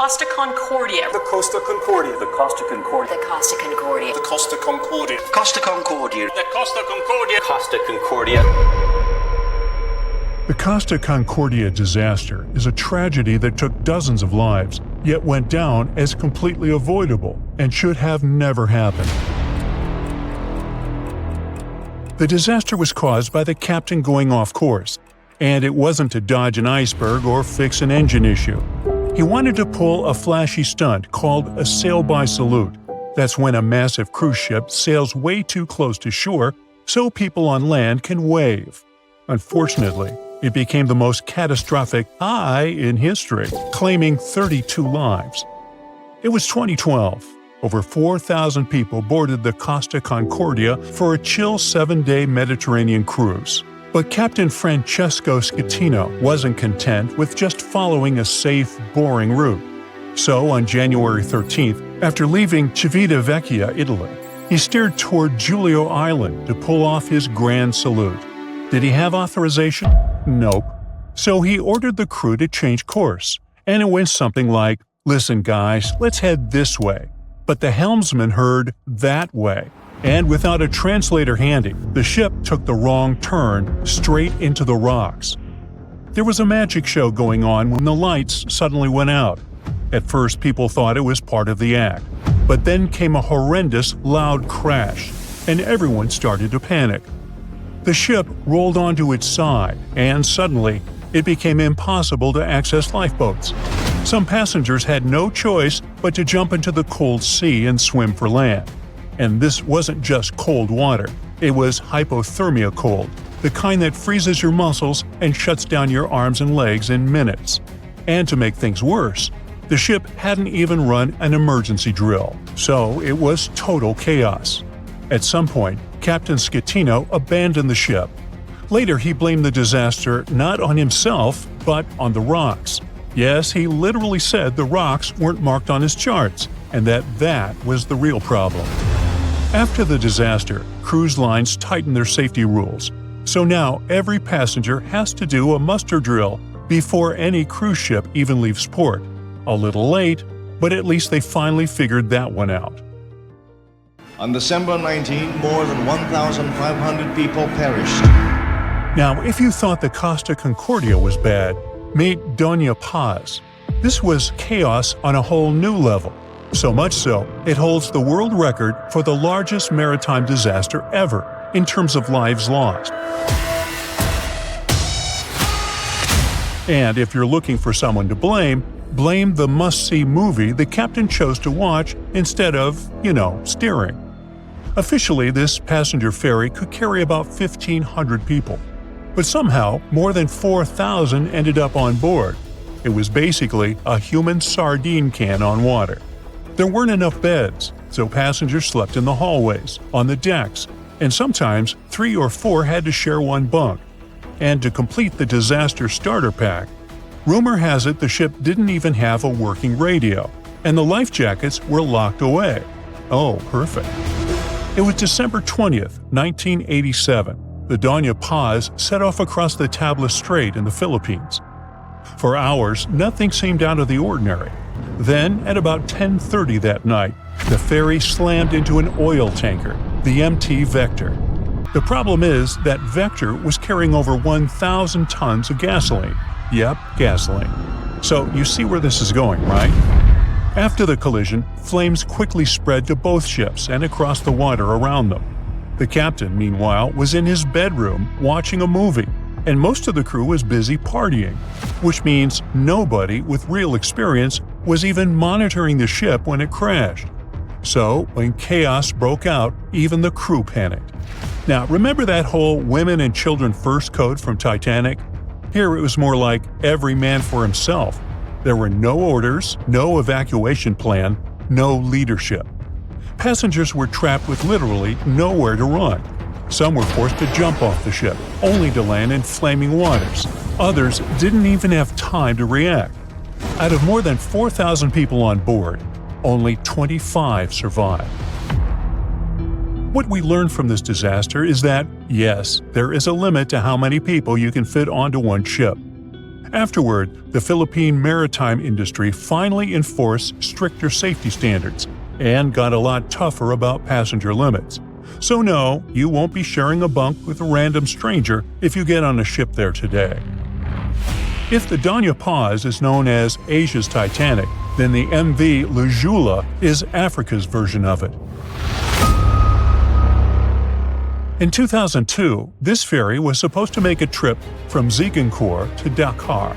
Costa Concordia. The Costa Concordia. The Costa Concordia. The Costa Concordia. The Costa Concordia. Costa Concordia. The Costa Concordia. Costa Concordia. The Costa Concordia disaster is a tragedy that took dozens of lives, yet went down as completely avoidable and should have never happened. The disaster was caused by the captain going off course, and it wasn't to dodge an iceberg or fix an engine issue. He wanted to pull a flashy stunt called a sail-by salute. That's when a massive cruise ship sails way too close to shore so people on land can wave. Unfortunately, it became the most catastrophic high in history, claiming 32 lives. It was 2012. Over 4,000 people boarded the Costa Concordia for a chill 7-day Mediterranean cruise. But Captain Francesco Schettino wasn't content with just following a safe, boring route. So on January 13th, after leaving Civitavecchia, Italy, he steered toward Giulio Island to pull off his grand salute. Did he have authorization? Nope. So he ordered the crew to change course, and it went something like, "Listen guys, let's head this way." But the helmsman heard "that way," and without a translator handy, the ship took the wrong turn straight into the rocks. There was a magic show going on when the lights suddenly went out. At first people thought it was part of the act, but then came a horrendous, loud crash, and everyone started to panic. The ship rolled onto its side, and suddenly, it became impossible to access lifeboats. Some passengers had no choice but to jump into the cold sea and swim for land. And this wasn't just cold water, it was hypothermia cold, the kind that freezes your muscles and shuts down your arms and legs in minutes. And to make things worse, the ship hadn't even run an emergency drill, so it was total chaos. At some point, Captain Schettino abandoned the ship. Later he blamed the disaster not on himself, but on the rocks. Yes, he literally said the rocks weren't marked on his charts, and that was the real problem. After the disaster, cruise lines tightened their safety rules. So now every passenger has to do a muster drill before any cruise ship even leaves port. A little late, but at least they finally figured that one out. On December 19, more than 1,500 people perished. Now, if you thought the Costa Concordia was bad, meet Dona Paz. This was chaos on a whole new level. So much so, it holds the world record for the largest maritime disaster ever, in terms of lives lost. And if you're looking for someone to blame the must-see movie the captain chose to watch instead of, steering. Officially, this passenger ferry could carry about 1,500 people. But somehow, more than 4,000 ended up on board. It was basically a human sardine can on water. There weren't enough beds, so passengers slept in the hallways, on the decks, and sometimes 3 or 4 had to share one bunk. And to complete the disaster starter pack, rumor has it the ship didn't even have a working radio, and the life jackets were locked away. Oh, perfect. It was December 20th, 1987. The Dona Paz set off across the Tabla Strait in the Philippines. For hours, nothing seemed out of the ordinary. Then, at about 10:30 that night, the ferry slammed into an oil tanker, the MT Vector. The problem is that Vector was carrying over 1,000 tons of gasoline. Yep, gasoline. So you see where this is going, right? After the collision, flames quickly spread to both ships and across the water around them. The captain, meanwhile, was in his bedroom watching a movie, and most of the crew was busy partying, which means nobody with real experience was even monitoring the ship when it crashed. So, when chaos broke out, even the crew panicked. Now, remember that whole women and children first code from Titanic? Here it was more like every man for himself. There were no orders, no evacuation plan, no leadership. Passengers were trapped with literally nowhere to run. Some were forced to jump off the ship, only to land in flaming waters. Others didn't even have time to react. Out of more than 4,000 people on board, only 25 survived. What we learned from this disaster is that, yes, there is a limit to how many people you can fit onto one ship. Afterward, the Philippine maritime industry finally enforced stricter safety standards and got a lot tougher about passenger limits. So no, you won't be sharing a bunk with a random stranger if you get on a ship there today. If the Dona Paz is known as Asia's Titanic, then the MV Joola is Africa's version of it. In 2002, this ferry was supposed to make a trip from Zinchenko to Dakar.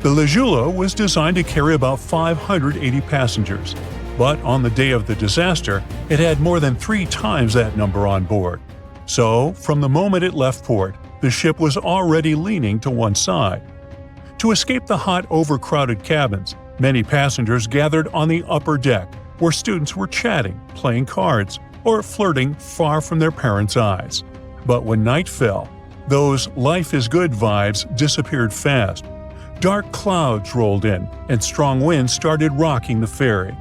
The joola was designed to carry about 580 passengers, but on the day of the disaster, it had more than 3 times that number on board. So, from the moment it left port, the ship was already leaning to one side. To escape the hot, overcrowded cabins, many passengers gathered on the upper deck, where students were chatting, playing cards, or flirting far from their parents' eyes. But when night fell, those life-is-good vibes disappeared fast. Dark clouds rolled in, and strong winds started rocking the ferry.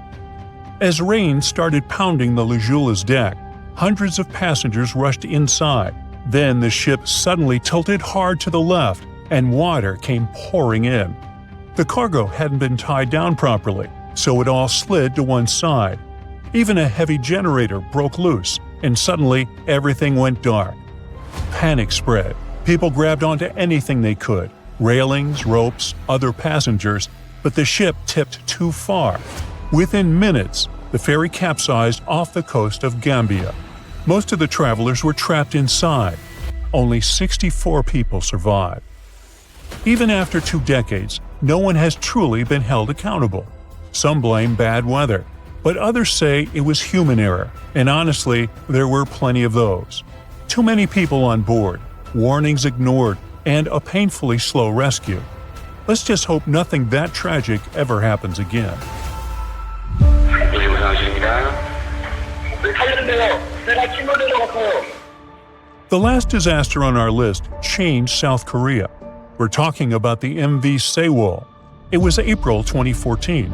As rain started pounding the joola's deck, hundreds of passengers rushed inside. Then the ship suddenly tilted hard to the left, and water came pouring in. The cargo hadn't been tied down properly, so it all slid to one side. Even a heavy generator broke loose, and suddenly everything went dark. Panic spread. People grabbed onto anything they could, railings, ropes, other passengers, but the ship tipped too far. Within minutes, the ferry capsized off the coast of Gambia. Most of the travelers were trapped inside. Only 64 people survived. Even after 2 decades, no one has truly been held accountable. Some blame bad weather, but others say it was human error, and honestly, there were plenty of those. Too many people on board, warnings ignored, and a painfully slow rescue. Let's just hope nothing that tragic ever happens again. The last disaster on our list changed South Korea. We're talking about the MV Sewol. It was April 2014.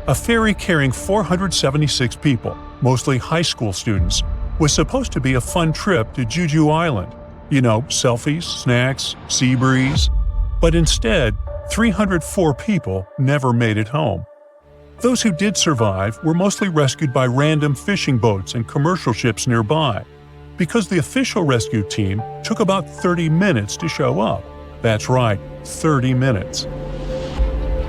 A ferry carrying 476 people, mostly high school students, was supposed to be a fun trip to Jeju Island. You know, selfies, snacks, sea breeze. But instead, 304 people never made it home. Those who did survive were mostly rescued by random fishing boats and commercial ships nearby, because the official rescue team took about 30 minutes to show up. That's right, 30 minutes.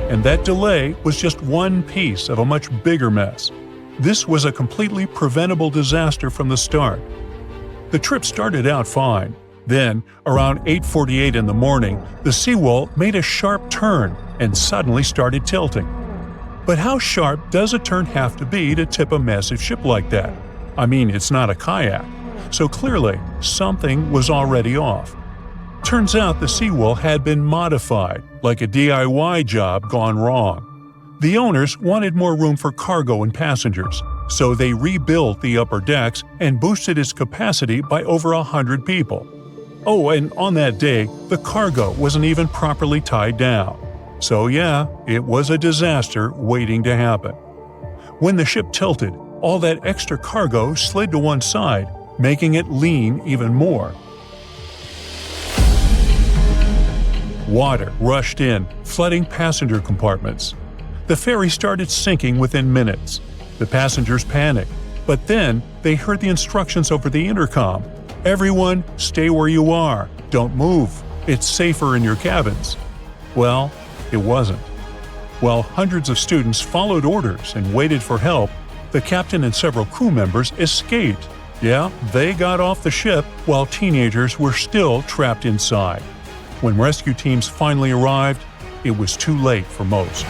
And that delay was just one piece of a much bigger mess. This was a completely preventable disaster from the start. The trip started out fine. Then, around 8:48 in the morning, the Sewol made a sharp turn and suddenly started tilting. But how sharp does a turn have to be to tip a massive ship like that? I mean, it's not a kayak. So clearly, something was already off. Turns out the Sewol had been modified, like a DIY job gone wrong. The owners wanted more room for cargo and passengers, so they rebuilt the upper decks and boosted its capacity by over 100 people. Oh, and on that day, the cargo wasn't even properly tied down. So yeah, it was a disaster waiting to happen. When the ship tilted, all that extra cargo slid to one side, making it lean even more. Water rushed in, flooding passenger compartments. The ferry started sinking within minutes. The passengers panicked, but then they heard the instructions over the intercom. Everyone, stay where you are. Don't move. It's safer in your cabins. Well, it wasn't. While hundreds of students followed orders and waited for help, the captain and several crew members escaped. Yeah, they got off the ship while teenagers were still trapped inside. When rescue teams finally arrived, it was too late for most.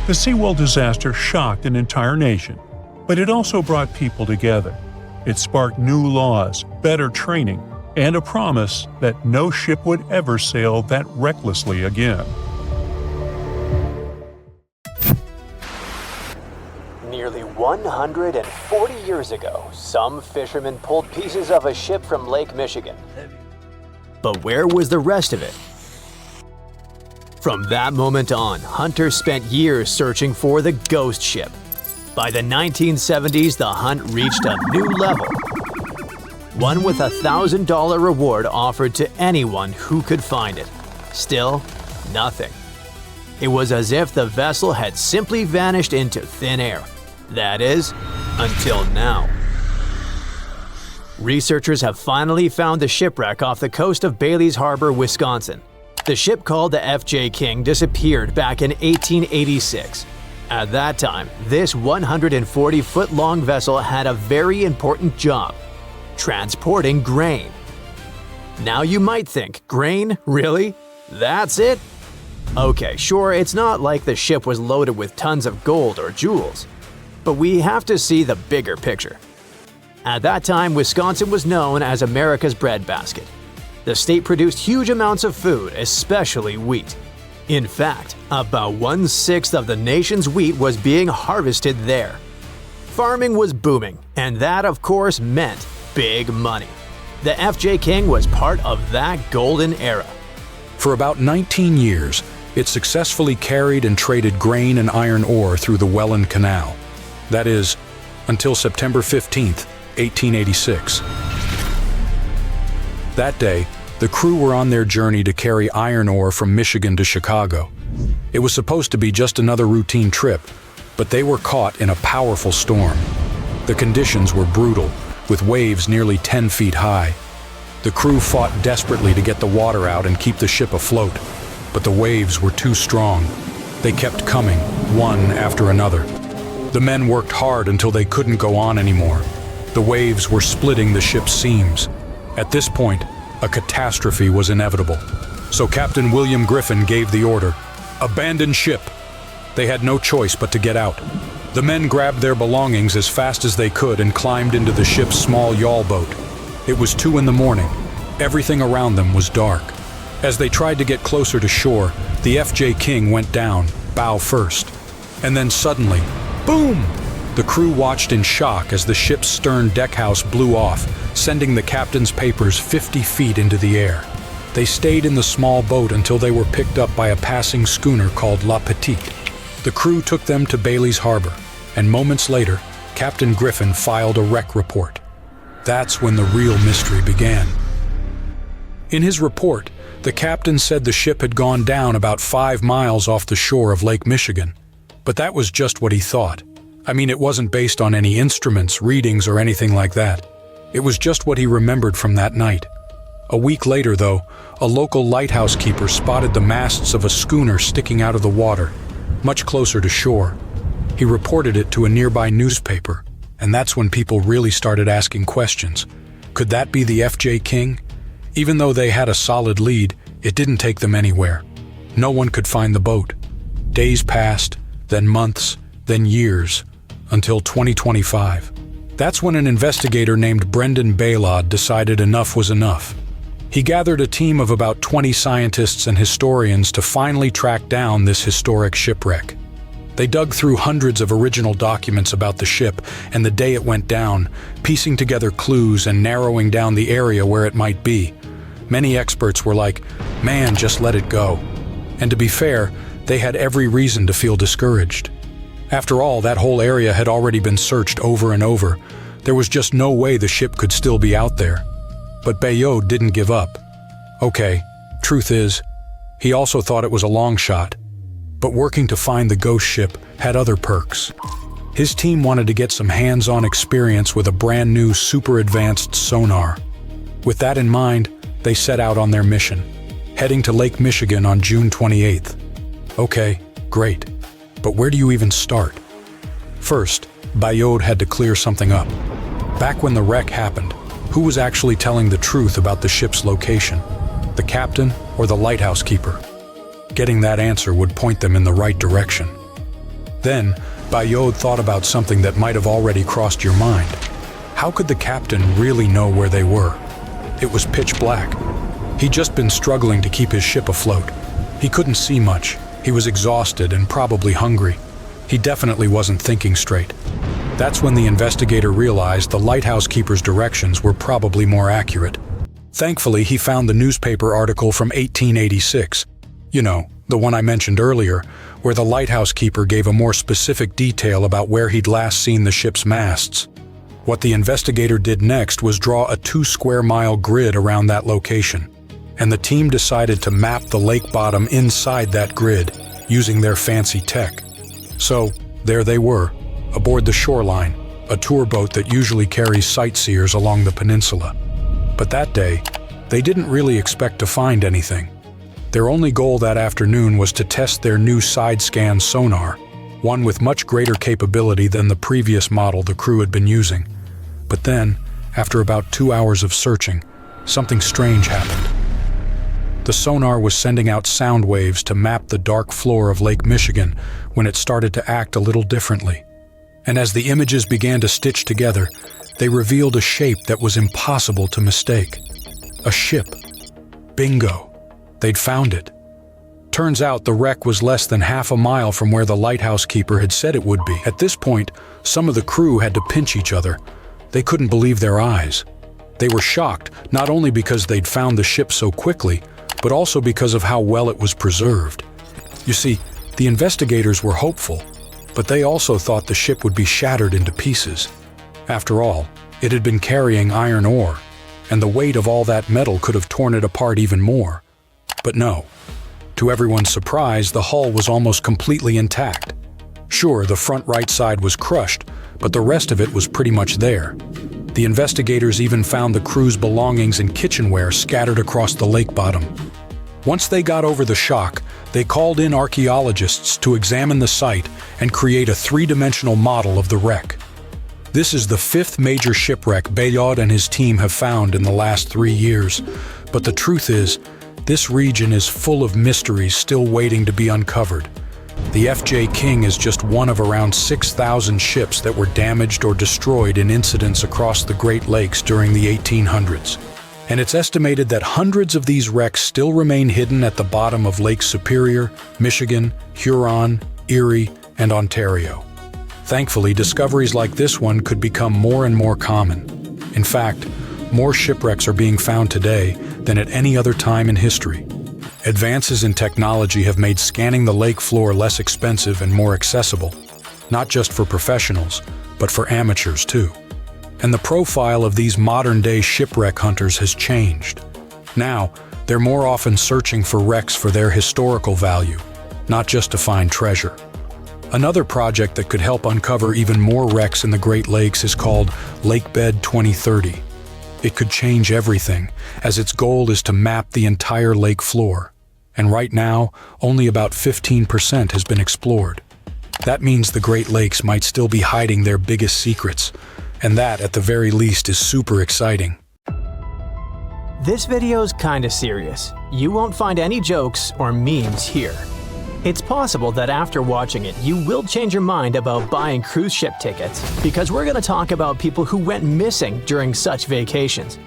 The Sewol disaster shocked an entire nation, but it also brought people together. It sparked new laws, better training, and a promise that no ship would ever sail that recklessly again. Nearly 140 years ago, some fishermen pulled pieces of a ship from Lake Michigan. But where was the rest of it? From that moment on, hunters spent years searching for the ghost ship. By the 1970s, the hunt reached a new level. One with a $1,000 reward offered to anyone who could find it. Still, nothing. It was as if the vessel had simply vanished into thin air. That is, until now. Researchers have finally found the shipwreck off the coast of Bailey's Harbor, Wisconsin. The ship called the F.J. King disappeared back in 1886. At that time, this 140-foot-long vessel had a very important job: transporting grain. Now you might think, grain? Really? That's it? Okay, sure, it's not like the ship was loaded with tons of gold or jewels, but we have to see the bigger picture. At that time, Wisconsin was known as America's breadbasket. The state produced huge amounts of food, especially wheat. In fact, about 1/6 of the nation's wheat was being harvested there. Farming was booming, and that of course meant big money. The F.J. King was part of that golden era. For about 19 years, it successfully carried and traded grain and iron ore through the Welland Canal. That is, until September 15th, 1886. That day, the crew were on their journey to carry iron ore from Michigan to Chicago. It was supposed to be just another routine trip, but they were caught in a powerful storm. The conditions were brutal, with waves nearly 10 feet high. The crew fought desperately to get the water out and keep the ship afloat, but the waves were too strong. They kept coming, one after another. The men worked hard until they couldn't go on anymore. The waves were splitting the ship's seams. At this point, a catastrophe was inevitable. So Captain William Griffin gave the order: abandon ship. They had no choice but to get out. The men grabbed their belongings as fast as they could and climbed into the ship's small yawl boat. It was 2 a.m. Everything around them was dark. As they tried to get closer to shore, the F.J. King went down, bow first. And then suddenly, boom! The crew watched in shock as the ship's stern deckhouse blew off, sending the captain's papers 50 feet into the air. They stayed in the small boat until they were picked up by a passing schooner called La Petite. The crew took them to Bailey's Harbor, and moments later, Captain Griffin filed a wreck report. That's when the real mystery began. In his report, the captain said the ship had gone down about 5 miles off the shore of Lake Michigan. But that was just what he thought. I mean, it wasn't based on any instruments, readings, or anything like that. It was just what he remembered from that night. A week later, though, a local lighthouse keeper spotted the masts of a schooner sticking out of the water, much closer to shore. He reported it to a nearby newspaper, and that's when people really started asking questions. Could that be the F.J. King? Even though they had a solid lead, it didn't take them anywhere. No one could find the boat. Days passed, then months, then years, until 2025. That's when an investigator named Brendan Baylod decided enough was enough. He gathered a team of about 20 scientists and historians to finally track down this historic shipwreck. They dug through hundreds of original documents about the ship and the day it went down, piecing together clues and narrowing down the area where it might be. Many experts were like, "Man, just let it go." And to be fair, they had every reason to feel discouraged. After all, that whole area had already been searched over and over. There was just no way the ship could still be out there. But Bayod didn't give up. Okay, truth is, he also thought it was a long shot. But working to find the ghost ship had other perks. His team wanted to get some hands-on experience with a brand new super advanced sonar. With that in mind, they set out on their mission, heading to Lake Michigan on June 28th. Okay, great. But where do you even start? First, Bayod had to clear something up. Back when the wreck happened, who was actually telling the truth about the ship's location? The captain or the lighthouse keeper? Getting that answer would point them in the right direction. Then, Bayod thought about something that might have already crossed your mind. How could the captain really know where they were? It was pitch black. He'd just been struggling to keep his ship afloat. He couldn't see much. He was exhausted and probably hungry. He definitely wasn't thinking straight. That's when the investigator realized the lighthouse keeper's directions were probably more accurate. Thankfully, he found the newspaper article from 1886. You know, the one I mentioned earlier, where the lighthouse keeper gave a more specific detail about where he'd last seen the ship's masts. What the investigator did next was draw a 2 square mile grid around that location. and the team decided to map the lake bottom inside that grid using their fancy tech. So, there they were, aboard the Shoreline, a tour boat that usually carries sightseers along the peninsula. But that day, they didn't really expect to find anything. Their only goal that afternoon was to test their new side-scan sonar, one with much greater capability than the previous model the crew had been using. But then, after about 2 hours of searching, something strange happened. The sonar was sending out sound waves to map the dark floor of Lake Michigan when it started to act a little differently. And as the images began to stitch together, they revealed a shape that was impossible to mistake. A ship. Bingo. They'd found it. Turns out the wreck was less than half a mile from where the lighthouse keeper had said it would be. At this point, some of the crew had to pinch each other. They couldn't believe their eyes. They were shocked, not only because they'd found the ship so quickly, but also because of how well it was preserved. You see, the investigators were hopeful, but they also thought the ship would be shattered into pieces. After all, it had been carrying iron ore, and the weight of all that metal could have torn it apart even more. But no. To everyone's surprise, the hull was almost completely intact. Sure, the front right side was crushed, but the rest of it was pretty much there. The investigators even found the crew's belongings and kitchenware scattered across the lake bottom. Once they got over the shock, they called in archaeologists to examine the site and create a three-dimensional model of the wreck. This is the fifth major shipwreck Bayard and his team have found in the last 3 years, but the truth is, this region is full of mysteries still waiting to be uncovered. The FJ King is just one of around 6,000 ships that were damaged or destroyed in incidents across the Great Lakes during the 1800s. And it's estimated that hundreds of these wrecks still remain hidden at the bottom of Lake Superior, Michigan, Huron, Erie, and Ontario. Thankfully, discoveries like this one could become more and more common. In fact, more shipwrecks are being found today than at any other time in history. Advances in technology have made scanning the lake floor less expensive and more accessible, not just for professionals, but for amateurs too. And the profile of these modern-day shipwreck hunters has changed. Now, they're more often searching for wrecks for their historical value, not just to find treasure. Another project that could help uncover even more wrecks in the Great Lakes is called Lakebed 2030. It could change everything, as its goal is to map the entire lake floor. And right now, only about 15% has been explored. That means the Great Lakes might still be hiding their biggest secrets, and that, at the very least, is super exciting. This video's kinda serious. You won't find any jokes or memes here. It's possible that after watching it, you will change your mind about buying cruise ship tickets, because we're gonna talk about people who went missing during such vacations.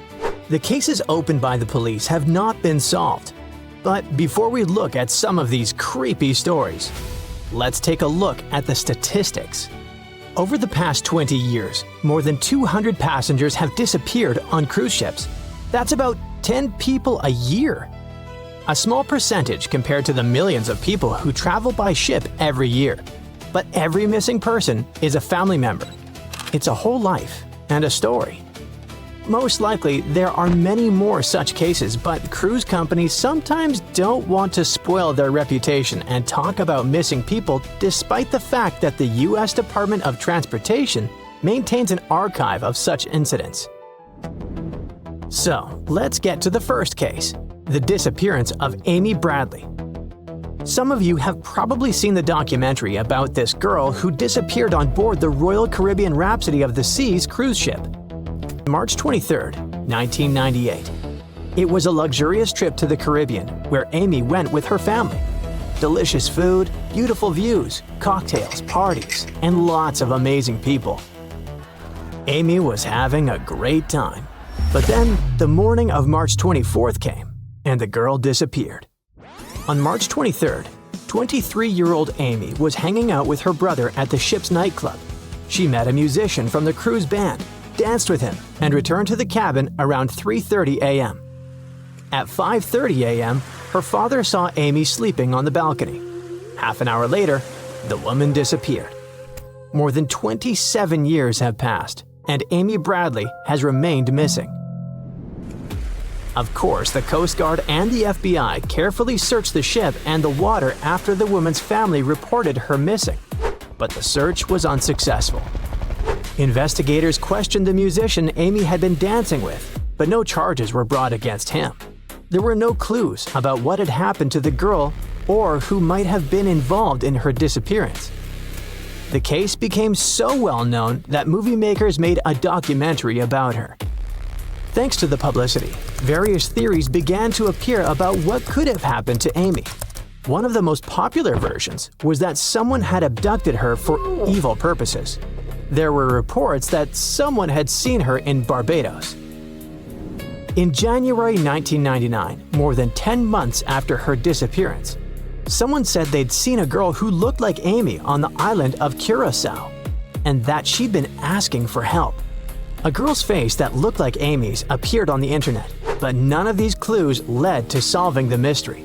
The cases opened by the police have not been solved. But before we look at some of these creepy stories, let's take a look at the statistics. Over the past 20 years, more than 200 passengers have disappeared on cruise ships. That's about 10 people a year. A small percentage compared to the millions of people who travel by ship every year. But every missing person is a family member. It's a whole life and a story. Most likely, there are many more such cases, but cruise companies sometimes don't want to spoil their reputation and talk about missing people, despite the fact that the U.S. Department of Transportation maintains an archive of such incidents. So, let's get to the first case, the disappearance of Amy Bradley. Some of you have probably seen the documentary about this girl who disappeared on board the Royal Caribbean Rhapsody of the Seas cruise ship. March 23, 1998. It was a luxurious trip to the Caribbean where Amy went with her family. Delicious food, beautiful views, cocktails, parties, and lots of amazing people. Amy was having a great time. But then, the morning of March 24th came, and the girl disappeared. On March 23rd, 23-year-old Amy was hanging out with her brother at the ship's nightclub. She met a musician from the cruise band, danced with him, and returned to the cabin around 3:30 a.m. At 5:30 a.m., her father saw Amy sleeping on the balcony. Half an hour later, the woman disappeared. More than 27 years have passed, and Amy Bradley has remained missing. Of course, the Coast Guard and the FBI carefully searched the ship and the water after the woman's family reported her missing, but the search was unsuccessful. Investigators questioned the musician Amy had been dancing with, but no charges were brought against him. There were no clues about what had happened to the girl or who might have been involved in her disappearance. The case became so well known that movie makers made a documentary about her. Thanks to the publicity, various theories began to appear about what could have happened to Amy. One of the most popular versions was that someone had abducted her for evil purposes. There were reports that someone had seen her in Barbados. In January 1999, more than 10 months after her disappearance, someone said they'd seen a girl who looked like Amy on the island of Curacao, and that she'd been asking for help. A girl's face that looked like Amy's appeared on the internet, but none of these clues led to solving the mystery.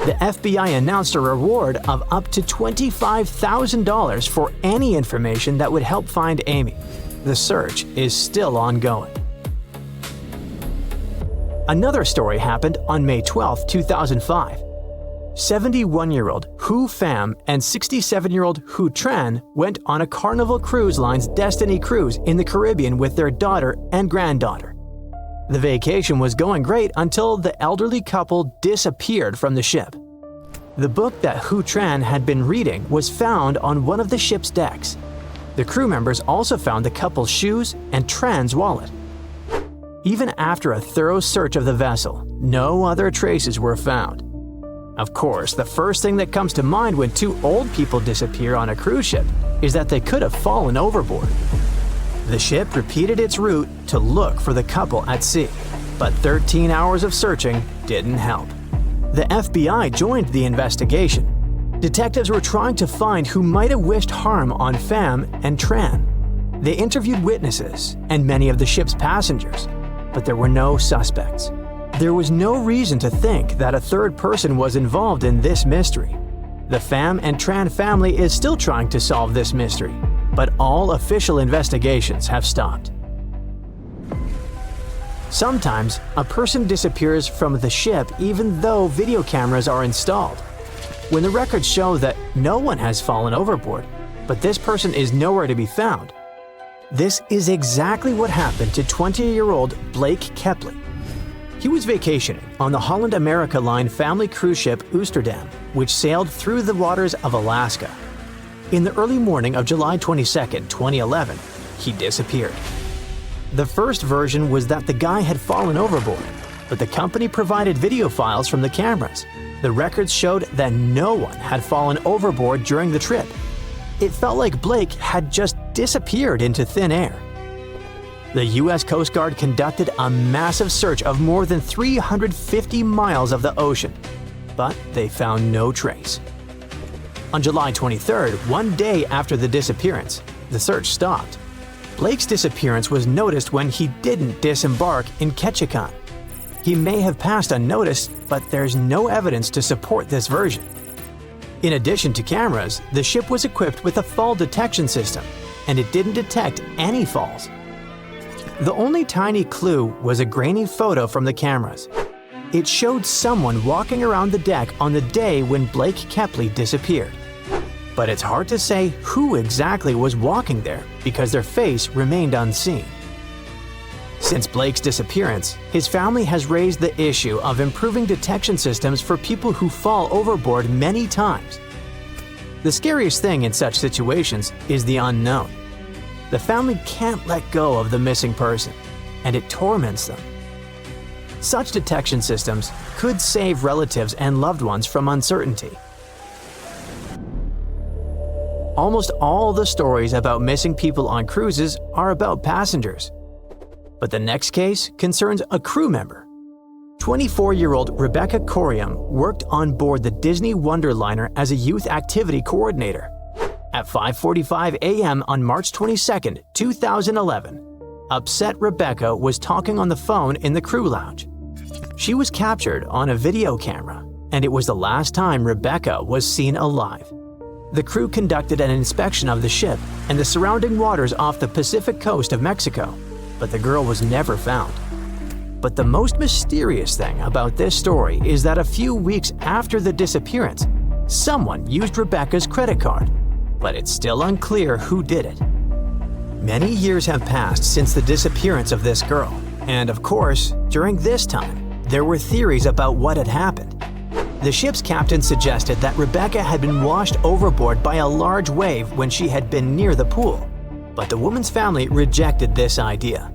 The FBI announced a reward of up to $25,000 for any information that would help find Amy. The search is still ongoing. Another story happened on May 12, 2005. 71-year-old Hu Pham and 67-year-old Hu Tran went on a Carnival Cruise Line's Destiny cruise in the Caribbean with their daughter and granddaughter. The vacation was going great until the elderly couple disappeared from the ship. The book that Hu Tran had been reading was found on one of the ship's decks. The crew members also found the couple's shoes and Tran's wallet. Even after a thorough search of the vessel, no other traces were found. Of course, the first thing that comes to mind when two old people disappear on a cruise ship is that they could have fallen overboard. The ship repeated its route to look for the couple at sea, but 13 hours of searching didn't help. The FBI joined the investigation. Detectives were trying to find who might have wished harm on Pham and Tran. They interviewed witnesses and many of the ship's passengers, but there were no suspects. There was no reason to think that a third person was involved in this mystery. The Pham and Tran family is still trying to solve this mystery, but all official investigations have stopped. Sometimes, a person disappears from the ship even though video cameras are installed. When the records show that no one has fallen overboard, but this person is nowhere to be found. This is exactly what happened to 20-year-old Blake Kepley. He was vacationing on the Holland America Line family cruise ship Oosterdam, which sailed through the waters of Alaska. In the early morning of July 22, 2011, he disappeared. The first version was that the guy had fallen overboard, but the company provided video files from the cameras. The records showed that no one had fallen overboard during the trip. It felt like Blake had just disappeared into thin air. The U.S. Coast Guard conducted a massive search of more than 350 miles of the ocean, but they found no trace. On July 23rd, one day after the disappearance, the search stopped. Blake's disappearance was noticed when he didn't disembark in Ketchikan. He may have passed unnoticed, but there's no evidence to support this version. In addition to cameras, the ship was equipped with a fall detection system, and it didn't detect any falls. The only tiny clue was a grainy photo from the cameras. It showed someone walking around the deck on the day when Blake Kepley disappeared. But it's hard to say who exactly was walking there because their face remained unseen. Since Blake's disappearance, his family has raised the issue of improving detection systems for people who fall overboard many times. The scariest thing in such situations is the unknown. The family can't let go of the missing person, and it torments them. Such detection systems could save relatives and loved ones from uncertainty. Almost all the stories about missing people on cruises are about passengers. But the next case concerns a crew member. 24-year-old Rebecca Corium worked on board the Disney Wonderliner as a youth activity coordinator. At 5:45 a.m. on March 22, 2011, upset Rebecca was talking on the phone in the crew lounge. She was captured on a video camera, and it was the last time Rebecca was seen alive. The crew conducted an inspection of the ship and the surrounding waters off the Pacific coast of Mexico, but the girl was never found. But the most mysterious thing about this story is that a few weeks after the disappearance, someone used Rebecca's credit card, but it's still unclear who did it. Many years have passed since the disappearance of this girl, and of course, during this time, there were theories about what had happened. The ship's captain suggested that Rebecca had been washed overboard by a large wave when she had been near the pool, but the woman's family rejected this idea.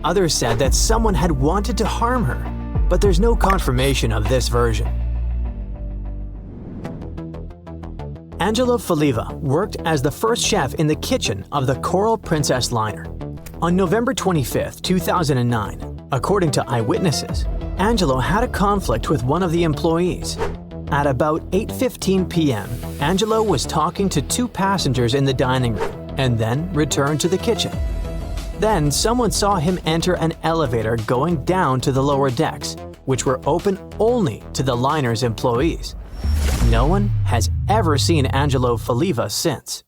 Others said that someone had wanted to harm her, but there's no confirmation of this version. Angelo Faliva worked as the first chef in the kitchen of the Coral Princess liner. On November 25, 2009, according to eyewitnesses, Angelo had a conflict with one of the employees. At about 8:15 p.m., Angelo was talking to two passengers in the dining room and then returned to the kitchen. Then someone saw him enter an elevator going down to the lower decks, which were open only to the liner's employees. No one has ever seen Angelo Faliva since.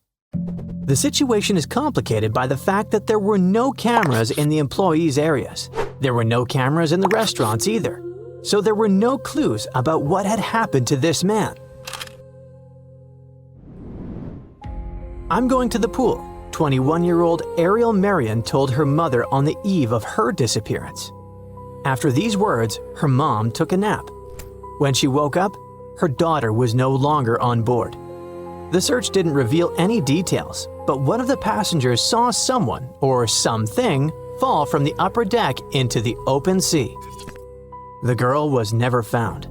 The situation is complicated by the fact that there were no cameras in the employees' areas. There were no cameras in the restaurants either, so there were no clues about what had happened to this man. "I'm going to the pool," 21-year-old Ariel Marion told her mother on the eve of her disappearance. After these words, her mom took a nap. When she woke up, her daughter was no longer on board. The search didn't reveal any details, but one of the passengers saw someone or something fall from the upper deck into the open sea. The girl was never found.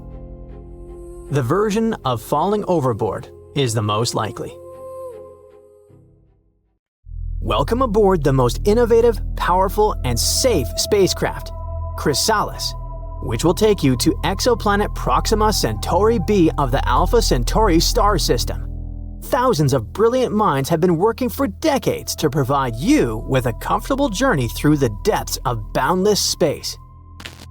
The version of falling overboard is the most likely. Welcome aboard the most innovative, powerful, and safe spacecraft, Cresselis, which will take you to exoplanet Proxima Centauri b of the Alpha Centauri star system. Thousands of brilliant minds have been working for decades to provide you with a comfortable journey through the depths of boundless space.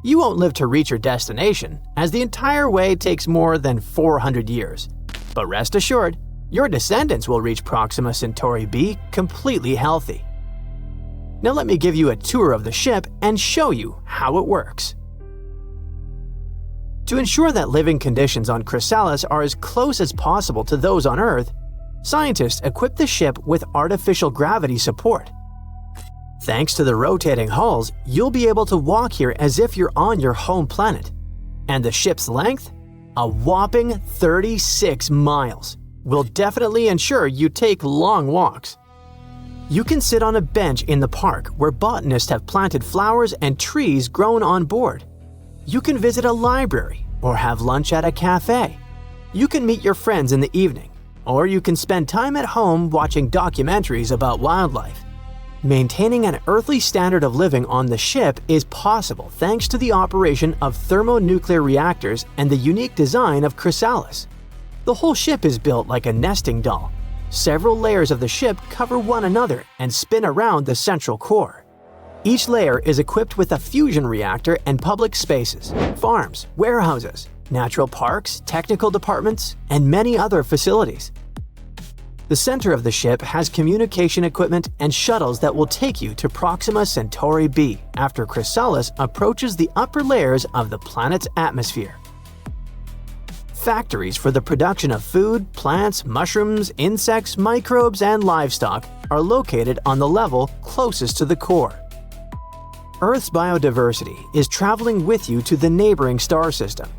You won't live to reach your destination, as the entire way takes more than 400 years. But rest assured, your descendants will reach Proxima Centauri b completely healthy. Now let me give you a tour of the ship and show you how it works. To ensure that living conditions on Cresselis are as close as possible to those on Earth, scientists equipped the ship with artificial gravity support. Thanks to the rotating hulls, you'll be able to walk here as if you're on your home planet. And the ship's length? A whopping 36 miles. Will definitely ensure you take long walks. You can sit on a bench in the park where botanists have planted flowers and trees grown on board. You can visit a library or have lunch at a cafe. You can meet your friends in the evening, or you can spend time at home watching documentaries about wildlife. Maintaining an earthly standard of living on the ship is possible thanks to the operation of thermonuclear reactors and the unique design of Cresselis. The whole ship is built like a nesting doll. Several layers of the ship cover one another and spin around the central core. Each layer is equipped with a fusion reactor and public spaces, farms, warehouses, natural parks, technical departments, and many other facilities. The center of the ship has communication equipment and shuttles that will take you to Proxima Centauri b after Cresselis approaches the upper layers of the planet's atmosphere. Factories for the production of food, plants, mushrooms, insects, microbes, and livestock are located on the level closest to the core. Earth's biodiversity is traveling with you to the neighboring star system.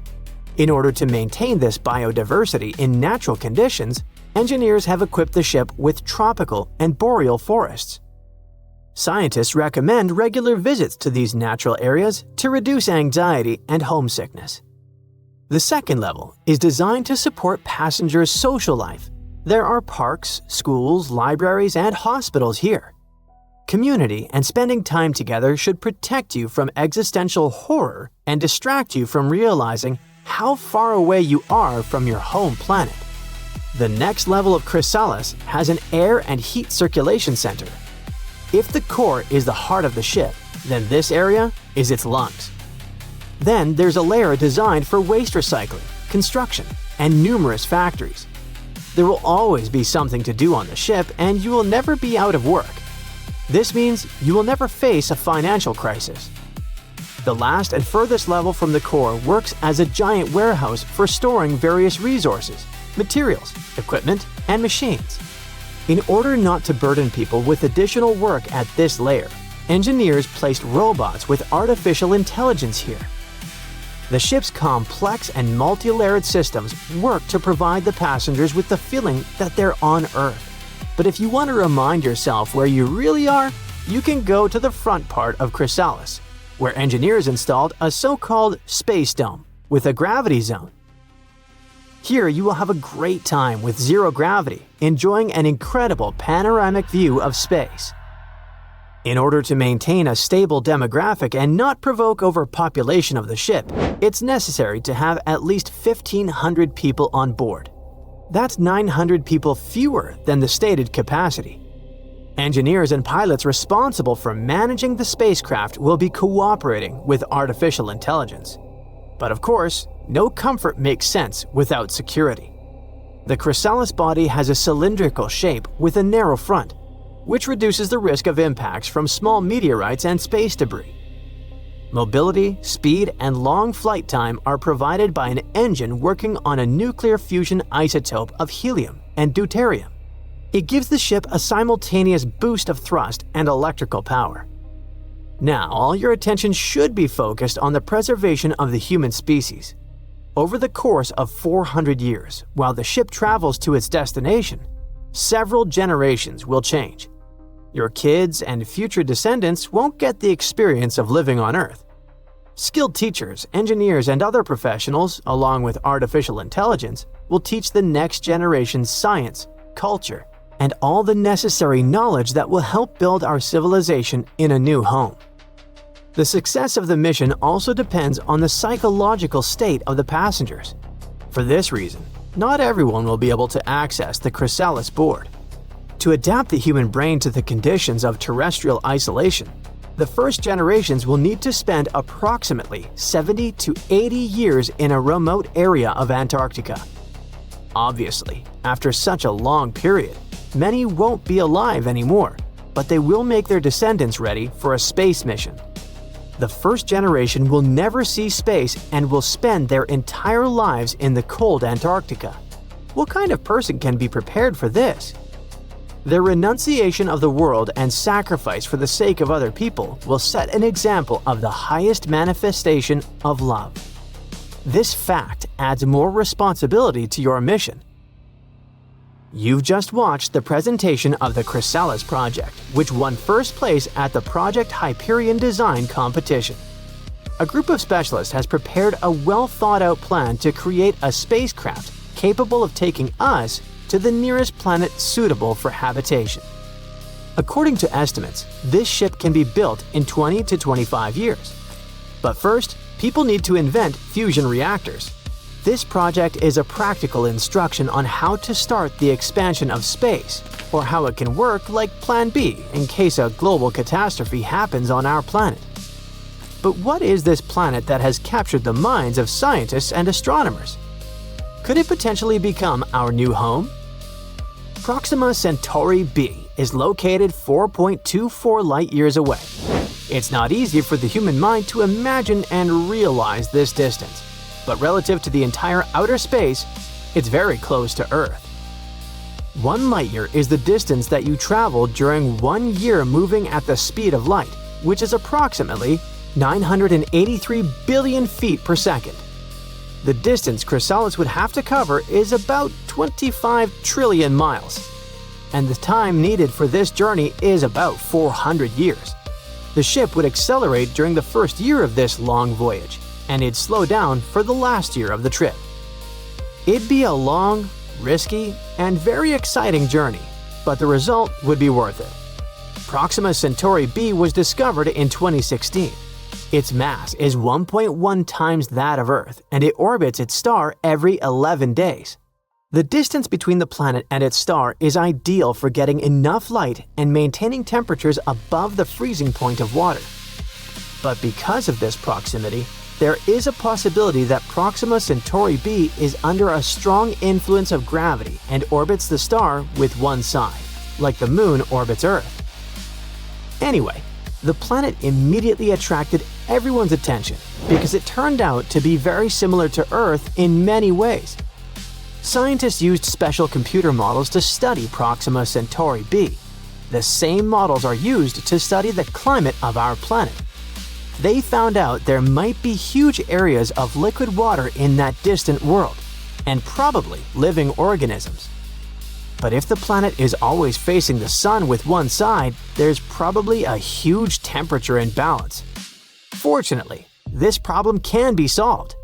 In order to maintain this biodiversity in natural conditions, engineers have equipped the ship with tropical and boreal forests. Scientists recommend regular visits to these natural areas to reduce anxiety and homesickness. The second level is designed to support passengers' social life. There are parks, schools, libraries, and hospitals here. Community and spending time together should protect you from existential horror and distract you from realizing how far away you are from your home planet. The next level of Cresselis has an air and heat circulation center. If the core is the heart of the ship, then this area is its lungs. Then there's a layer designed for waste recycling, construction, and numerous factories. There will always be something to do on the ship, and you will never be out of work. This means you will never face a financial crisis. The last and furthest level from the core works as a giant warehouse for storing various resources, materials, equipment, and machines. In order not to burden people with additional work at this layer, engineers placed robots with artificial intelligence here. The ship's complex and multi-layered systems work to provide the passengers with the feeling that they're on Earth. But if you want to remind yourself where you really are, you can go to the front part of Cresselis, where engineers installed a so-called space dome with a gravity zone. Here you will have a great time with zero gravity, enjoying an incredible panoramic view of space. In order to maintain a stable demographic and not provoke overpopulation of the ship, it's necessary to have at least 1,500 people on board. That's 900 people fewer than the stated capacity. Engineers and pilots responsible for managing the spacecraft will be cooperating with artificial intelligence. But of course, no comfort makes sense without security. The Cresselis body has a cylindrical shape with a narrow front, which reduces the risk of impacts from small meteorites and space debris. Mobility, speed, and long flight time are provided by an engine working on a nuclear fusion isotope of helium and deuterium. It gives the ship a simultaneous boost of thrust and electrical power. Now, all your attention should be focused on the preservation of the human species. Over the course of 400 years, while the ship travels to its destination, several generations will change. Your kids and future descendants won't get the experience of living on Earth. Skilled teachers, engineers, and other professionals, along with artificial intelligence, will teach the next generation science, culture, and all the necessary knowledge that will help build our civilization in a new home. The success of the mission also depends on the psychological state of the passengers. For this reason, not everyone will be able to access the Cresselis board. To adapt the human brain to the conditions of terrestrial isolation, the first generations will need to spend approximately 70 to 80 years in a remote area of Antarctica. Obviously, after such a long period, many won't be alive anymore, but they will make their descendants ready for a space mission. The first generation will never see space and will spend their entire lives in the cold Antarctica. What kind of person can be prepared for this? Their renunciation of the world and sacrifice for the sake of other people will set an example of the highest manifestation of love. This fact adds more responsibility to your mission. You've just watched the presentation of the Cresselis project, which won first place at the Project Hyperion Design competition. A group of specialists has prepared a well-thought-out plan to create a spacecraft capable of taking us to the nearest planet suitable for habitation. According to estimates, this ship can be built in 20 to 25 years. But first, people need to invent fusion reactors. This project is a practical instruction on how to start the expansion of space, or how it can work like Plan B in case a global catastrophe happens on our planet. But what is this planet that has captured the minds of scientists and astronomers? Could it potentially become our new home? Proxima Centauri b is located 4.24 light-years away. It's not easy for the human mind to imagine and realize this distance, but relative to the entire outer space, it's very close to Earth. 1 light-year is the distance that you travel during 1 year moving at the speed of light, which is approximately 983 billion feet per second. The distance Cresselis would have to cover is about 25 trillion miles, and the time needed for this journey is about 400 years. The ship would accelerate during the first year of this long voyage, and it'd slow down for the last year of the trip. It'd be a long, risky, and very exciting journey, but the result would be worth it. Proxima Centauri b was discovered in 2016. Its mass is 1.1 times that of Earth, and it orbits its star every 11 days. The distance between the planet and its star is ideal for getting enough light and maintaining temperatures above the freezing point of water. But because of this proximity, there is a possibility that Proxima Centauri b is under a strong influence of gravity and orbits the star with one side, like the Moon orbits Earth. Anyway, the planet immediately attracted everyone's attention because it turned out to be very similar to Earth in many ways. Scientists used special computer models to study Proxima Centauri b. The same models are used to study the climate of our planet. They found out there might be huge areas of liquid water in that distant world, and probably living organisms. But if the planet is always facing the sun with one side, there's probably a huge temperature imbalance. Fortunately, this problem can be solved.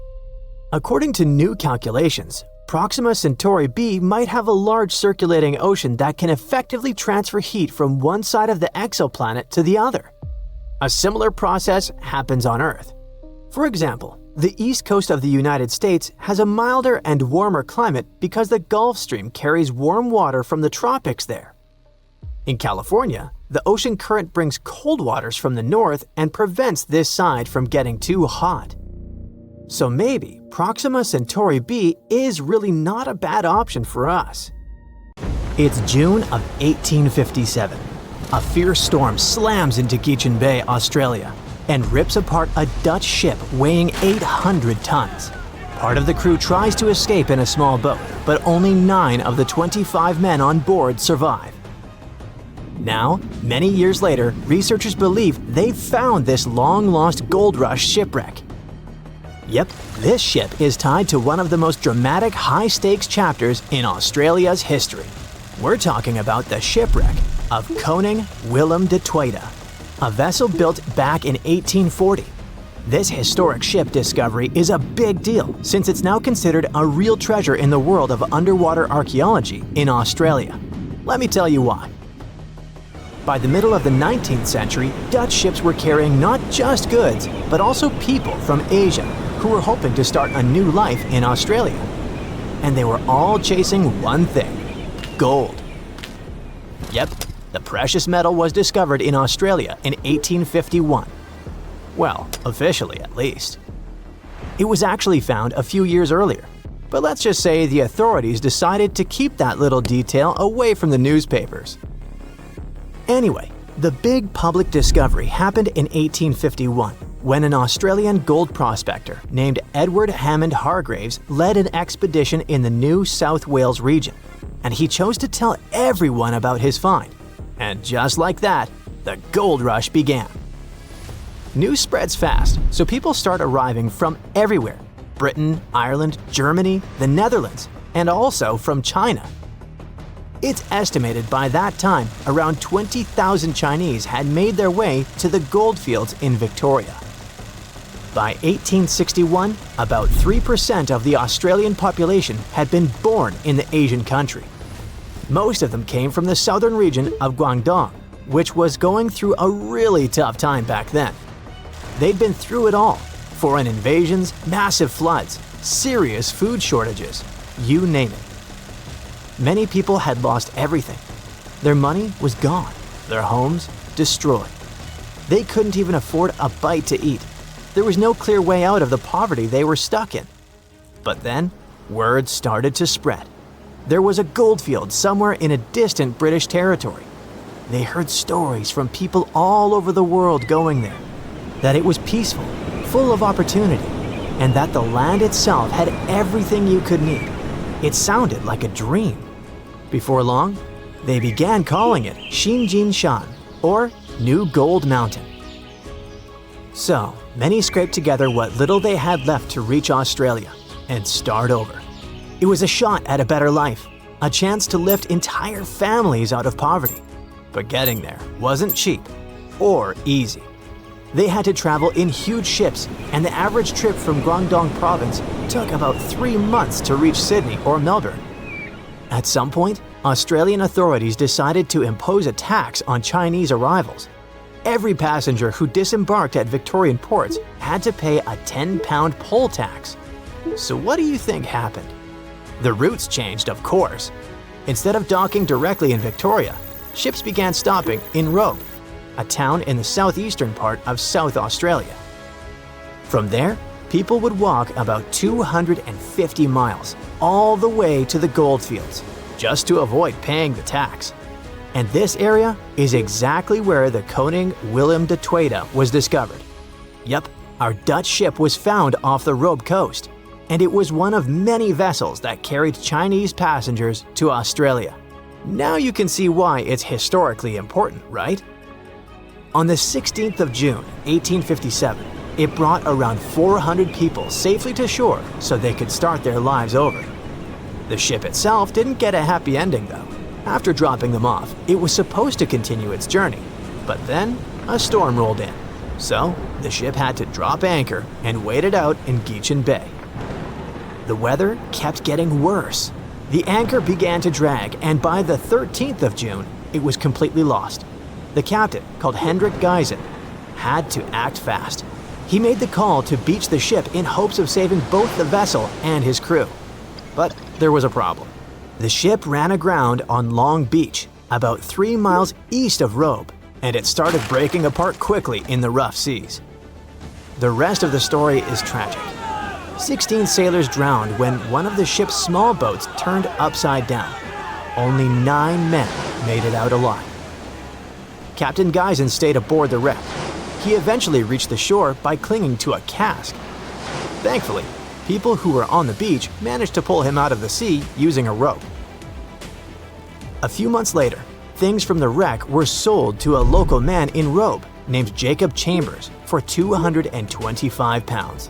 According to new calculations, Proxima Centauri b might have a large circulating ocean that can effectively transfer heat from one side of the exoplanet to the other. A similar process happens on Earth. For example, the east coast of the United States has a milder and warmer climate because the Gulf Stream carries warm water from the tropics there. In California, the ocean current brings cold waters from the north and prevents this side from getting too hot. So maybe Proxima Centauri b is really not a bad option for us. It's June of 1857. A fierce storm slams into Gechen Bay, Australia, and rips apart a Dutch ship weighing 800 tons. Part of the crew tries to escape in a small boat, but only 9 of the 25 men on board survive. Now, many years later, researchers believe they've found this long-lost gold rush shipwreck. Yep, this ship is tied to one of the most dramatic high-stakes chapters in Australia's history. We're talking about the shipwreck of Koning Willem de Tweede, a vessel built back in 1840. This historic ship discovery is a big deal since it's now considered a real treasure in the world of underwater archaeology in Australia. Let me tell you why. By the middle of the 19th century, Dutch ships were carrying not just goods, but also people from Asia who were hoping to start a new life in Australia. And they were all chasing one thing: gold. Yep, the precious metal was discovered in Australia in 1851. Well, officially at least. It was actually found a few years earlier, but let's just say the authorities decided to keep that little detail away from the newspapers. Anyway, the big public discovery happened in 1851 when an Australian gold prospector named Edward Hammond Hargraves led an expedition in the New South Wales region, and he chose to tell everyone about his find. And just like that, the gold rush began. News spreads fast, so people start arriving from everywhere: Britain, Ireland, Germany, the Netherlands, and also from China. It's estimated by that time around 20,000 Chinese had made their way to the gold fields in Victoria. By 1861, about 3% of the Australian population had been born in the Asian country. Most of them came from the southern region of Guangdong, which was going through a really tough time back then. They'd been through it all: foreign invasions, massive floods, serious food shortages, you name it. Many people had lost everything. Their money was gone, their homes destroyed. They couldn't even afford a bite to eat. There was no clear way out of the poverty they were stuck in. But then, word started to spread. There was a goldfield somewhere in a distant British territory. They heard stories from people all over the world going there, that it was peaceful, full of opportunity, and that the land itself had everything you could need. It sounded like a dream. Before long, they began calling it Xinjin Shan, or New Gold Mountain. So, many scraped together what little they had left to reach Australia and start over. It was a shot at a better life, a chance to lift entire families out of poverty. But getting there wasn't cheap or easy. They had to travel in huge ships, and the average trip from Guangdong province took about 3 months to reach Sydney or Melbourne. At some point, Australian authorities decided to impose a tax on Chinese arrivals. Every passenger who disembarked at Victorian ports had to pay a £10 poll tax. So what do you think happened? The routes changed, of course. Instead of docking directly in Victoria, ships began stopping in Robe, a town in the southeastern part of South Australia. From there, people would walk about 250 miles all the way to the goldfields, just to avoid paying the tax. And this area is exactly where the Koning Willem de Tweede was discovered. Yep, our Dutch ship was found off the Robe coast, and it was one of many vessels that carried Chinese passengers to Australia. Now you can see why it's historically important, right? On the 16th of June, 1857, it brought around 400 people safely to shore so they could start their lives over. The ship itself didn't get a happy ending though. After dropping them off, it was supposed to continue its journey, but then a storm rolled in. So, the ship had to drop anchor and wait it out in Geechin Bay. The weather kept getting worse. The anchor began to drag, and by the 13th of June, it was completely lost. The captain, called Hendrik Geisen, had to act fast. He made the call to beach the ship in hopes of saving both the vessel and his crew. But there was a problem. The ship ran aground on Long Beach, about 3 miles east of Robe, and it started breaking apart quickly in the rough seas. The rest of the story is tragic. 16 sailors drowned when one of the ship's small boats turned upside down. Only 9 men made it out alive. Captain Geisen stayed aboard the wreck. He eventually reached the shore by clinging to a cask. Thankfully, people who were on the beach managed to pull him out of the sea using a rope. A few months later, things from the wreck were sold to a local man in Robe named Jacob Chambers for £225,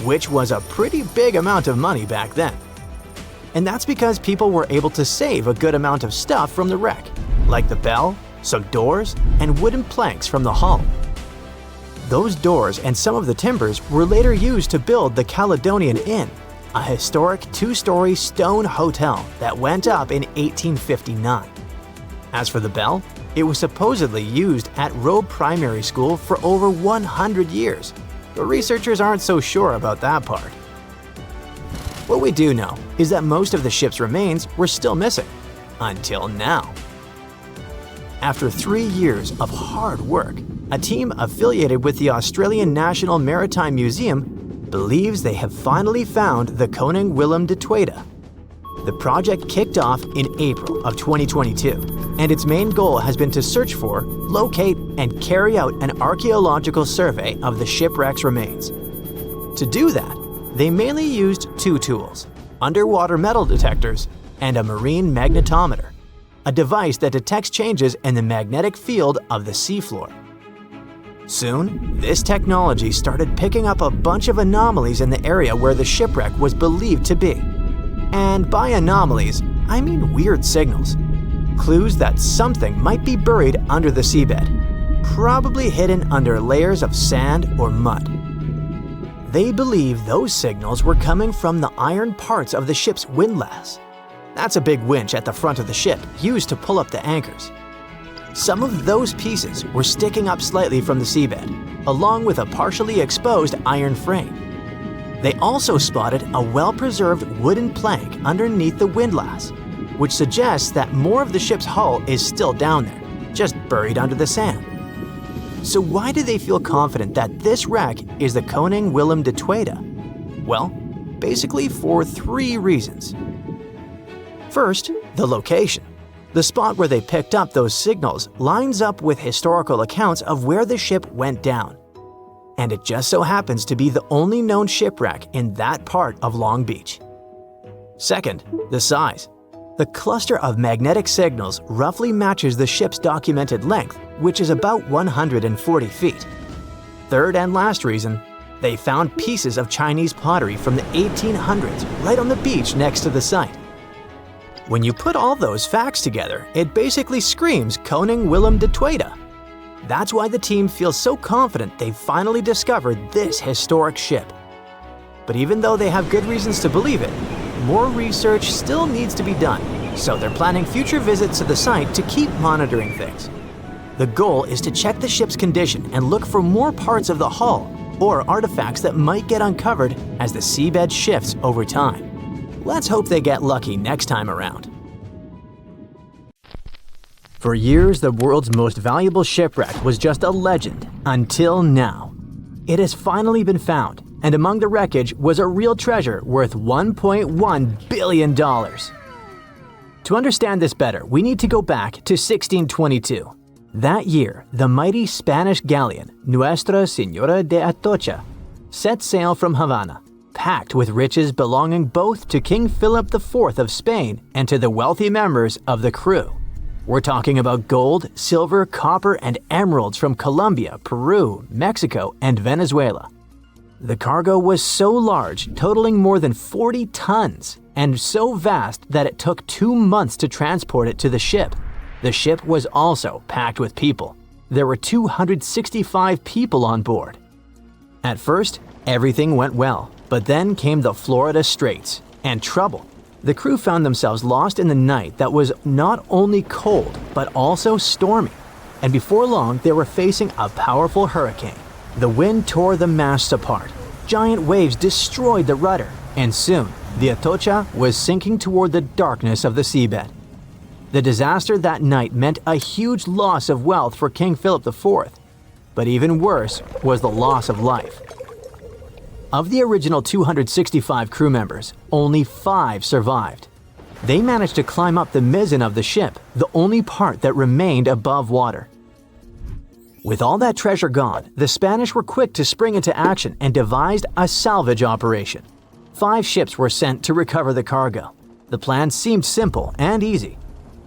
which was a pretty big amount of money back then. And that's because people were able to save a good amount of stuff from the wreck, like the bell, some doors, and wooden planks from the hull. Those doors and some of the timbers were later used to build the Caledonian Inn, a historic 2-story stone hotel that went up in 1859. As for the bell, it was supposedly used at Robe Primary School for over 100 years, but researchers aren't so sure about that part. What we do know is that most of the ship's remains were still missing, until now. After 3 years of hard work, a team affiliated with the Australian National Maritime Museum believes they have finally found the Koning Willem de Tweede. The project kicked off in April of 2022, and its main goal has been to search for, locate, and carry out an archaeological survey of the shipwreck's remains. To do that, they mainly used 2 tools: underwater metal detectors and a marine magnetometer, a device that detects changes in the magnetic field of the seafloor. Soon, this technology started picking up a bunch of anomalies in the area where the shipwreck was believed to be. And by anomalies, I mean weird signals. Clues that something might be buried under the seabed, probably hidden under layers of sand or mud. They believe those signals were coming from the iron parts of the ship's windlass. That's a big winch at the front of the ship used to pull up the anchors. Some of those pieces were sticking up slightly from the seabed, along with a partially exposed iron frame. They also spotted a well-preserved wooden plank underneath the windlass, which suggests that more of the ship's hull is still down there, just buried under the sand. So why do they feel confident that this wreck is the Koning Willem de Tweede? Well, basically for 3 reasons. First, the location. The spot where they picked up those signals lines up with historical accounts of where the ship went down. And it just so happens to be the only known shipwreck in that part of Long Beach. Second, the size. The cluster of magnetic signals roughly matches the ship's documented length, which is about 140 feet. Third and last reason, they found pieces of Chinese pottery from the 1800s right on the beach next to the site. When you put all those facts together, it basically screams Koning Willem de Tweede. That's why the team feels so confident they've finally discovered this historic ship. But even though they have good reasons to believe it, more research still needs to be done, so they're planning future visits to the site to keep monitoring things. The goal is to check the ship's condition and look for more parts of the hull or artifacts that might get uncovered as the seabed shifts over time. Let's hope they get lucky next time around. For years, the world's most valuable shipwreck was just a legend, until now. It has finally been found, and among the wreckage was a real treasure worth $1.1 billion. To understand this better, we need to go back to 1622. That year, the mighty Spanish galleon Nuestra Senora de Atocha set sail from Havana, packed with riches belonging both to King Philip IV of Spain and to the wealthy members of the crew. We're talking about gold, silver, copper, and emeralds from Colombia, Peru, Mexico, and Venezuela. The cargo was so large, totaling more than 40 tons, and so vast that it took 2 months to transport it to the ship. The ship was also packed with people. There were 265 people on board. At first, everything went well, but then came the Florida Straits and trouble. The crew found themselves lost in the night that was not only cold, but also stormy. And before long, they were facing a powerful hurricane. The wind tore the masts apart. Giant waves destroyed the rudder, and soon, the Atocha was sinking toward the darkness of the seabed. The disaster that night meant a huge loss of wealth for King Philip IV, but even worse was the loss of life. Of the original 265 crew members, only 5 survived. They managed to climb up the mizzen of the ship, the only part that remained above water. With all that treasure gone, the Spanish were quick to spring into action and devised a salvage operation. 5 ships were sent to recover the cargo. The plan seemed simple and easy.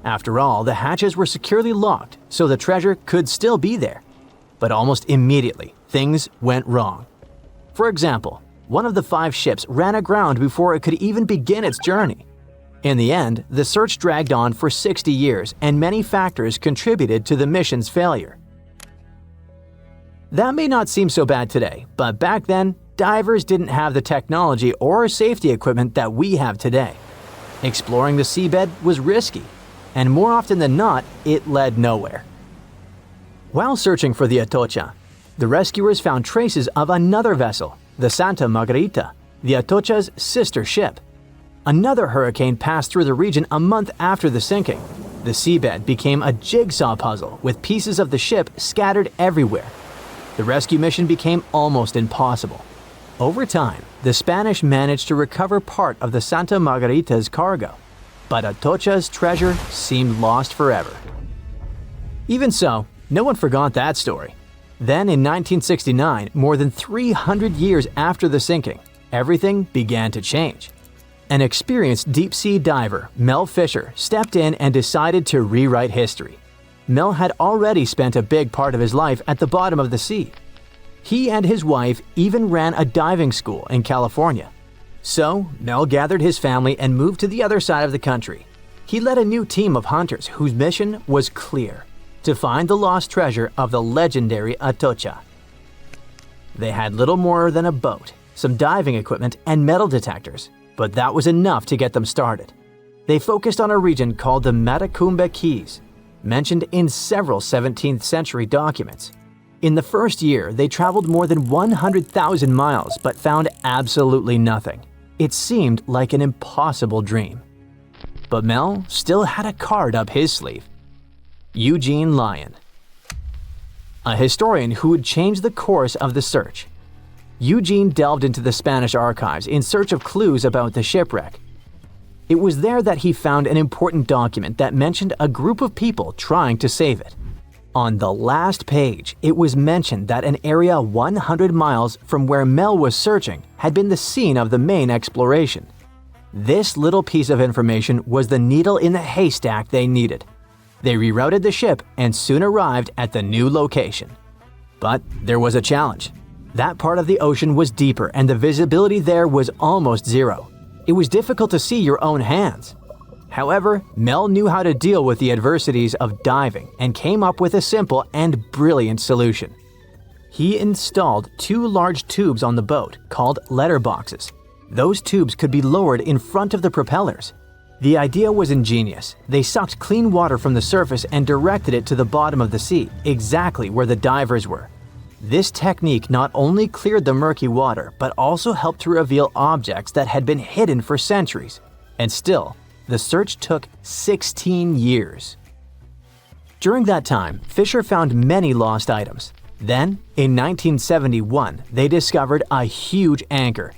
After all, the hatches were securely locked, so the treasure could still be there. But almost immediately, things went wrong. For example, one of the 5 ships ran aground before it could even begin its journey. In the end, the search dragged on for 60 years, and many factors contributed to the mission's failure. That may not seem so bad today, but back then, divers didn't have the technology or safety equipment that we have today. Exploring the seabed was risky, and more often than not, it led nowhere. While searching for the Atocha, the rescuers found traces of another vessel, the Santa Margarita, the Atocha's sister ship. Another hurricane passed through the region a month after the sinking. The seabed became a jigsaw puzzle with pieces of the ship scattered everywhere. The rescue mission became almost impossible. Over time, the Spanish managed to recover part of the Santa Margarita's cargo, but Atocha's treasure seemed lost forever. Even so, no one forgot that story. Then in 1969, more than 300 years after the sinking, everything began to change. An experienced deep-sea diver, Mel Fisher, stepped in and decided to rewrite history. Mel had already spent a big part of his life at the bottom of the sea. He and his wife even ran a diving school in California. So, Mel gathered his family and moved to the other side of the country. He led a new team of hunters whose mission was clear: to find the lost treasure of the legendary Atocha. They had little more than a boat, some diving equipment, and metal detectors, but that was enough to get them started. They focused on a region called the Matacumbe Keys, mentioned in several 17th century documents. In the first year, they traveled more than 100,000 miles but found absolutely nothing. It seemed like an impossible dream. But Mel still had a card up his sleeve: Eugene Lyon, a historian who would change the course of the search. Eugene delved into the Spanish archives in search of clues about the shipwreck. It was there that he found an important document that mentioned a group of people trying to save it. On the last page, it was mentioned that an area 100 miles from where Mel was searching had been the scene of the main exploration. This little piece of information was the needle in the haystack they needed. They rerouted the ship and soon arrived at the new location. But there was a challenge. That part of the ocean was deeper and the visibility there was almost zero. It was difficult to see your own hands. However, Mel knew how to deal with the adversities of diving and came up with a simple and brilliant solution. He installed 2 large tubes on the boat called letterboxes. Those tubes could be lowered in front of the propellers. The idea was ingenious. They sucked clean water from the surface and directed it to the bottom of the sea, exactly where the divers were. This technique not only cleared the murky water, but also helped to reveal objects that had been hidden for centuries. And still, the search took 16 years. During that time, Fisher found many lost items. Then, in 1971, they discovered a huge anchor.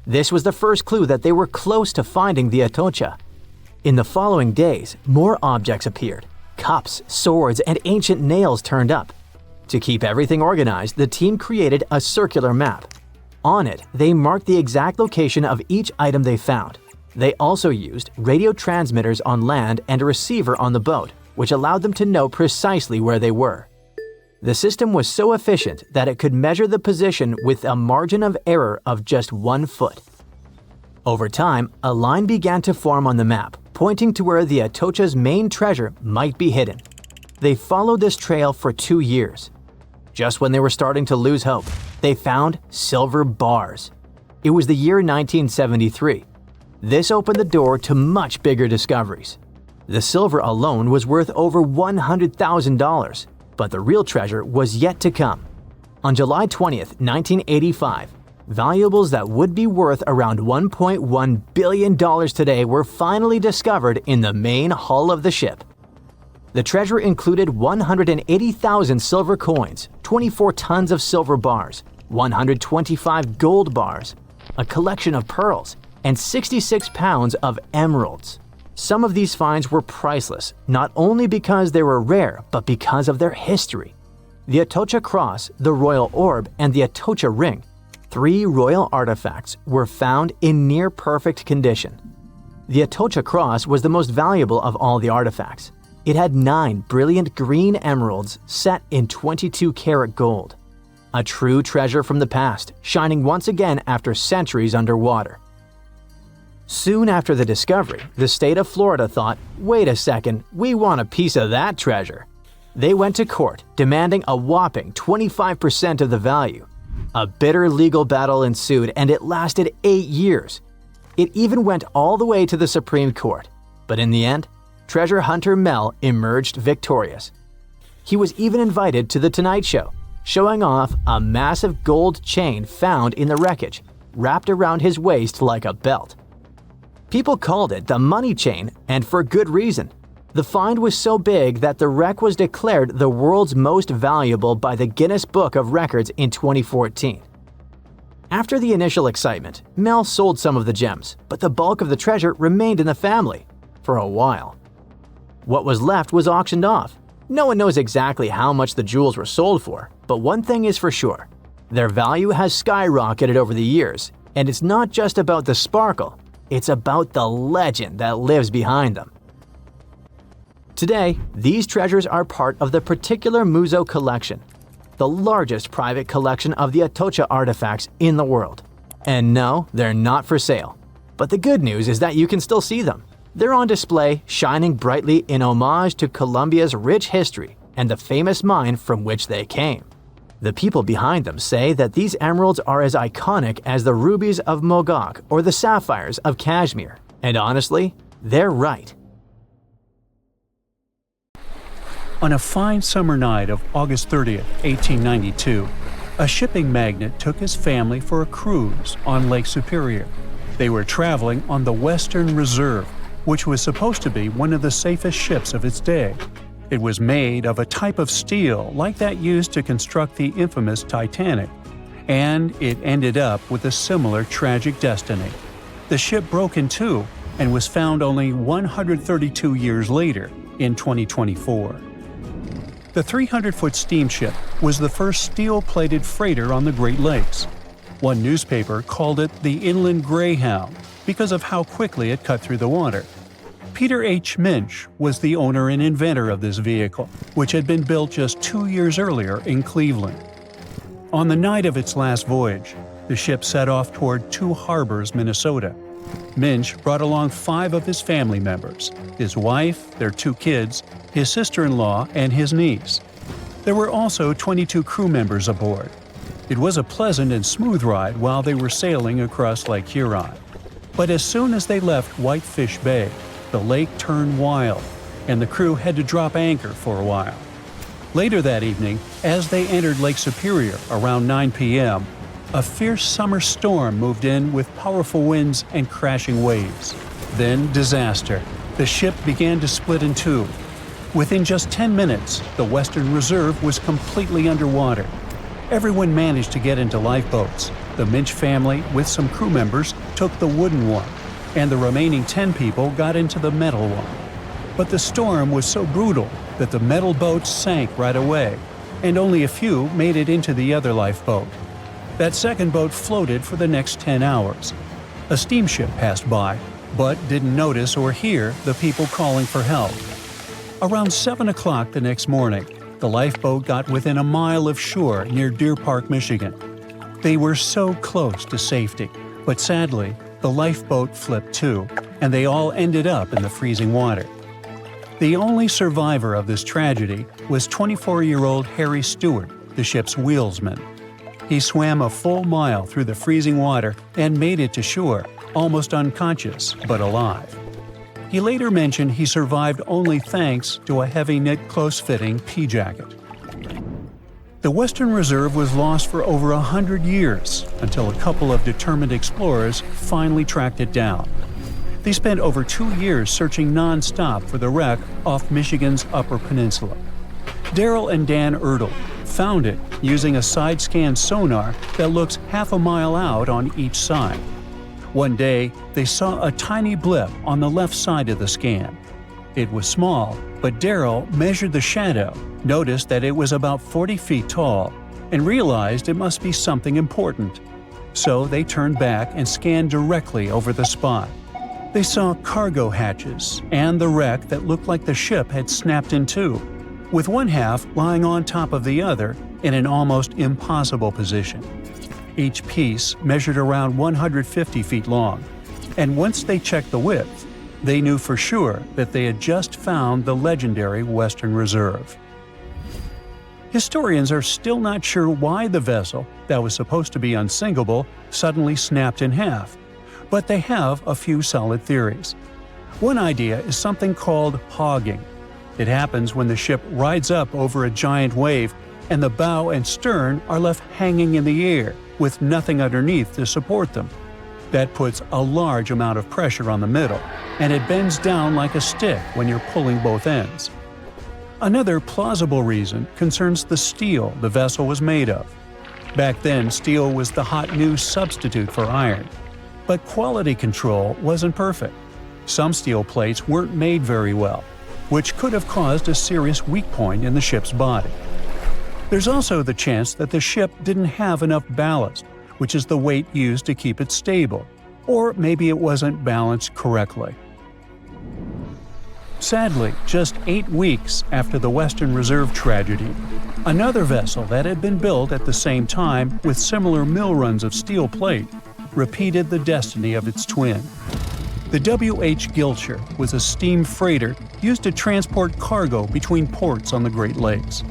This was the first clue that they were close to finding the Atocha. In the following days, more objects appeared. Cups, swords, and ancient nails turned up. To keep everything organized, the team created a circular map. On it, they marked the exact location of each item they found. They also used radio transmitters on land and a receiver on the boat, which allowed them to know precisely where they were. The system was so efficient that it could measure the position with a margin of error of just 1 foot. Over time, a line began to form on the map, pointing to where the Atocha's main treasure might be hidden. They followed this trail for 2 years. Just when they were starting to lose hope, they found silver bars. It was the year 1973. This opened the door to much bigger discoveries. The silver alone was worth over $100,000, but the real treasure was yet to come. On July 20th, 1985, valuables that would be worth around $1.1 billion today were finally discovered in the main hull of the ship. The treasure included 180,000 silver coins, 24 tons of silver bars, 125 gold bars, a collection of pearls, and 66 pounds of emeralds. Some of these finds were priceless, not only because they were rare, but because of their history. The Atocha Cross, the Royal Orb, and the Atocha Ring, 3 royal artifacts, were found in near-perfect condition. The Atocha Cross was the most valuable of all the artifacts. It had 9 brilliant green emeralds set in 22-karat gold. A true treasure from the past, shining once again after centuries underwater. Soon after the discovery, the state of Florida thought, wait a second, we want a piece of that treasure. They went to court, demanding a whopping 25% of the value. A bitter legal battle ensued, and it lasted 8 years. It even went all the way to the Supreme Court. But in the end, treasure hunter Mel emerged victorious. He was even invited to The Tonight Show, showing off a massive gold chain found in the wreckage, wrapped around his waist like a belt. People called it the money chain, and for good reason. The find was so big that the wreck was declared the world's most valuable by the Guinness Book of Records in 2014. After the initial excitement, Mel sold some of the gems, but the bulk of the treasure remained in the family for a while. What was left was auctioned off. No one knows exactly how much the jewels were sold for, but one thing is for sure. Their value has skyrocketed over the years, and it's not just about the sparkle, it's about the legend that lives behind them. Today, these treasures are part of the particular Museo collection, the largest private collection of the Atocha artifacts in the world. And no, they're not for sale. But the good news is that you can still see them. They're on display, shining brightly in homage to Colombia's rich history and the famous mine from which they came. The people behind them say that these emeralds are as iconic as the rubies of Mogok or the sapphires of Kashmir. And honestly, they're right. On a fine summer night of August 30th, 1892, a shipping magnate took his family for a cruise on Lake Superior. They were traveling on the Western Reserve, which was supposed to be one of the safest ships of its day. It was made of a type of steel like that used to construct the infamous Titanic, and it ended up with a similar tragic destiny. The ship broke in two and was found only 132 years later, in 2024. The 300-foot steamship was the first steel-plated freighter on the Great Lakes. One newspaper called it the Inland Greyhound because of how quickly it cut through the water. Peter H. Minch was the owner and inventor of this vehicle, which had been built just 2 years earlier in Cleveland. On the night of its last voyage, the ship set off toward Two Harbors, Minnesota. Minch brought along 5 of his family members, his wife, their 2 kids, his sister-in-law, and his niece. There were also 22 crew members aboard. It was a pleasant and smooth ride while they were sailing across Lake Huron. But as soon as they left Whitefish Bay, the lake turned wild, and the crew had to drop anchor for a while. Later that evening, as they entered Lake Superior around 9 p.m., a fierce summer storm moved in with powerful winds and crashing waves. Then disaster. The ship began to split in two. Within just 10 minutes, the Western Reserve was completely underwater. Everyone managed to get into lifeboats. The Minch family, with some crew members, took the wooden one, and the remaining 10 people got into the metal one. But the storm was so brutal that the metal boats sank right away, and only a few made it into the other lifeboat. That second boat floated for the next 10 hours. A steamship passed by, but didn't notice or hear the people calling for help. Around 7 o'clock the next morning, the lifeboat got within a mile of shore near Deer Park, Michigan. They were so close to safety, but sadly, the lifeboat flipped too, and they all ended up in the freezing water. The only survivor of this tragedy was 24-year-old Harry Stewart, the ship's wheelsman. He swam a full mile through the freezing water and made it to shore, almost unconscious but alive. He later mentioned he survived only thanks to a heavy-knit, close-fitting pea jacket. The Western Reserve was lost for over 100 years until a couple of determined explorers finally tracked it down. They spent over 2 years searching non-stop for the wreck off Michigan's Upper Peninsula. Daryl and Dan Ertl found it using a side-scan sonar that looks half a mile out on each side. One day, they saw a tiny blip on the left side of the scan. It was small, but Daryl measured the shadow, noticed that it was about 40 feet tall, and realized it must be something important. So they turned back and scanned directly over the spot. They saw cargo hatches and the wreck that looked like the ship had snapped in two, with one half lying on top of the other in an almost impossible position. Each piece measured around 150 feet long, and once they checked the width, they knew for sure that they had just found the legendary Western Reserve. Historians are still not sure why the vessel, that was supposed to be unsinkable, suddenly snapped in half, but they have a few solid theories. One idea is something called hogging. It happens when the ship rides up over a giant wave and the bow and stern are left hanging in the air with nothing underneath to support them. That puts a large amount of pressure on the middle, and it bends down like a stick when you're pulling both ends. Another plausible reason concerns the steel the vessel was made of. Back then, steel was the hot new substitute for iron. But quality control wasn't perfect. Some steel plates weren't made very well, which could have caused a serious weak point in the ship's body. There's also the chance that the ship didn't have enough ballast, which is the weight used to keep it stable, or maybe it wasn't balanced correctly. Sadly, just 8 weeks after the Western Reserve tragedy, another vessel that had been built at the same time with similar mill runs of steel plate repeated the destiny of its twin. The W.H. Gilcher was a steam freighter used to transport cargo between ports on the Great Lakes.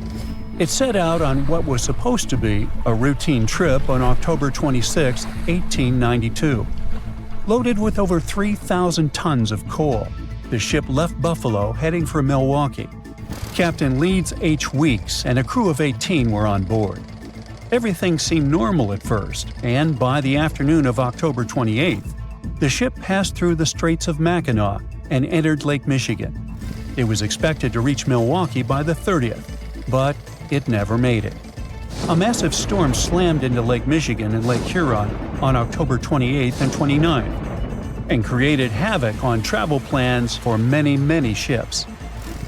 It set out on what was supposed to be a routine trip on October 26, 1892. Loaded with over 3,000 tons of coal, the ship left Buffalo heading for Milwaukee. Captain Leeds H. Weeks and a crew of 18 were on board. Everything seemed normal at first, and by the afternoon of October 28th, the ship passed through the Straits of Mackinac and entered Lake Michigan. It was expected to reach Milwaukee by the 30th, but it never made it. A massive storm slammed into Lake Michigan and Lake Huron on October 28th and 29th, and created havoc on travel plans for many, many ships.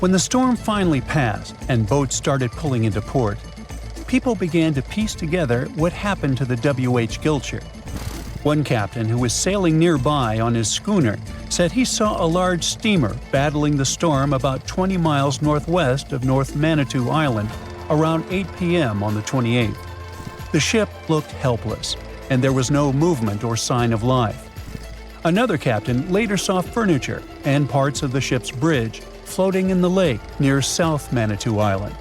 When the storm finally passed and boats started pulling into port, people began to piece together what happened to the W.H. Gilcher. One captain who was sailing nearby on his schooner said he saw a large steamer battling the storm about 20 miles northwest of North Manitou Island around 8 p.m. on the 28th. The ship looked helpless, and there was no movement or sign of life. Another captain later saw furniture and parts of the ship's bridge floating in the lake near South Manitou Island.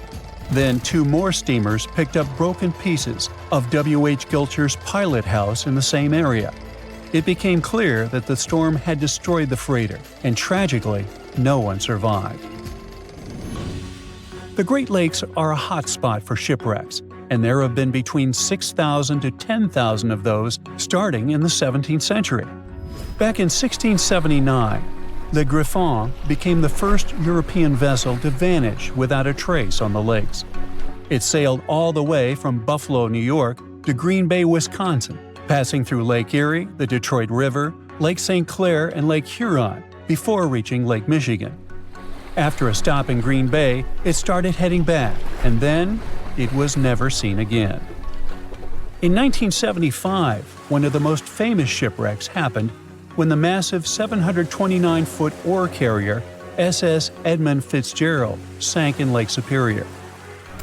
Then 2 more steamers picked up broken pieces of W.H. Gilcher's pilot house in the same area. It became clear that the storm had destroyed the freighter, and tragically, no one survived. The Great Lakes are a hot spot for shipwrecks, and there have been between 6,000 to 10,000 of those starting in the 17th century. Back in 1679, the Griffon became the first European vessel to vanish without a trace on the lakes. It sailed all the way from Buffalo, New York, to Green Bay, Wisconsin, passing through Lake Erie, the Detroit River, Lake St. Clair, and Lake Huron before reaching Lake Michigan. After a stop in Green Bay, it started heading back, and then it was never seen again. In 1975, one of the most famous shipwrecks happened when the massive 729-foot ore carrier SS Edmund Fitzgerald sank in Lake Superior.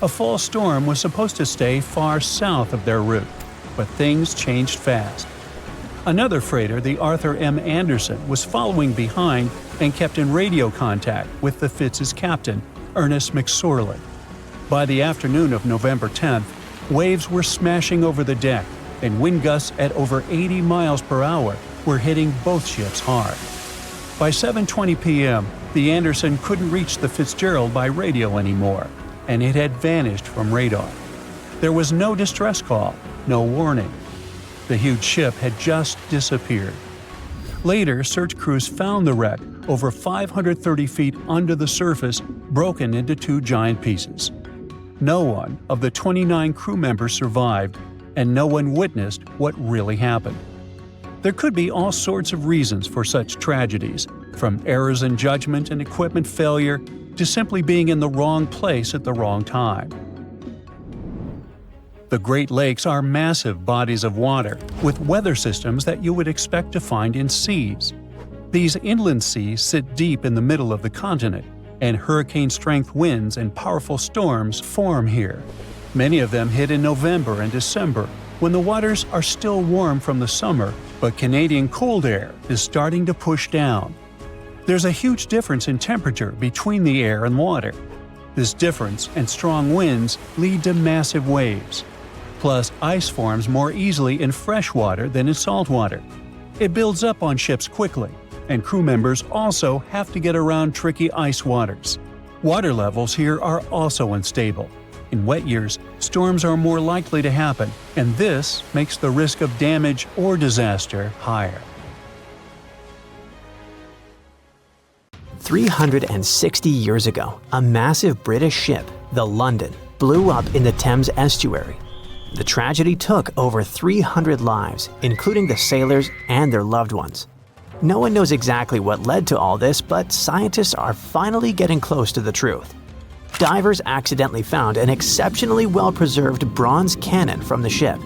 A fall storm was supposed to stay far south of their route, but things changed fast. Another freighter, the Arthur M. Anderson, was following behind and kept in radio contact with the Fitz's captain, Ernest McSorley. By the afternoon of November 10th, waves were smashing over the deck, and wind gusts at over 80 miles per hour were hitting both ships hard. By 7:20 p.m., the Anderson couldn't reach the Fitzgerald by radio anymore, and it had vanished from radar. There was no distress call, no warning. The huge ship had just disappeared. Later, search crews found the wreck over 530 feet under the surface, broken into two giant pieces. No one of the 29 crew members survived, and no one witnessed what really happened. There could be all sorts of reasons for such tragedies, from errors in judgment and equipment failure to simply being in the wrong place at the wrong time. The Great Lakes are massive bodies of water with weather systems that you would expect to find in seas. These inland seas sit deep in the middle of the continent, and hurricane-strength winds and powerful storms form here. Many of them hit in November and December, when the waters are still warm from the summer, but Canadian cold air is starting to push down. There's a huge difference in temperature between the air and water. This difference and strong winds lead to massive waves. Plus, ice forms more easily in fresh water than in salt water. It builds up on ships quickly, and crew members also have to get around tricky ice waters. Water levels here are also unstable. In wet years, storms are more likely to happen, and this makes the risk of damage or disaster higher. 360 years ago, a massive British ship, the London, blew up in the Thames estuary. The tragedy took over 300 lives, including the sailors and their loved ones. No one knows exactly what led to all this, but scientists are finally getting close to the truth. Divers accidentally found an exceptionally well-preserved bronze cannon from the ship.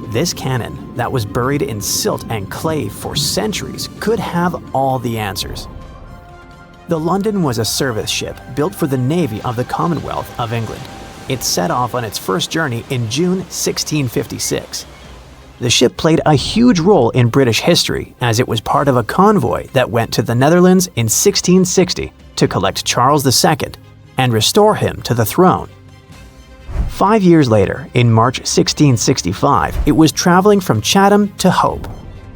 This cannon, that was buried in silt and clay for centuries, could have all the answers. The London was a service ship built for the Navy of the Commonwealth of England. It set off on its first journey in June 1656. The ship played a huge role in British history as it was part of a convoy that went to the Netherlands in 1660 to collect Charles II and restore him to the throne. 5 years later, in March 1665, it was traveling from Chatham to Hope.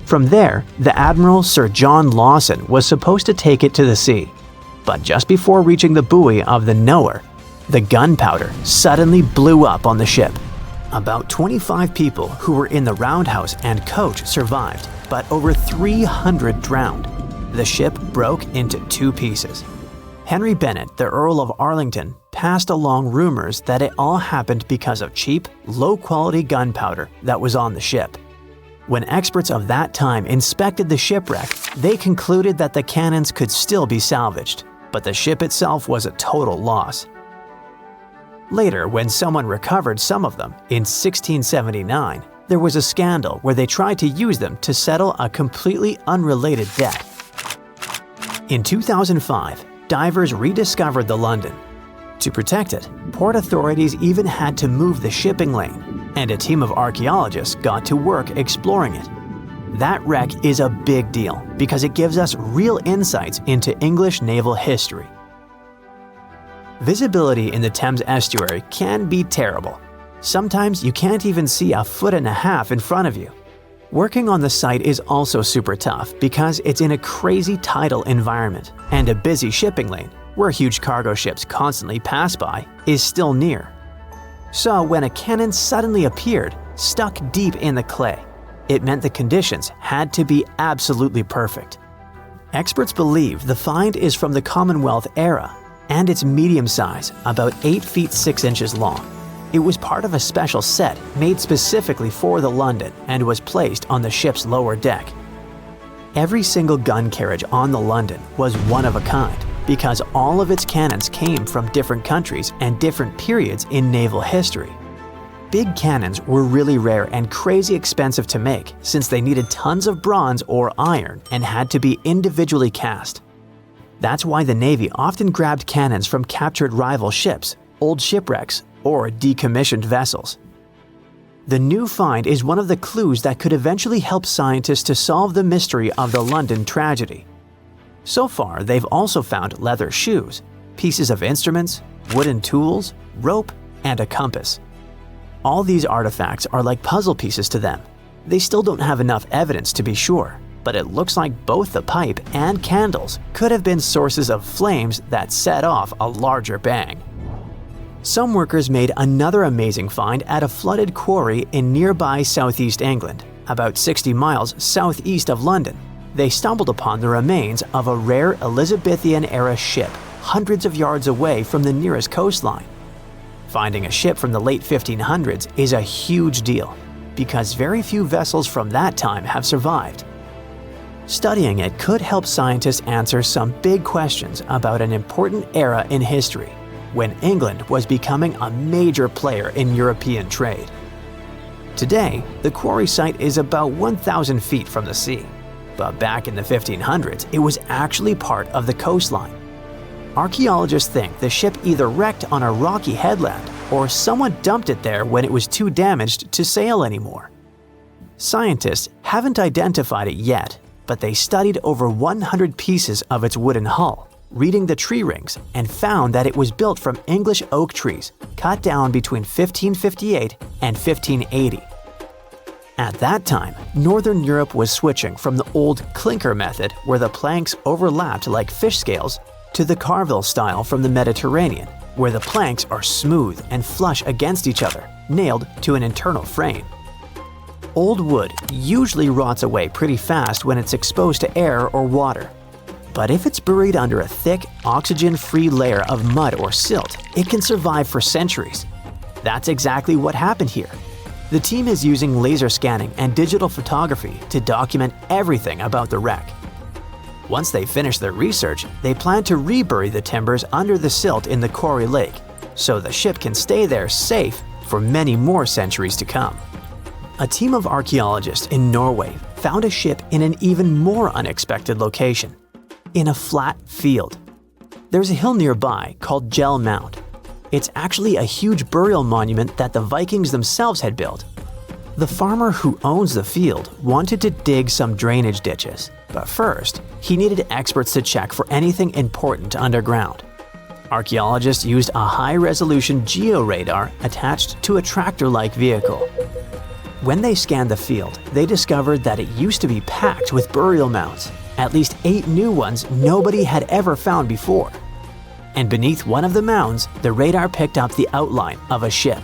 From there, the Admiral Sir John Lawson was supposed to take it to the sea. But just before reaching the buoy of the Knower, the gunpowder suddenly blew up on the ship. About 25 people who were in the roundhouse and coach survived, but over 300 drowned. The ship broke into two pieces. Henry Bennett, the Earl of Arlington, passed along rumors that it all happened because of cheap, low-quality gunpowder that was on the ship. When experts of that time inspected the shipwreck, they concluded that the cannons could still be salvaged, but the ship itself was a total loss. Later, when someone recovered some of them, in 1679, there was a scandal where they tried to use them to settle a completely unrelated debt. In 2005, divers rediscovered the London. To protect it, port authorities even had to move the shipping lane, and a team of archaeologists got to work exploring it. That wreck is a big deal because it gives us real insights into English naval history. Visibility in the Thames estuary can be terrible. Sometimes you can't even see a foot and a half in front of you. Working on the site is also super tough because it's in a crazy tidal environment, and a busy shipping lane, where huge cargo ships constantly pass by, is still near. So when a cannon suddenly appeared, stuck deep in the clay, it meant the conditions had to be absolutely perfect. Experts believe the find is from the Commonwealth era, and it's medium size, about 8 feet 6 inches long. It was part of a special set made specifically for the London and was placed on the ship's lower deck. Every single gun carriage on the London was one of a kind, because all of its cannons came from different countries and different periods in naval history. Big cannons were really rare and crazy expensive to make since they needed tons of bronze or iron and had to be individually cast. That's why the Navy often grabbed cannons from captured rival ships, old shipwrecks, or decommissioned vessels. The new find is one of the clues that could eventually help scientists to solve the mystery of the London tragedy. So far, they've also found leather shoes, pieces of instruments, wooden tools, rope, and a compass. All these artifacts are like puzzle pieces to them. They still don't have enough evidence to be sure, but it looks like both the pipe and candles could have been sources of flames that set off a larger bang. Some workers made another amazing find at a flooded quarry in nearby southeast England, about 60 miles southeast of London. They stumbled upon the remains of a rare Elizabethan-era ship hundreds of yards away from the nearest coastline. Finding a ship from the late 1500s is a huge deal, because very few vessels from that time have survived. Studying it could help scientists answer some big questions about an important era in history, when England was becoming a major player in European trade. Today, the quarry site is about 1,000 feet from the sea, but back in the 1500s, it was actually part of the coastline. Archaeologists think the ship either wrecked on a rocky headland or someone dumped it there when it was too damaged to sail anymore. Scientists haven't identified it yet, but they studied over 100 pieces of its wooden hull, reading the tree rings, and found that it was built from English oak trees cut down between 1558 and 1580. At that time, Northern Europe was switching from the old clinker method where the planks overlapped like fish scales to the carvel style from the Mediterranean, where the planks are smooth and flush against each other, nailed to an internal frame. Old wood usually rots away pretty fast when it's exposed to air or water. But if it's buried under a thick, oxygen-free layer of mud or silt, it can survive for centuries. That's exactly what happened here. The team is using laser scanning and digital photography to document everything about the wreck. Once they finish their research, they plan to rebury the timbers under the silt in the quarry lake, so the ship can stay there safe for many more centuries to come. A team of archaeologists in Norway found a ship in an even more unexpected location, in a flat field. There's a hill nearby called Gel Mound. It's actually a huge burial monument that the Vikings themselves had built. The farmer who owns the field wanted to dig some drainage ditches, but first, he needed experts to check for anything important underground. Archaeologists used a high-resolution georadar attached to a tractor-like vehicle. When they scanned the field, they discovered that it used to be packed with burial mounds, at least 8 new ones nobody had ever found before. And beneath one of the mounds, the radar picked up the outline of a ship.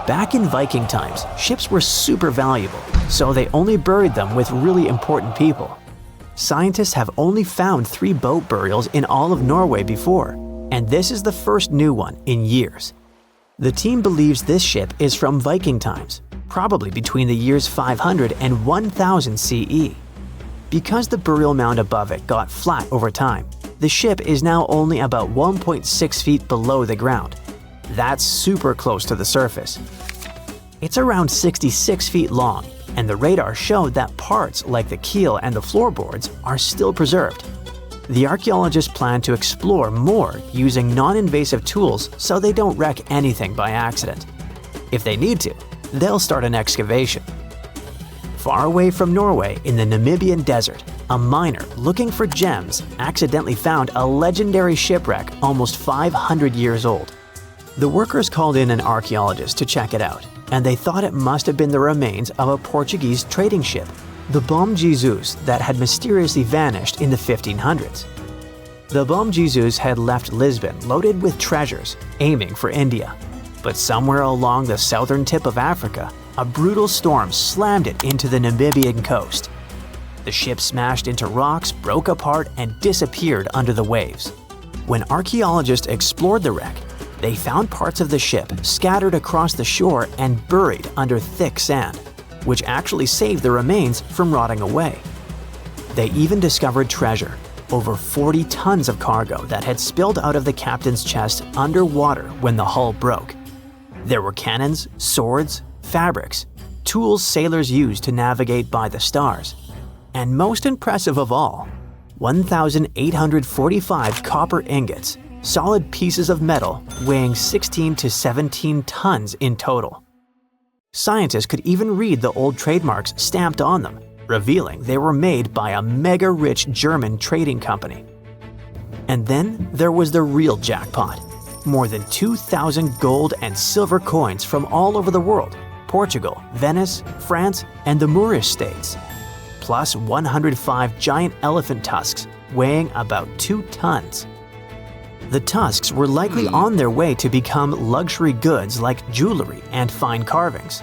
Back in Viking times, ships were super valuable, so they only buried them with really important people. Scientists have only found 3 boat burials in all of Norway before, and this is the first new one in years. The team believes this ship is from Viking times, probably between the years 500 and 1000 CE. Because the burial mound above it got flat over time, the ship is now only about 1.6 feet below the ground. That's super close to the surface. It's around 66 feet long, and the radar showed that parts like the keel and the floorboards are still preserved. The archaeologists plan to explore more using non-invasive tools so they don't wreck anything by accident. If they need to, they'll start an excavation. Far away from Norway in the Namibian desert, a miner looking for gems accidentally found a legendary shipwreck almost 500 years old. The workers called in an archaeologist to check it out, and they thought it must have been the remains of a Portuguese trading ship, the Bom Jesus, that had mysteriously vanished in the 1500s. The Bom Jesus had left Lisbon loaded with treasures, aiming for India. But somewhere along the southern tip of Africa, a brutal storm slammed it into the Namibian coast. The ship smashed into rocks, broke apart, and disappeared under the waves. When archaeologists explored the wreck, they found parts of the ship scattered across the shore and buried under thick sand, which actually saved the remains from rotting away. They even discovered treasure, over 40 tons of cargo that had spilled out of the captain's chest underwater when the hull broke. There were cannons, swords, fabrics, tools sailors used to navigate by the stars, and most impressive of all, 1,845 copper ingots, solid pieces of metal weighing 16 to 17 tons in total. Scientists could even read the old trademarks stamped on them, revealing they were made by a mega-rich German trading company. And then there was the real jackpot. More than 2,000 gold and silver coins from all over the world, Portugal, Venice, France, and the Moorish states, plus 105 giant elephant tusks weighing about 2 tons. The tusks were likely on their way to become luxury goods like jewelry and fine carvings.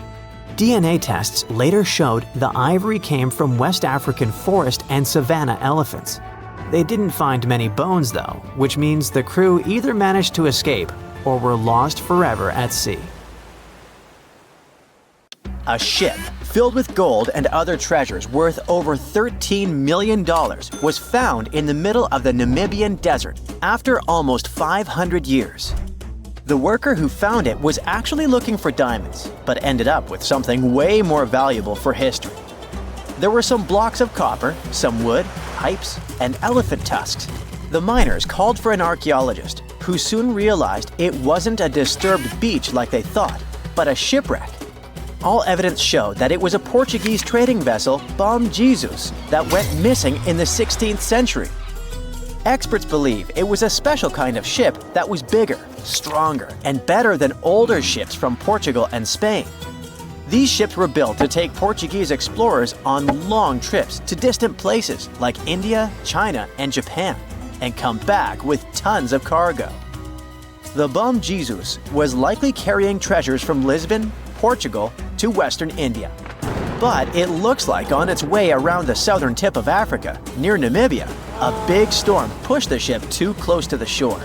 DNA tests later showed the ivory came from West African forest and savanna elephants. They didn't find many bones though, which means the crew either managed to escape or were lost forever at sea. A ship filled with gold and other treasures worth over $13 million was found in the middle of the Namibian desert after almost 500 years. The worker who found it was actually looking for diamonds, but ended up with something way more valuable for history. There were some blocks of copper, some wood, pipes, and elephant tusks. The miners called for an archaeologist, who soon realized it wasn't a disturbed beach like they thought, but a shipwreck. All evidence showed that it was a Portuguese trading vessel, Bom Jesus, that went missing in the 16th century. Experts believe it was a special kind of ship that was bigger, stronger, and better than older ships from Portugal and Spain. These ships were built to take Portuguese explorers on long trips to distant places like India, China, and Japan, and come back with tons of cargo. The Bom Jesus was likely carrying treasures from Lisbon, Portugal, to Western India. But it looks like on its way around the southern tip of Africa, near Namibia, a big storm pushed the ship too close to the shore.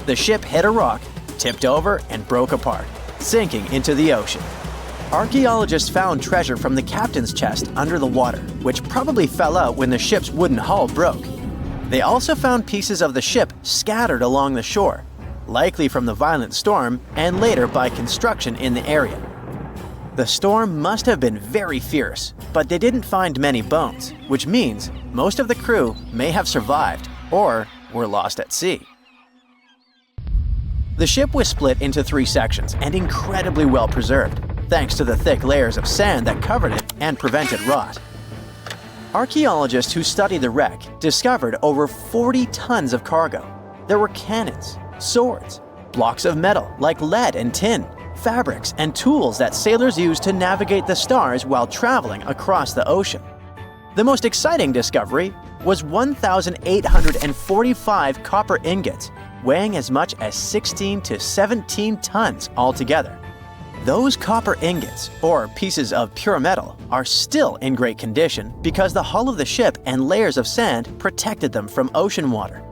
The ship hit a rock, tipped over, and broke apart, sinking into the ocean. Archaeologists found treasure from the captain's chest under the water, which probably fell out when the ship's wooden hull broke. They also found pieces of the ship scattered along the shore, likely from the violent storm and later by construction in the area. The storm must have been very fierce, but they didn't find many bones, which means most of the crew may have survived or were lost at sea. The ship was split into 3 sections and incredibly well preserved, thanks to the thick layers of sand that covered it and prevented rot. Archaeologists who studied the wreck discovered over 40 tons of cargo. There were cannons, swords, blocks of metal like lead and tin, fabrics, and tools that sailors used to navigate the stars while traveling across the ocean. The most exciting discovery was 1,845 copper ingots, weighing as much as 16 to 17 tons altogether. Those copper ingots, or pieces of pure metal, are still in great condition because the hull of the ship and layers of sand protected them from ocean water.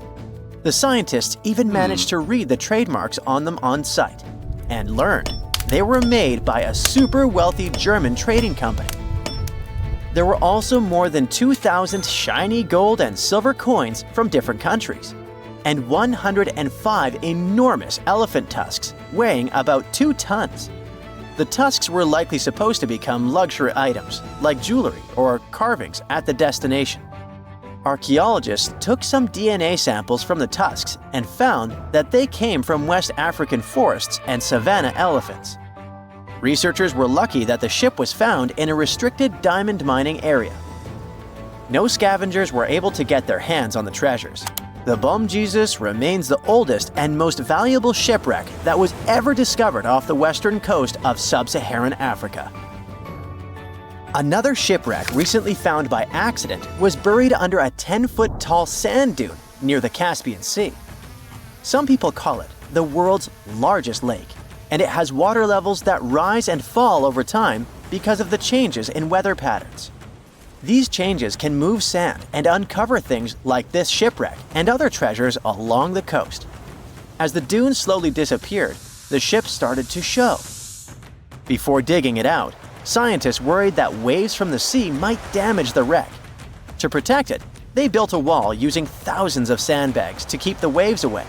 The scientists even managed to read the trademarks on them on site and learned they were made by a super wealthy German trading company. There were also more than 2,000 shiny gold and silver coins from different countries, and 105 enormous elephant tusks weighing about 2 tons. The tusks were likely supposed to become luxury items, like jewelry or carvings at the destination. Archaeologists took some DNA samples from the tusks and found that they came from West African forests and savanna elephants. Researchers were lucky that the ship was found in a restricted diamond mining area. No scavengers were able to get their hands on the treasures. The Bom Jesus remains the oldest and most valuable shipwreck that was ever discovered off the western coast of sub-Saharan Africa. Another shipwreck recently found by accident was buried under a 10-foot tall sand dune near the Caspian Sea. Some people call it the world's largest lake, and it has water levels that rise and fall over time because of the changes in weather patterns. These changes can move sand and uncover things like this shipwreck and other treasures along the coast. As the dune slowly disappeared, the ship started to show. Before digging it out, scientists worried that waves from the sea might damage the wreck. To protect it, They built a wall using thousands of sandbags to keep the waves away.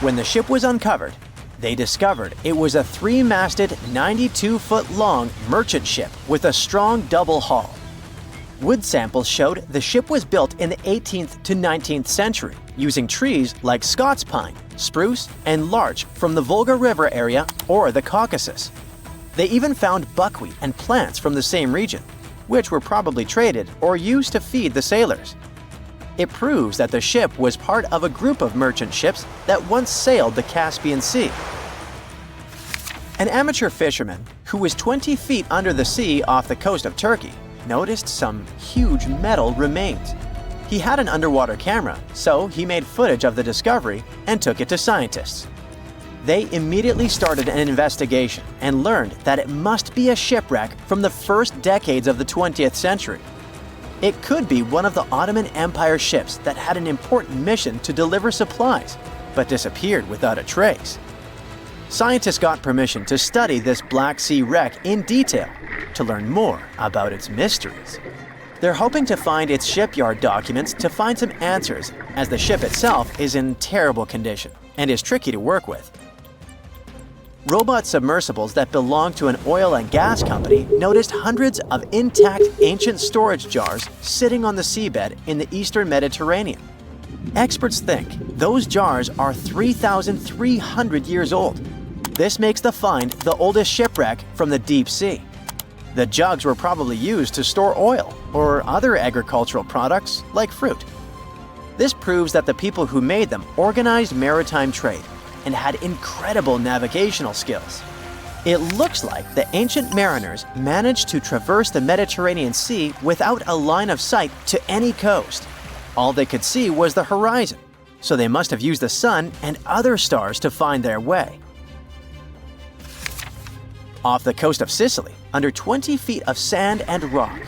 When the ship was uncovered, they discovered it was a 3-masted, 92-foot-long merchant ship with a strong double hull. Wood samples showed the ship was built in the 18th to 19th century using trees like Scots pine, spruce, and larch from the Volga River area or the Caucasus. They even found buckwheat and plants from the same region, which were probably traded or used to feed the sailors. It proves that the ship was part of a group of merchant ships that once sailed the Caspian Sea. An amateur fisherman who was 20 feet under the sea off the coast of Turkey noticed some huge metal remains. He had an underwater camera, so he made footage of the discovery and took it to scientists. They immediately started an investigation and learned that it must be a shipwreck from the first decades of the 20th century. It could be one of the Ottoman Empire ships that had an important mission to deliver supplies, but disappeared without a trace. Scientists got permission to study this Black Sea wreck in detail to learn more about its mysteries. They're hoping to find its shipyard documents to find some answers, as the ship itself is in terrible condition and is tricky to work with. Robot submersibles that belong to an oil and gas company noticed hundreds of intact ancient storage jars sitting on the seabed in the eastern Mediterranean. Experts think those jars are 3,300 years old. This makes the find the oldest shipwreck from the deep sea. The jugs were probably used to store oil or other agricultural products like fruit. This proves that the people who made them organized maritime trade and had incredible navigational skills. It looks like the ancient mariners managed to traverse the Mediterranean Sea without a line of sight to any coast. All they could see was the horizon, so they must have used the sun and other stars to find their way. Off the coast of Sicily, under 20 feet of sand and rock,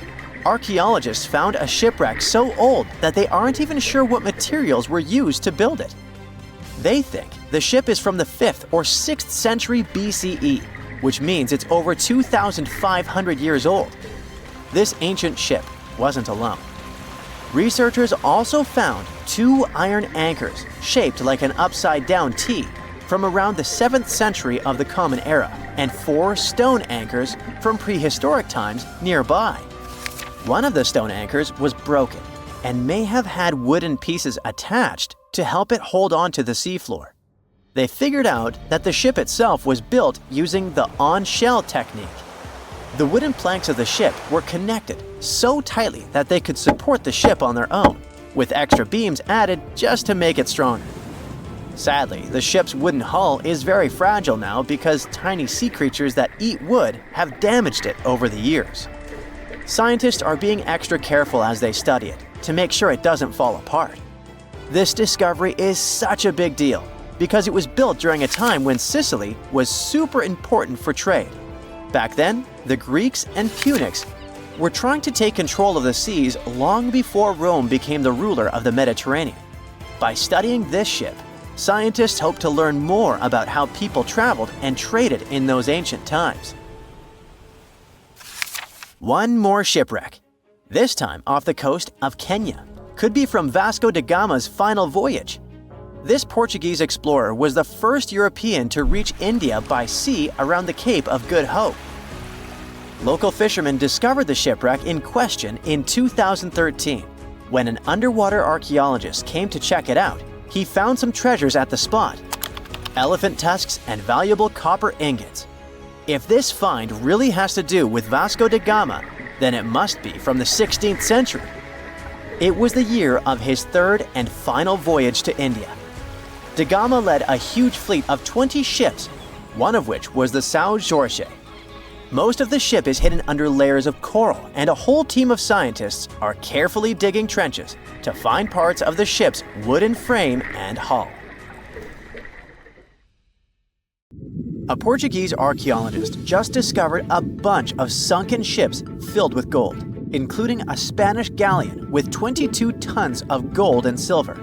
archaeologists found a shipwreck so old that they aren't even sure what materials were used to build it. They think the ship is from the 5th or 6th century BCE, which means it's over 2,500 years old. This ancient ship wasn't alone. Researchers also found 2 iron anchors shaped like an upside-down T from around the 7th century of the Common Era and 4 stone anchors from prehistoric times nearby. One of the stone anchors was broken and may have had wooden pieces attached to help it hold on to the seafloor. They figured out that the ship itself was built using the on-shell technique. The wooden planks of the ship were connected so tightly that they could support the ship on their own, with extra beams added just to make it stronger. Sadly, the ship's wooden hull is very fragile now because tiny sea creatures that eat wood have damaged it over the years. Scientists are being extra careful as they study it to make sure it doesn't fall apart. This discovery is such a big deal because it was built during a time when Sicily was super important for trade. Back then, the Greeks and Punics were trying to take control of the seas long before Rome became the ruler of the Mediterranean. By studying this ship, scientists hope to learn more about how people traveled and traded in those ancient times. One more shipwreck, this time off the coast of Kenya. Could be from Vasco da Gama's final voyage. This Portuguese explorer was the first European to reach India by sea around the Cape of Good Hope. Local fishermen discovered the shipwreck in question in 2013. When an underwater archaeologist came to check it out, he found some treasures at the spot: elephant tusks and valuable copper ingots. If this find really has to do with Vasco da Gama, then it must be from the 16th century. It was the year of his 3rd and final voyage to India. Da Gama led a huge fleet of 20 ships, one of which was the São Jorge. Most of the ship is hidden under layers of coral, and a whole team of scientists are carefully digging trenches to find parts of the ship's wooden frame and hull. A Portuguese archaeologist just discovered a bunch of sunken ships filled with gold, including a Spanish galleon with 22 tons of gold and silver.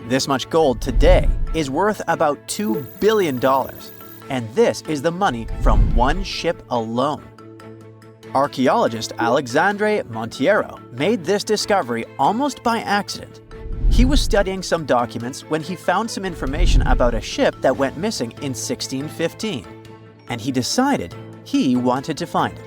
This much gold today is worth about $2 billion, and this is the money from one ship alone. Archaeologist Alexandre Monteiro made this discovery almost by accident. He was studying some documents when he found some information about a ship that went missing in 1615, and he decided he wanted to find it.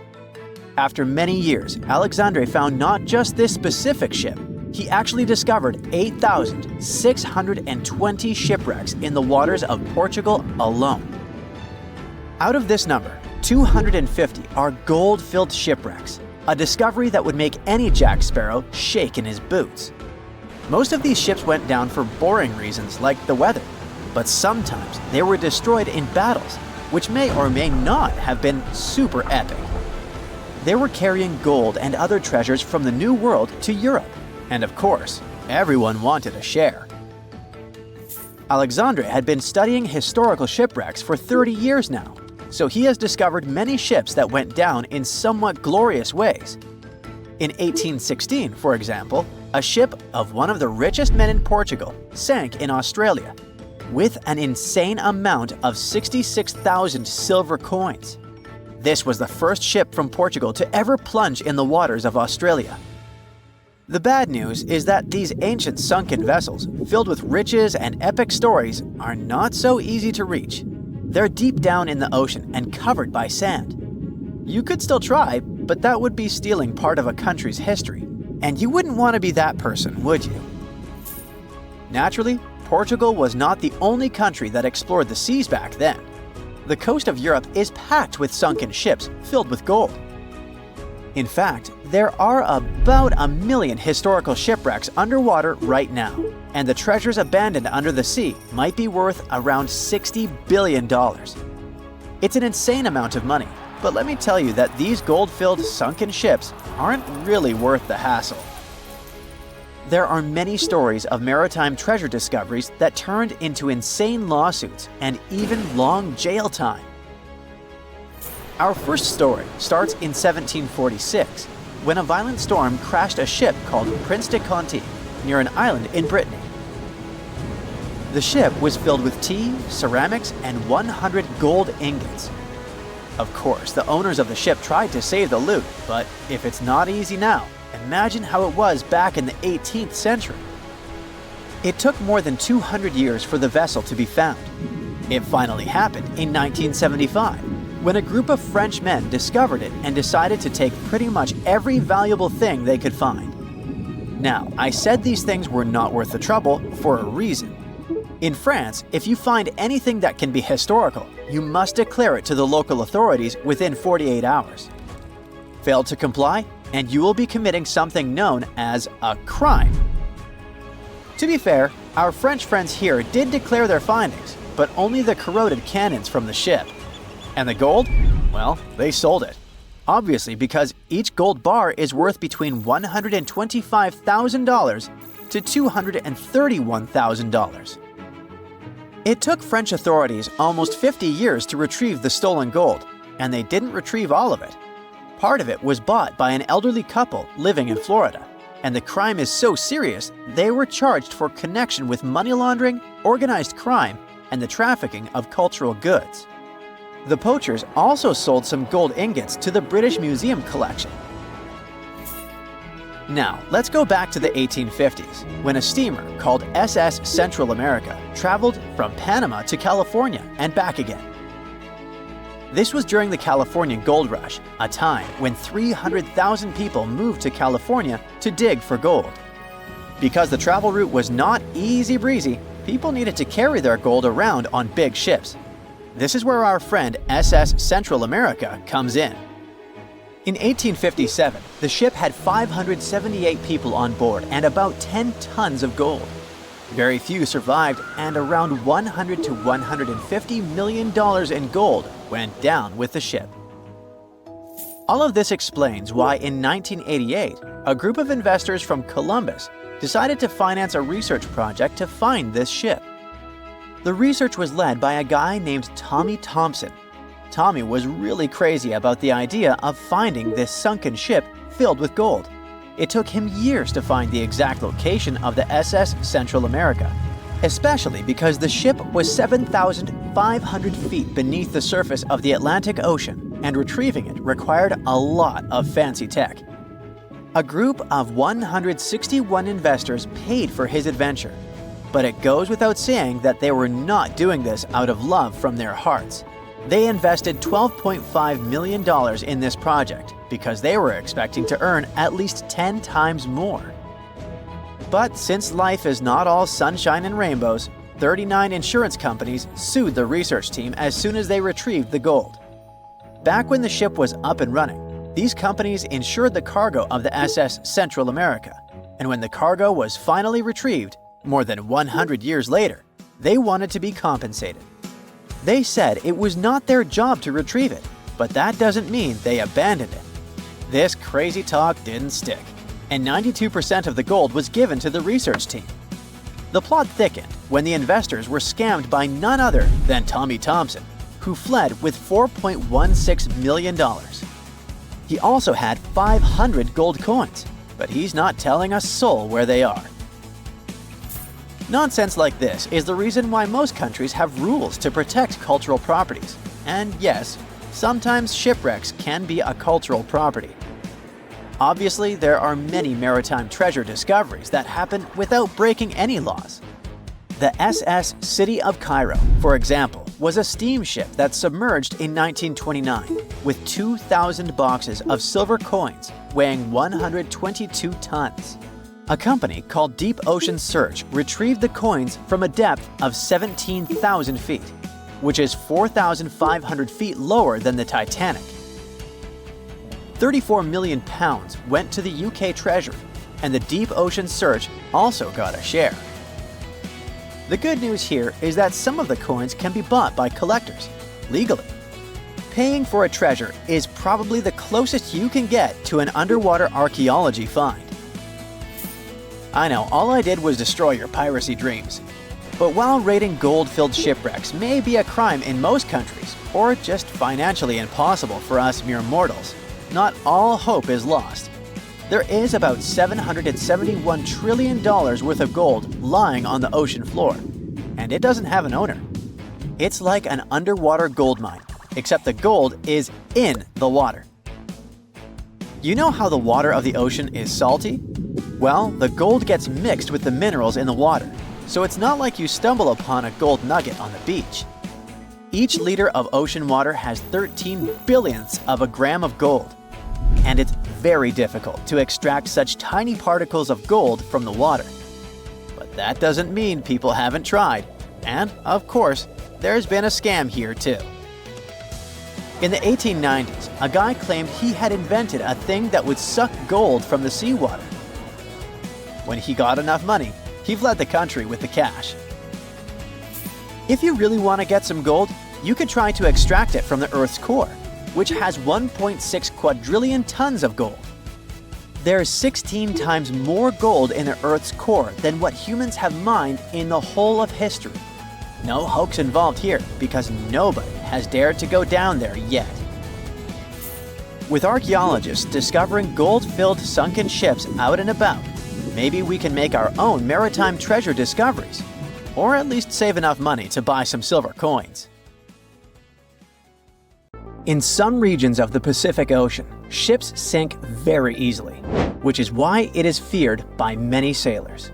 After many years, Alexandre found not just this specific ship, he actually discovered 8,620 shipwrecks in the waters of Portugal alone. Out of this number, 250 are gold-filled shipwrecks, a discovery that would make any Jack Sparrow shake in his boots. Most of these ships went down for boring reasons like the weather, but sometimes they were destroyed in battles, which may or may not have been super epic. They were carrying gold and other treasures from the New World to Europe, and of course, everyone wanted a share. Alexandre had been studying historical shipwrecks for 30 years now, so he has discovered many ships that went down in somewhat glorious ways. In 1816, for example, a ship of one of the richest men in Portugal sank in Australia, with an insane amount of 66,000 silver coins. This was the first ship from Portugal to ever plunge in the waters of Australia. The bad news is that these ancient sunken vessels, filled with riches and epic stories, are not so easy to reach. They're deep down in the ocean and covered by sand. You could still try, but that would be stealing part of a country's history, and you wouldn't want to be that person, would you? Naturally, Portugal was not the only country that explored the seas back then. The coast of Europe is packed with sunken ships filled with gold. In fact, there are about 1 million historical shipwrecks underwater right now, and the treasures abandoned under the sea might be worth around $60 billion. It's an insane amount of money, but let me tell you that these gold-filled sunken ships aren't really worth the hassle. There are many stories of maritime treasure discoveries that turned into insane lawsuits and even long jail time. Our first story starts in 1746, when a violent storm crashed a ship called Prince de Conti near an island in Brittany. The ship was filled with tea, ceramics, and 100 gold ingots. Of course, the owners of the ship tried to save the loot, but if it's not easy now, imagine how it was back in the 18th century. It took more than 200 years for the vessel to be found. It finally happened in 1975, when a group of French men discovered it and decided to take pretty much every valuable thing they could find. Now, I said these things were not worth the trouble for a reason. In France, if you find anything that can be historical, you must declare it to the local authorities within 48 hours. Fail to comply, and you will be committing something known as a crime. To be fair, our French friends here did declare their findings, but only the corroded cannons from the ship. And the gold? Well, they sold it. Obviously, because each gold bar is worth between $125,000 to $231,000. It took French authorities almost 50 years to retrieve the stolen gold, and they didn't retrieve all of it. Part of it was bought by an elderly couple living in Florida, and the crime is so serious they were charged for connection with money laundering, organized crime, and the trafficking of cultural goods. The poachers also sold some gold ingots to the British Museum collection. Now, let's go back to the 1850s, when a steamer called SS Central America traveled from Panama to California and back again. This was during the Californian Gold Rush, a time when 300,000 people moved to California to dig for gold. Because the travel route was not easy breezy, people needed to carry their gold around on big ships. This is where our friend SS Central America comes in. In 1857, the ship had 578 people on board and about 10 tons of gold. Very few survived, and around $100 to $150 million in gold went down with the ship. All of this explains why in 1988, a group of investors from Columbus decided to finance a research project to find this ship. The research was led by a guy named Tommy Thompson. Tommy was really crazy about the idea of finding this sunken ship filled with gold. It took him years to find the exact location of the SS Central America, especially because the ship was 7,500 feet beneath the surface of the Atlantic Ocean. and retrieving it required a lot of fancy tech. A group of 161 investors paid for his adventure, but it goes without saying that they were not doing this out of love from their hearts. They invested $12.5 million in this project because they were expecting to earn at least 10 times more. But since life is not all sunshine and rainbows, 39 insurance companies sued the research team as soon as they retrieved the gold. Back when the ship was up and running, these companies insured the cargo of the SS Central America, and when the cargo was finally retrieved, more than 100 years later, they wanted to be compensated. They said it was not their job to retrieve it, but that doesn't mean they abandoned it. This crazy talk didn't stick, and 92% of the gold was given to the research team. The plot thickened when the investors were scammed by none other than Tommy Thompson, who fled with $4.16 million. He also had 500 gold coins, but he's not telling a soul where they are. Nonsense like this is the reason why most countries have rules to protect cultural properties. And yes, sometimes shipwrecks can be a cultural property. Obviously, there are many maritime treasure discoveries that happen without breaking any laws. The SS City of Cairo, for example, was a steamship that submerged in 1929 with 2,000 boxes of silver coins weighing 122 tons. A company called Deep Ocean Search retrieved the coins from a depth of 17,000 feet, which is 4,500 feet lower than the Titanic. 34 million pounds went to the UK Treasury, and the Deep Ocean Search also got a share. The good news here is that some of the coins can be bought by collectors, legally. Paying for a treasure is probably the closest you can get to an underwater archaeology find. I know, all I did was destroy your piracy dreams. But while raiding gold-filled shipwrecks may be a crime in most countries, or just financially impossible for us mere mortals, not all hope is lost. There is about $771 trillion worth of gold lying on the ocean floor, and it doesn't have an owner. It's like an underwater gold mine, except the gold is in the water. You know how the water of the ocean is salty? Well, the gold gets mixed with the minerals in the water, so it's not like you stumble upon a gold nugget on the beach. Each liter of ocean water has 13 billionths of a gram of gold, and it's very difficult to extract such tiny particles of gold from the water. But that doesn't mean people haven't tried, and of course, there's been a scam here too. In the 1890s, a guy claimed he had invented a thing that would suck gold from the seawater. When he got enough money, he fled the country with the cash. If you really want to get some gold, you could try to extract it from the Earth's core, which has 1.6 quadrillion tons of gold. There's 16 times more gold in the Earth's core than what humans have mined in the whole of history. No hoax involved here, because nobody has dared to go down there yet. With archaeologists discovering gold-filled sunken ships out and about, maybe we can make our own maritime treasure discoveries, or at least save enough money to buy some silver coins. In some regions of the Pacific Ocean, ships sink very easily, which is why it is feared by many sailors.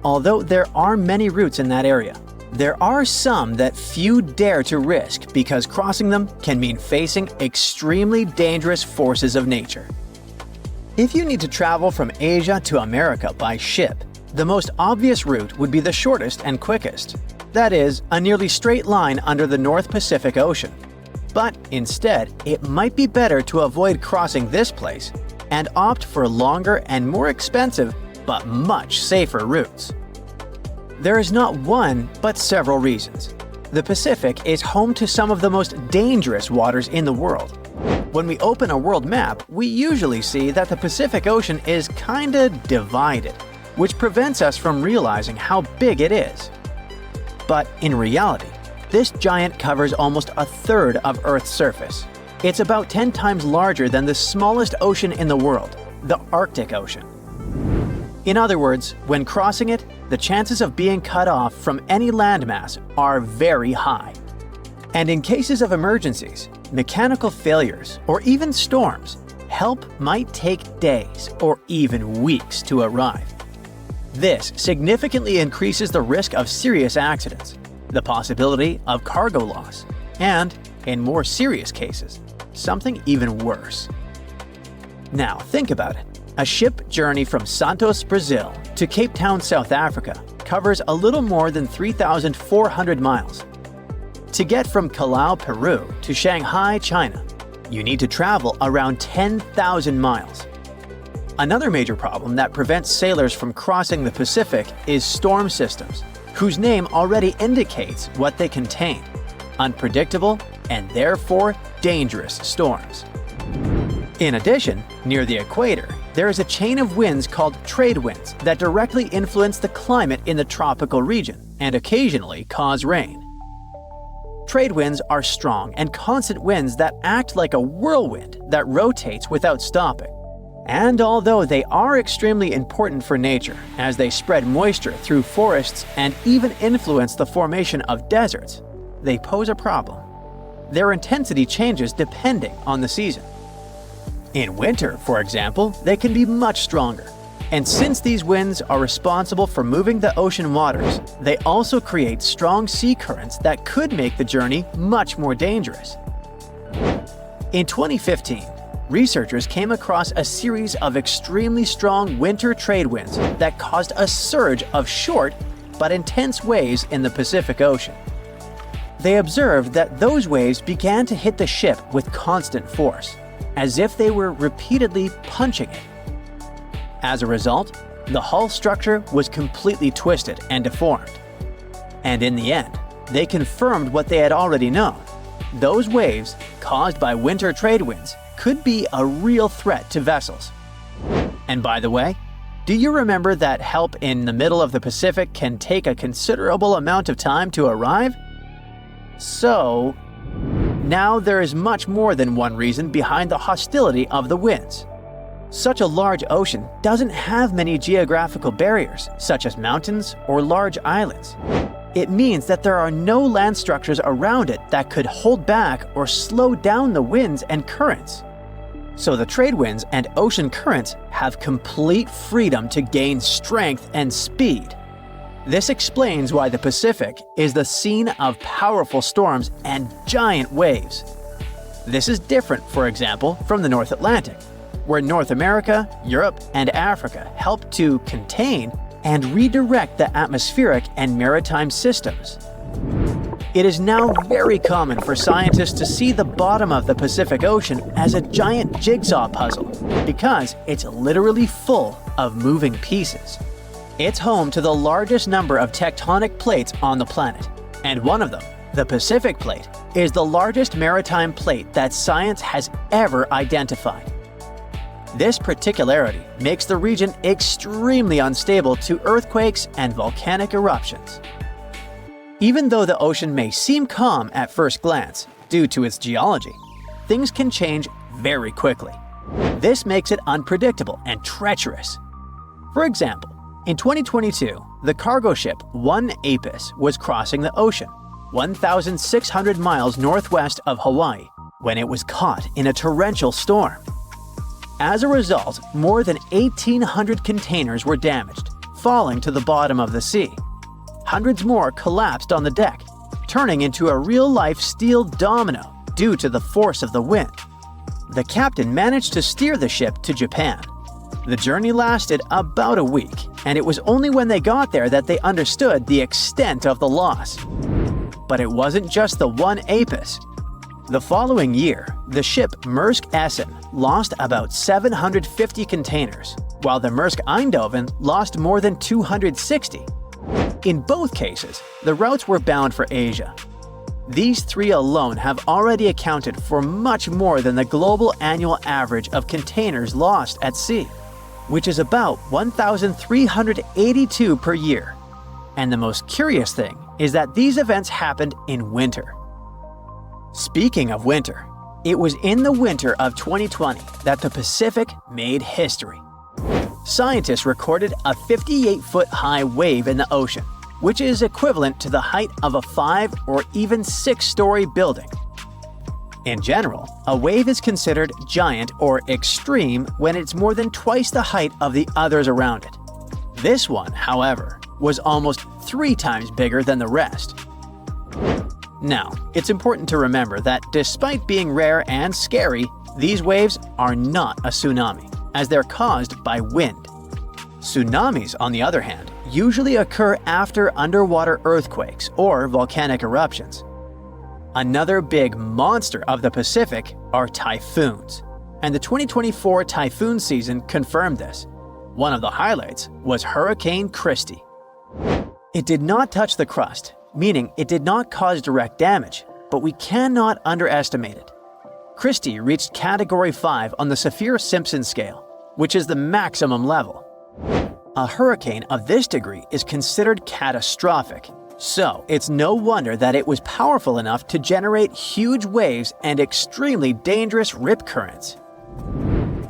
Although there are many routes in that area, there are some that few dare to risk because crossing them can mean facing extremely dangerous forces of nature. If you need to travel from Asia to America by ship, the most obvious route would be the shortest and quickest. That is, a nearly straight line under the North Pacific Ocean. But instead, it might be better to avoid crossing this place and opt for longer and more expensive, but much safer routes. There is not one, but several reasons. The Pacific is home to some of the most dangerous waters in the world. When we open a world map, we usually see that the Pacific Ocean is kinda divided, which prevents us from realizing how big it is. But in reality, this giant covers almost a third of Earth's surface. It's about 10 times larger than the smallest ocean in the world, the Arctic Ocean. In other words, when crossing it, the chances of being cut off from any landmass are very high. And in cases of emergencies, mechanical failures, or even storms, help might take days or even weeks to arrive. This significantly increases the risk of serious accidents, the possibility of cargo loss, and, in more serious cases, something even worse. Now think about it. A ship journey from Santos, Brazil to Cape Town, South Africa covers a little more than 3,400 miles. To get from Callao, Peru to Shanghai, China, you need to travel around 10,000 miles. Another major problem that prevents sailors from crossing the Pacific is storm systems, whose name already indicates what they contain: unpredictable and therefore dangerous storms. In addition, near the equator, there is a chain of winds called trade winds that directly influence the climate in the tropical region and occasionally cause rain. Trade winds are strong and constant winds that act like a whirlwind that rotates without stopping. And although they are extremely important for nature, as they spread moisture through forests and even influence the formation of deserts, they pose a problem. Their intensity changes depending on the season. In winter, for example, they can be much stronger. And since these winds are responsible for moving the ocean waters, they also create strong sea currents that could make the journey much more dangerous. In 2015, researchers came across a series of extremely strong winter trade winds that caused a surge of short but intense waves in the Pacific Ocean. They observed that those waves began to hit the ship with constant force, as if they were repeatedly punching it. As a result, the hull structure was completely twisted and deformed. And in the end, they confirmed what they had already known. Those waves, caused by winter trade winds, could be a real threat to vessels. And by the way, do you remember that help in the middle of the Pacific can take a considerable amount of time to arrive? So, now there is much more than one reason behind the hostility of the winds. Such a large ocean doesn't have many geographical barriers, such as mountains or large islands. It means that there are no land structures around it that could hold back or slow down the winds and currents. So the trade winds and ocean currents have complete freedom to gain strength and speed. This explains why the Pacific is the scene of powerful storms and giant waves. This is different, for example, from the North Atlantic, where North America, Europe, and Africa help to contain and redirect the atmospheric and maritime systems. It is now very common for scientists to see the bottom of the Pacific Ocean as a giant jigsaw puzzle because it's literally full of moving pieces. It's home to the largest number of tectonic plates on the planet, and one of them, the Pacific Plate, is the largest maritime plate that science has ever identified. This particularity makes the region extremely unstable to earthquakes and volcanic eruptions. Even though the ocean may seem calm at first glance due to its geology, things can change very quickly. This makes it unpredictable and treacherous. For example, in 2022, the cargo ship One Apis was crossing the ocean, 1,600 miles northwest of Hawaii, when it was caught in a torrential storm. As a result, more than 1,800 containers were damaged, falling to the bottom of the sea. Hundreds more collapsed on the deck, turning into a real-life steel domino due to the force of the wind. The captain managed to steer the ship to Japan. The journey lasted about a week, and it was only when they got there that they understood the extent of the loss. But it wasn't just the One Apis. The following year, the ship Maersk Essen lost about 750 containers, while the Maersk Eindhoven lost more than 260. In both cases, the routes were bound for Asia. These three alone have already accounted for much more than the global annual average of containers lost at sea, which is about 1,382 per year. And the most curious thing is that these events happened in winter. Speaking of winter, it was in the winter of 2020 that the Pacific made history. Scientists recorded a 58-foot high wave in the ocean, which is equivalent to the height of a 5 or even 6-story building. In general, a wave is considered giant or extreme when it's more than twice the height of the others around it. This one, however, was almost 3 times bigger than the rest. Now, it's important to remember that despite being rare and scary, these waves are not a tsunami, as they're caused by wind. Tsunamis, on the other hand, usually occur after underwater earthquakes or volcanic eruptions. Another big monster of the Pacific are typhoons, and the 2024 typhoon season confirmed this. One of the highlights was Hurricane Christy. It did not touch the crust, meaning it did not cause direct damage, but we cannot underestimate it. Christy reached Category 5 on the Saffir-Simpson scale, which is the maximum level. A hurricane of this degree is considered catastrophic, so it's no wonder that it was powerful enough to generate huge waves and extremely dangerous rip currents.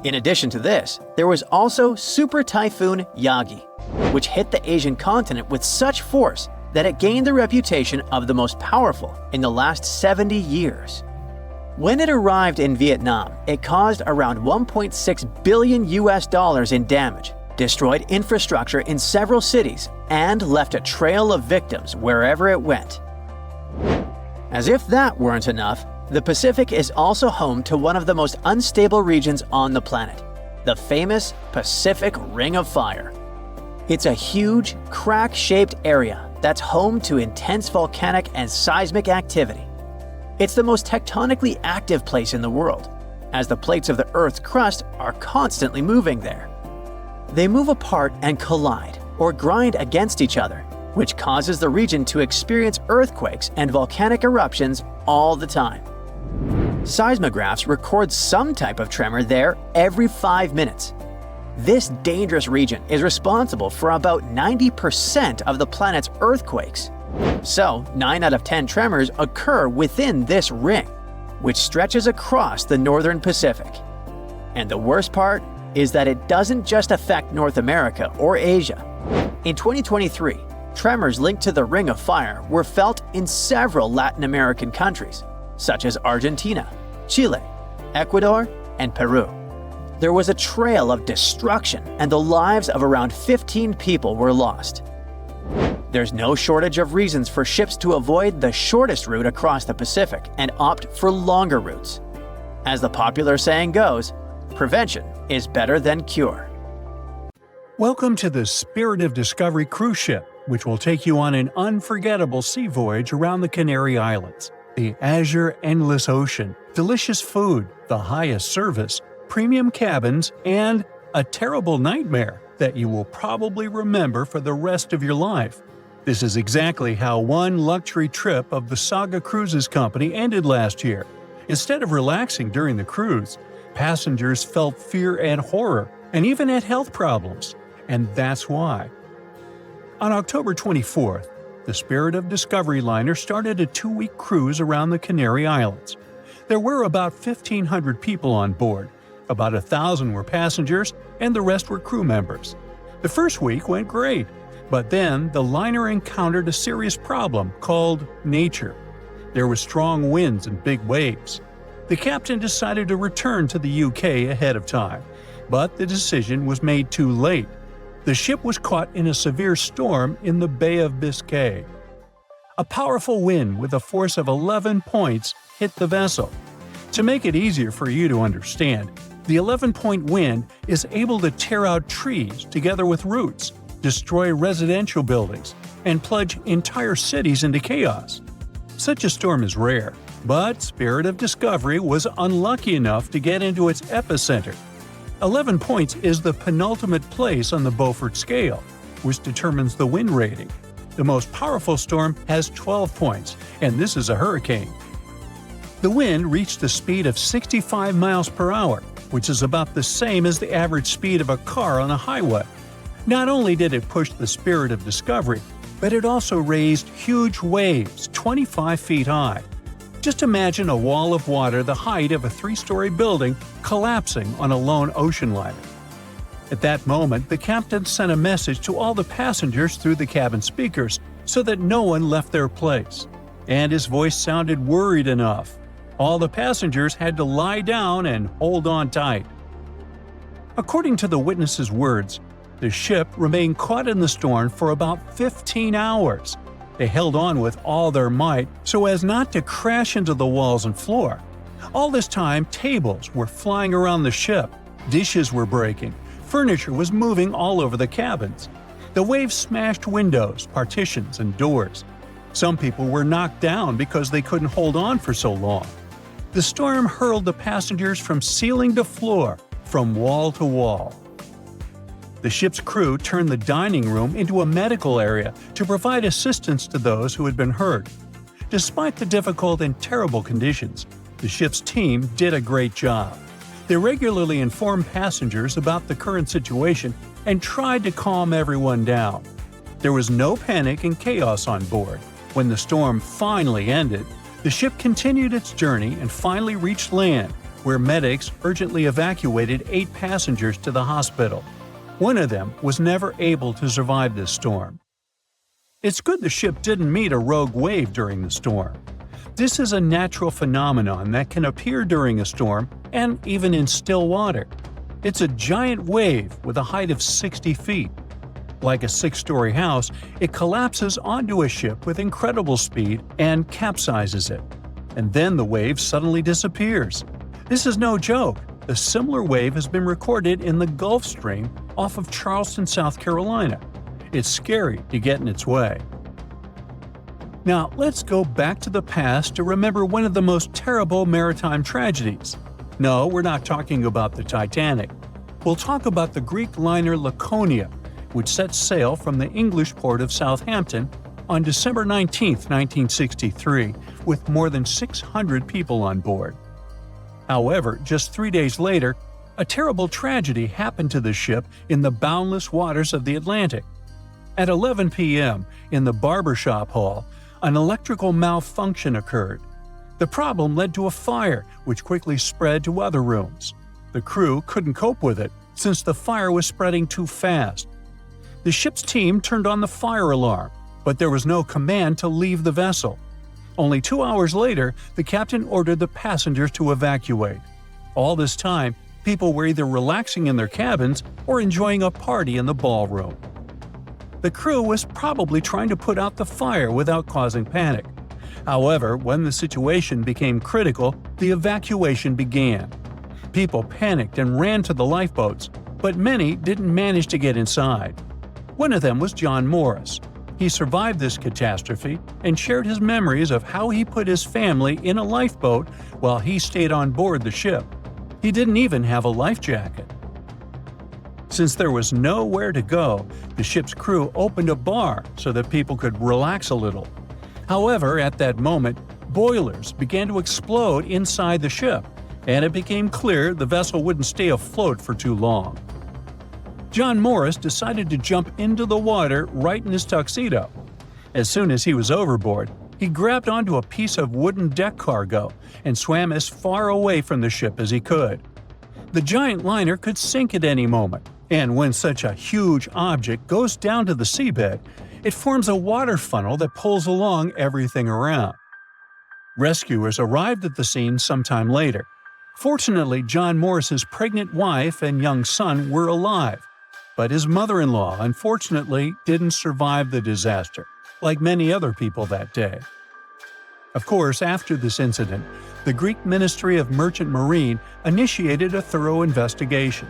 In addition to this, there was also Super Typhoon Yagi, which hit the Asian continent with such force that it gained the reputation of the most powerful in the last 70 years. When it arrived in Vietnam, it caused around $1.6 billion in damage, destroyed infrastructure in several cities, and left a trail of victims wherever it went. As if that weren't enough, the Pacific is also home to one of the most unstable regions on the planet, the famous Pacific Ring of Fire. It's a huge, crack-shaped area that's home to intense volcanic and seismic activity. It's the most tectonically active place in the world, as the plates of the Earth's crust are constantly moving there. They move apart and collide, or grind against each other, which causes the region to experience earthquakes and volcanic eruptions all the time. Seismographs record some type of tremor there every 5 minutes. This dangerous region is responsible for about 90% of the planet's earthquakes. So, 9 out of 10 tremors occur within this ring, which stretches across the northern Pacific. And the worst part is that it doesn't just affect North America or Asia. In 2023, tremors linked to the Ring of Fire were felt in several Latin American countries, such as Argentina, Chile, Ecuador, and Peru. There was a trail of destruction, and the lives of around 15 people were lost. There's no shortage of reasons for ships to avoid the shortest route across the Pacific and opt for longer routes. As the popular saying goes, prevention is better than cure. Welcome to the Spirit of Discovery cruise ship, which will take you on an unforgettable sea voyage around the Canary Islands. The azure endless ocean, delicious food, the highest service, premium cabins, and a terrible nightmare that you will probably remember for the rest of your life. This is exactly how one luxury trip of the Saga Cruises Company ended last year. Instead of relaxing during the cruise, passengers felt fear and horror, and even had health problems. And that's why. On October 24th, the Spirit of Discovery liner started a 2-week cruise around the Canary Islands. There were about 1,500 people on board. About 1,000 were passengers, and the rest were crew members. The first week went great, but then the liner encountered a serious problem called nature. There were strong winds and big waves. The captain decided to return to the UK ahead of time, but the decision was made too late. The ship was caught in a severe storm in the Bay of Biscay. A powerful wind with a force of 11 points hit the vessel. To make it easier for you to understand, the 11-point wind is able to tear out trees together with roots, destroy residential buildings, and plunge entire cities into chaos. Such a storm is rare, but Spirit of Discovery was unlucky enough to get into its epicenter. 11 points is the penultimate place on the Beaufort scale, which determines the wind rating. The most powerful storm has 12 points, and this is a hurricane. The wind reached a speed of 65 miles per hour, which is about the same as the average speed of a car on a highway. Not only did it push the Spirit of Discovery, but it also raised huge waves 25 feet high. Just imagine a wall of water the height of a 3-story building collapsing on a lone ocean liner. At that moment, the captain sent a message to all the passengers through the cabin speakers so that no one left their place, and his voice sounded worried enough. All the passengers had to lie down and hold on tight. According to the witnesses' words, the ship remained caught in the storm for about 15 hours. They held on with all their might so as not to crash into the walls and floor. All this time, tables were flying around the ship, dishes were breaking, furniture was moving all over the cabins. The waves smashed windows, partitions, and doors. Some people were knocked down because they couldn't hold on for so long. The storm hurled the passengers from ceiling to floor, from wall to wall. The ship's crew turned the dining room into a medical area to provide assistance to those who had been hurt. Despite the difficult and terrible conditions, the ship's team did a great job. They regularly informed passengers about the current situation and tried to calm everyone down. There was no panic and chaos on board. When the storm finally ended, the ship continued its journey and finally reached land, where medics urgently evacuated 8 passengers to the hospital. One of them was never able to survive this storm. It's good the ship didn't meet a rogue wave during the storm. This is a natural phenomenon that can appear during a storm and even in still water. It's a giant wave with a height of 60 feet. Like a 6-story house, it collapses onto a ship with incredible speed and capsizes it. And then the wave suddenly disappears. This is no joke. A similar wave has been recorded in the Gulf Stream off of Charleston, South Carolina. It's scary to get in its way. Now, let's go back to the past to remember one of the most terrible maritime tragedies. No, we're not talking about the Titanic. We'll talk about the Greek liner Laconia, which set sail from the English port of Southampton on December 19, 1963, with more than 600 people on board. However, just 3 days later, a terrible tragedy happened to the ship in the boundless waters of the Atlantic. At 11 p.m., in the barbershop hall, an electrical malfunction occurred. The problem led to a fire, which quickly spread to other rooms. The crew couldn't cope with it, since the fire was spreading too fast. The ship's team turned on the fire alarm, but there was no command to leave the vessel. Only 2 hours later, the captain ordered the passengers to evacuate. All this time, people were either relaxing in their cabins or enjoying a party in the ballroom. The crew was probably trying to put out the fire without causing panic. However, when the situation became critical, the evacuation began. People panicked and ran to the lifeboats, but many didn't manage to get inside. One of them was John Morris. He survived this catastrophe and shared his memories of how he put his family in a lifeboat while he stayed on board the ship. He didn't even have a life jacket. Since there was nowhere to go, the ship's crew opened a bar so that people could relax a little. However, at that moment, boilers began to explode inside the ship, and it became clear the vessel wouldn't stay afloat for too long. John Morris decided to jump into the water right in his tuxedo. As soon as he was overboard, he grabbed onto a piece of wooden deck cargo and swam as far away from the ship as he could. The giant liner could sink at any moment, and when such a huge object goes down to the seabed, it forms a water funnel that pulls along everything around. Rescuers arrived at the scene sometime later. Fortunately, John Morris's pregnant wife and young son were alive, but his mother-in-law unfortunately didn't survive the disaster, like many other people that day. Of course, after this incident, the Greek Ministry of Merchant Marine initiated a thorough investigation.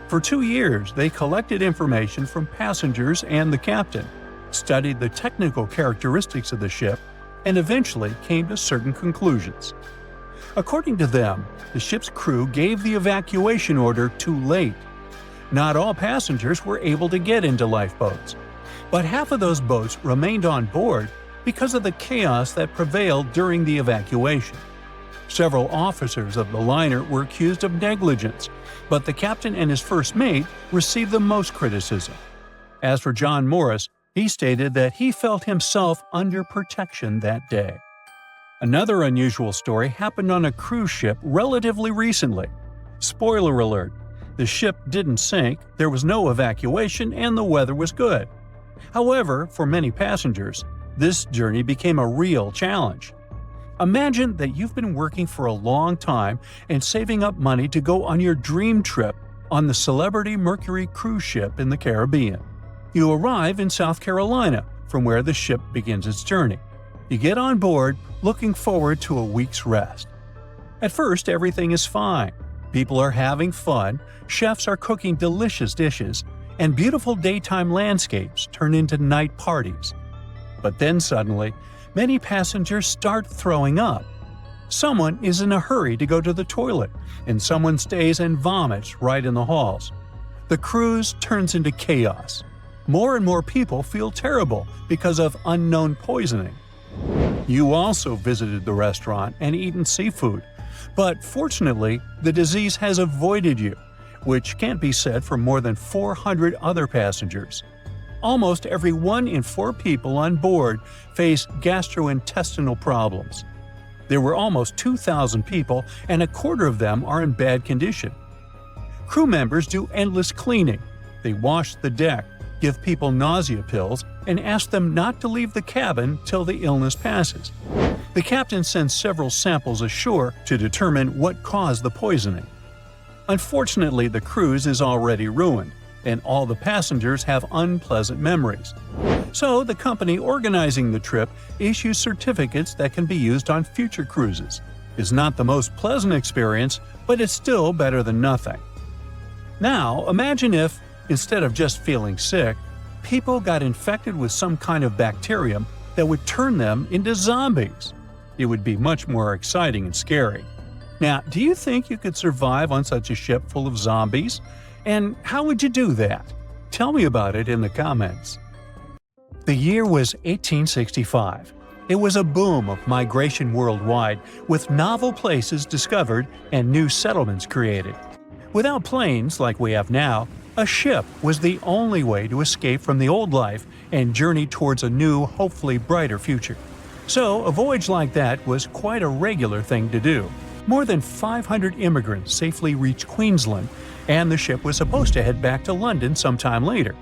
For 2 years, they collected information from passengers and the captain, studied the technical characteristics of the ship, and eventually came to certain conclusions. According to them, the ship's crew gave the evacuation order too late. Not all passengers were able to get into lifeboats, but half of those boats remained on board because of the chaos that prevailed during the evacuation. Several officers of the liner were accused of negligence, but the captain and his first mate received the most criticism. As for John Morris, he stated that he felt himself under protection that day. Another unusual story happened on a cruise ship relatively recently. Spoiler alert, the ship didn't sink, there was no evacuation, and the weather was good. However, for many passengers, this journey became a real challenge. Imagine that you've been working for a long time and saving up money to go on your dream trip on the Celebrity Mercury cruise ship in the Caribbean. You arrive in South Carolina, from where the ship begins its journey. You get on board, looking forward to a week's rest. At first, everything is fine. People are having fun, chefs are cooking delicious dishes, and beautiful daytime landscapes turn into night parties. But then suddenly, many passengers start throwing up. Someone is in a hurry to go to the toilet, and someone stays and vomits right in the halls. The cruise turns into chaos. More and more people feel terrible because of unknown poisoning. You also visited the restaurant and eaten seafood, but fortunately, the disease has avoided you, which can't be said for more than 400 other passengers. Almost every 1 in 4 people on board face gastrointestinal problems. There were almost 2,000 people, and a quarter of them are in bad condition. Crew members do endless cleaning. They wash the deck, give people nausea pills, and ask them not to leave the cabin till the illness passes. The captain sends several samples ashore to determine what caused the poisoning. Unfortunately, the cruise is already ruined, and all the passengers have unpleasant memories. So the company organizing the trip issues certificates that can be used on future cruises. It's not the most pleasant experience, but it's still better than nothing. Now, imagine if, instead of just feeling sick, people got infected with some kind of bacterium that would turn them into zombies. It would be much more exciting and scary. Now, do you think you could survive on such a ship full of zombies? And how would you do that? Tell me about it in the comments. The year was 1865. It was a boom of migration worldwide, with novel places discovered and new settlements created. Without planes like we have now, a ship was the only way to escape from the old life and journey towards a new, hopefully brighter future. So, a voyage like that was quite a regular thing to do. More than 500 immigrants safely reached Queensland, and the ship was supposed to head back to London sometime later.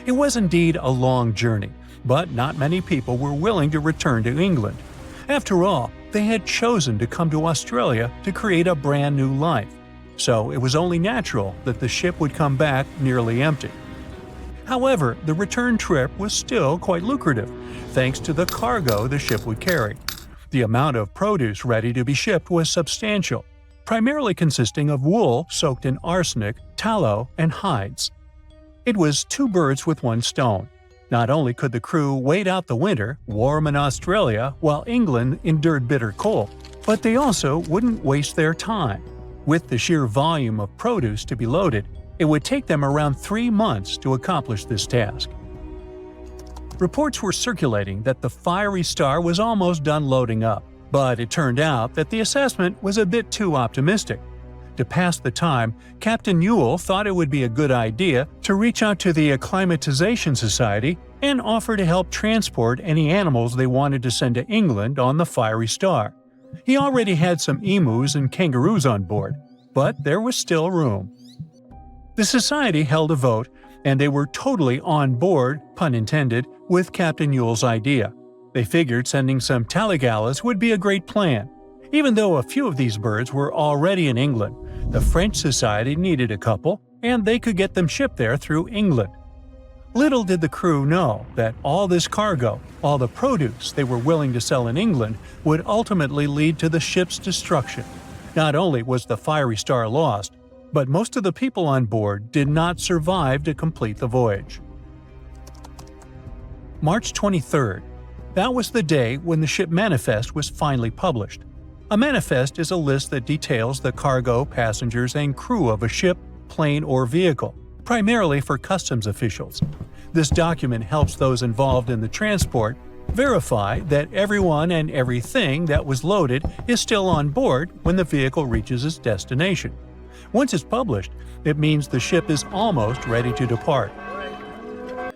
It was indeed a long journey, but not many people were willing to return to England. After all, they had chosen to come to Australia to create a brand new life. So it was only natural that the ship would come back nearly empty. However, the return trip was still quite lucrative, thanks to the cargo the ship would carry. The amount of produce ready to be shipped was substantial, primarily consisting of wool soaked in arsenic, tallow, and hides. It was 2 birds with 1 stone. Not only could the crew wait out the winter, warm in Australia, while England endured bitter cold, but they also wouldn't waste their time. With the sheer volume of produce to be loaded, it would take them around 3 months to accomplish this task. Reports were circulating that the Fiery Star was almost done loading up, but it turned out that the assessment was a bit too optimistic. To pass the time, Captain Ewell thought it would be a good idea to reach out to the Acclimatization Society and offer to help transport any animals they wanted to send to England on the Fiery Star. He already had some emus and kangaroos on board, but there was still room. The society held a vote, and they were totally on board, pun intended, with Captain Ewell's idea. They figured sending some taligalas would be a great plan. Even though a few of these birds were already in England, the French Society needed a couple, and they could get them shipped there through England. Little did the crew know that all this cargo, all the produce they were willing to sell in England, would ultimately lead to the ship's destruction. Not only was the Fiery Star lost, but most of the people on board did not survive to complete the voyage. March 23rd. That was the day when the ship manifest was finally published. A manifest is a list that details the cargo, passengers, and crew of a ship, plane, or vehicle, primarily for customs officials. This document helps those involved in the transport verify that everyone and everything that was loaded is still on board when the vehicle reaches its destination. Once it's published, it means the ship is almost ready to depart.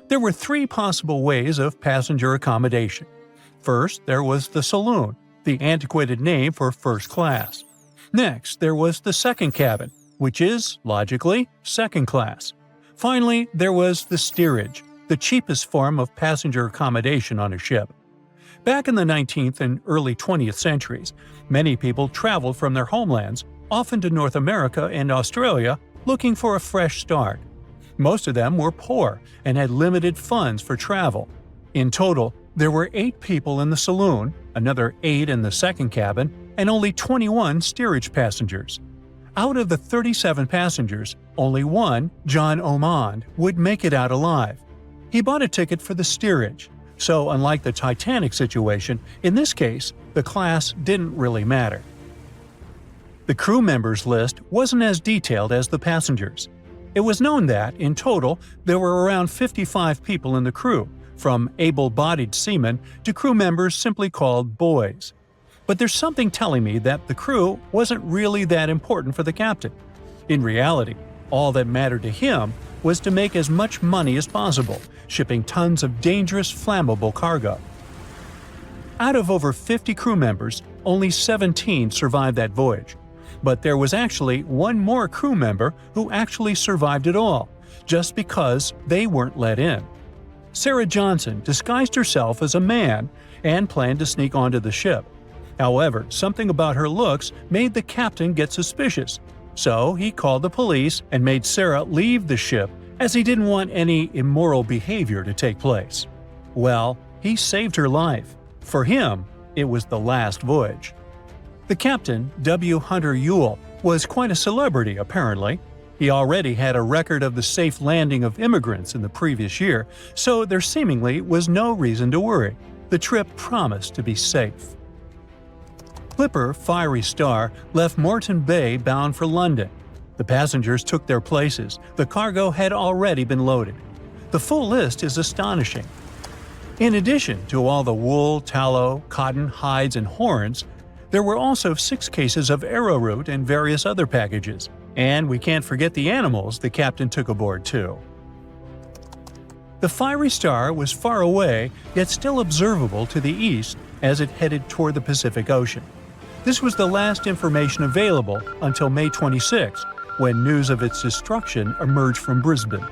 There were 3 possible ways of passenger accommodation. First, there was the saloon, the antiquated name for first class. Next, there was the second cabin, which is, logically, second class. Finally, there was the steerage, the cheapest form of passenger accommodation on a ship. Back in the 19th and early 20th centuries, many people traveled from their homelands, often to North America and Australia, looking for a fresh start. Most of them were poor and had limited funds for travel. In total, there were 8 people in the saloon, another 8 in the second cabin, and only 21 steerage passengers. Out of the 37 passengers, only one, John Ormond, would make it out alive. He bought a ticket for the steerage, so unlike the Titanic situation, in this case, the class didn't really matter. The crew members list wasn't as detailed as the passengers. It was known that, in total, there were around 55 people in the crew, from able-bodied seamen to crew members simply called boys. But there's something telling me that the crew wasn't really that important for the captain. In reality, all that mattered to him was to make as much money as possible, shipping tons of dangerous, flammable cargo. Out of over 50 crew members, only 17 survived that voyage. But there was actually one more crew member who actually survived it all, just because they weren't let in. Sarah Johnson disguised herself as a man and planned to sneak onto the ship. However, something about her looks made the captain get suspicious, so he called the police and made Sarah leave the ship as he didn't want any immoral behavior to take place. Well, he saved her life. For him, it was the last voyage. The captain, W. Hunter Ewell, was quite a celebrity apparently. He already had a record of the safe landing of immigrants in the previous year, so there seemingly was no reason to worry. The trip promised to be safe. Clipper Fiery Star left Moreton Bay bound for London. The passengers took their places. The cargo had already been loaded. The full list is astonishing. In addition to all the wool, tallow, cotton, hides, and horns, there were also 6 cases of arrowroot and various other packages. And we can't forget the animals the captain took aboard too. The Fiery Star was far away, yet still observable to the east as it headed toward the Pacific Ocean. This was the last information available until May 26, when news of its destruction emerged from Brisbane.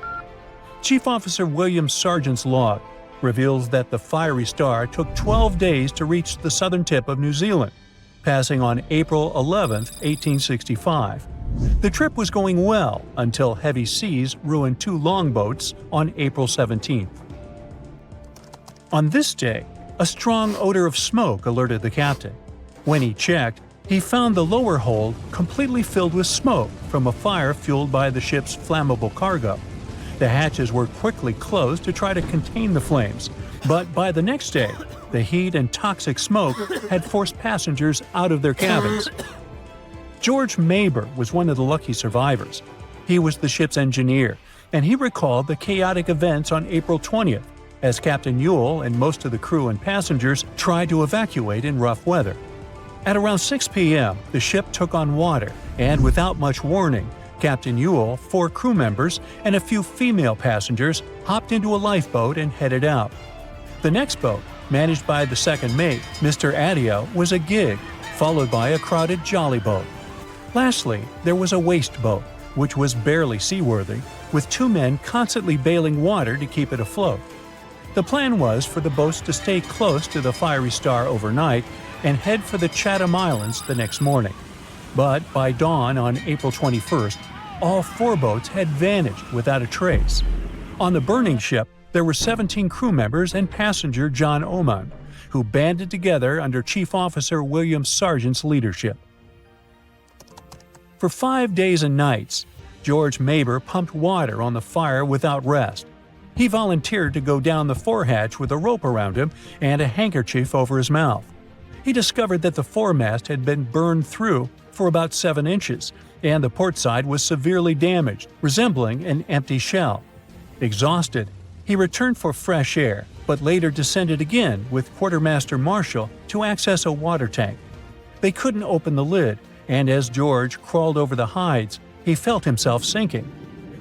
Chief Officer William Sargent's log reveals that the Fiery Star took 12 days to reach the southern tip of New Zealand, passing on April 11, 1865. The trip was going well until heavy seas ruined 2 longboats on April 17th. On this day, a strong odor of smoke alerted the captain. When he checked, he found the lower hold completely filled with smoke from a fire fueled by the ship's flammable cargo. The hatches were quickly closed to try to contain the flames, but by the next day, the heat and toxic smoke had forced passengers out of their cabins. George Maber was one of the lucky survivors. He was the ship's engineer, and he recalled the chaotic events on April 20th, as Captain Ewell and most of the crew and passengers tried to evacuate in rough weather. At around 6 p.m., the ship took on water, and without much warning, Captain Ewell, 4 crew members, and a few female passengers hopped into a lifeboat and headed out. The next boat, managed by the second mate, Mr. Adio, was a gig, followed by a crowded jolly boat. Lastly, there was a waste boat, which was barely seaworthy, with 2 men constantly bailing water to keep it afloat. The plan was for the boats to stay close to the Fiery Star overnight and head for the Chatham Islands the next morning. But by dawn on April 21st, all 4 boats had vanished without a trace. On the burning ship, there were 17 crew members and passenger John Ormond, who banded together under Chief Officer William Sargent's leadership. For 5 days and nights, George Maber pumped water on the fire without rest. He volunteered to go down the forehatch with a rope around him and a handkerchief over his mouth. He discovered that the foremast had been burned through for about 7 inches, and the port side was severely damaged, resembling an empty shell. Exhausted, he returned for fresh air, but later descended again with Quartermaster Marshall to access a water tank. They couldn't open the lid, and as George crawled over the hides, he felt himself sinking.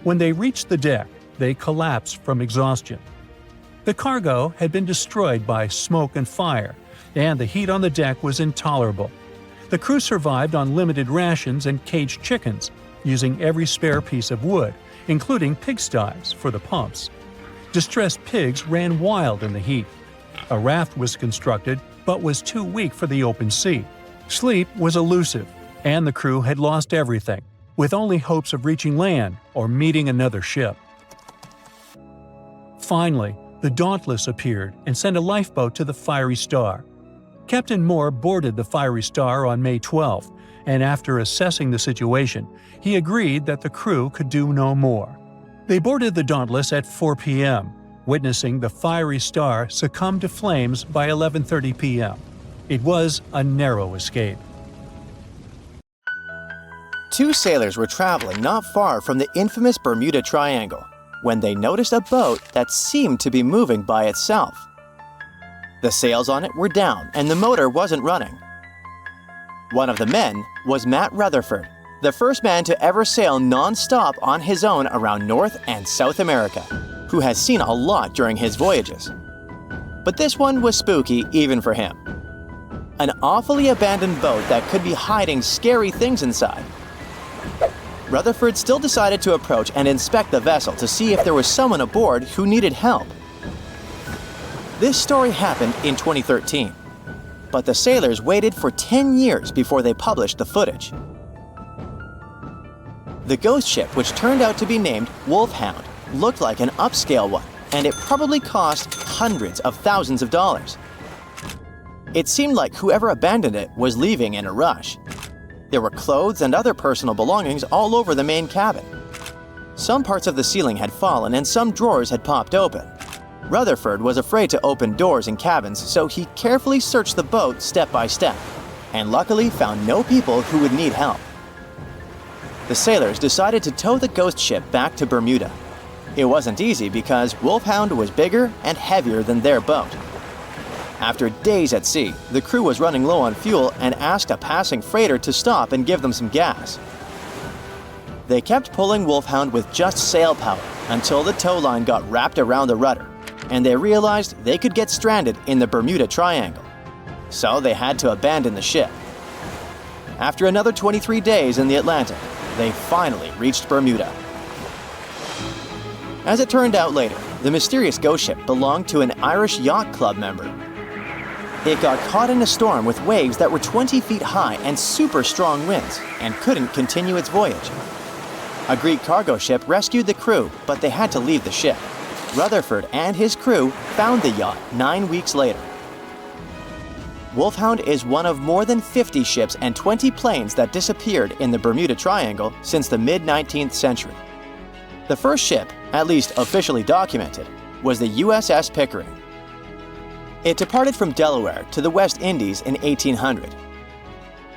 When they reached the deck, they collapsed from exhaustion. The cargo had been destroyed by smoke and fire, and the heat on the deck was intolerable. The crew survived on limited rations and caged chickens, using every spare piece of wood, including pigsties, for the pumps. Distressed pigs ran wild in the heat. A raft was constructed, but was too weak for the open sea. Sleep was elusive, and the crew had lost everything, with only hopes of reaching land or meeting another ship. Finally, the Dauntless appeared and sent a lifeboat to the Fiery Star. Captain Moore boarded the Fiery Star on May 12th, and after assessing the situation, he agreed that the crew could do no more. They boarded the Dauntless at 4 p.m., witnessing the Fiery Star succumb to flames by 11:30 p.m. It was a narrow escape. Two sailors were traveling not far from the infamous Bermuda Triangle when they noticed a boat that seemed to be moving by itself. The sails on it were down and the motor wasn't running. One of the men was Matt Rutherford, the first man to ever sail non-stop on his own around North and South America, who has seen a lot during his voyages. But this one was spooky even for him. An awfully abandoned boat that could be hiding scary things inside. Rutherford still decided to approach and inspect the vessel to see if there was someone aboard who needed help. This story happened in 2013, but the sailors waited for 10 years before they published the footage. The ghost ship, which turned out to be named Wolfhound, looked like an upscale one, and it probably cost hundreds of thousands of dollars. It seemed like whoever abandoned it was leaving in a rush. There were clothes and other personal belongings all over the main cabin. Some parts of the ceiling had fallen and some drawers had popped open. Rutherford was afraid to open doors in cabins, so he carefully searched the boat step by step, and luckily found no people who would need help. The sailors decided to tow the ghost ship back to Bermuda. It wasn't easy because Wolfhound was bigger and heavier than their boat. After days at sea, the crew was running low on fuel and asked a passing freighter to stop and give them some gas. They kept pulling Wolfhound with just sail power until the tow line got wrapped around the rudder, and they realized they could get stranded in the Bermuda Triangle. So they had to abandon the ship. After another 23 days in the Atlantic, they finally reached Bermuda. As it turned out later, the mysterious ghost ship belonged to an Irish yacht club member. It got caught in a storm with waves that were 20 feet high and super strong winds, and couldn't continue its voyage. A Greek cargo ship rescued the crew, but they had to leave the ship. Rutherford and his crew found the yacht 9 weeks later. Wolfhound is one of more than 50 ships and 20 planes that disappeared in the Bermuda Triangle since the mid-19th century. The first ship, at least officially documented, was the USS Pickering. It departed from Delaware to the West Indies in 1800.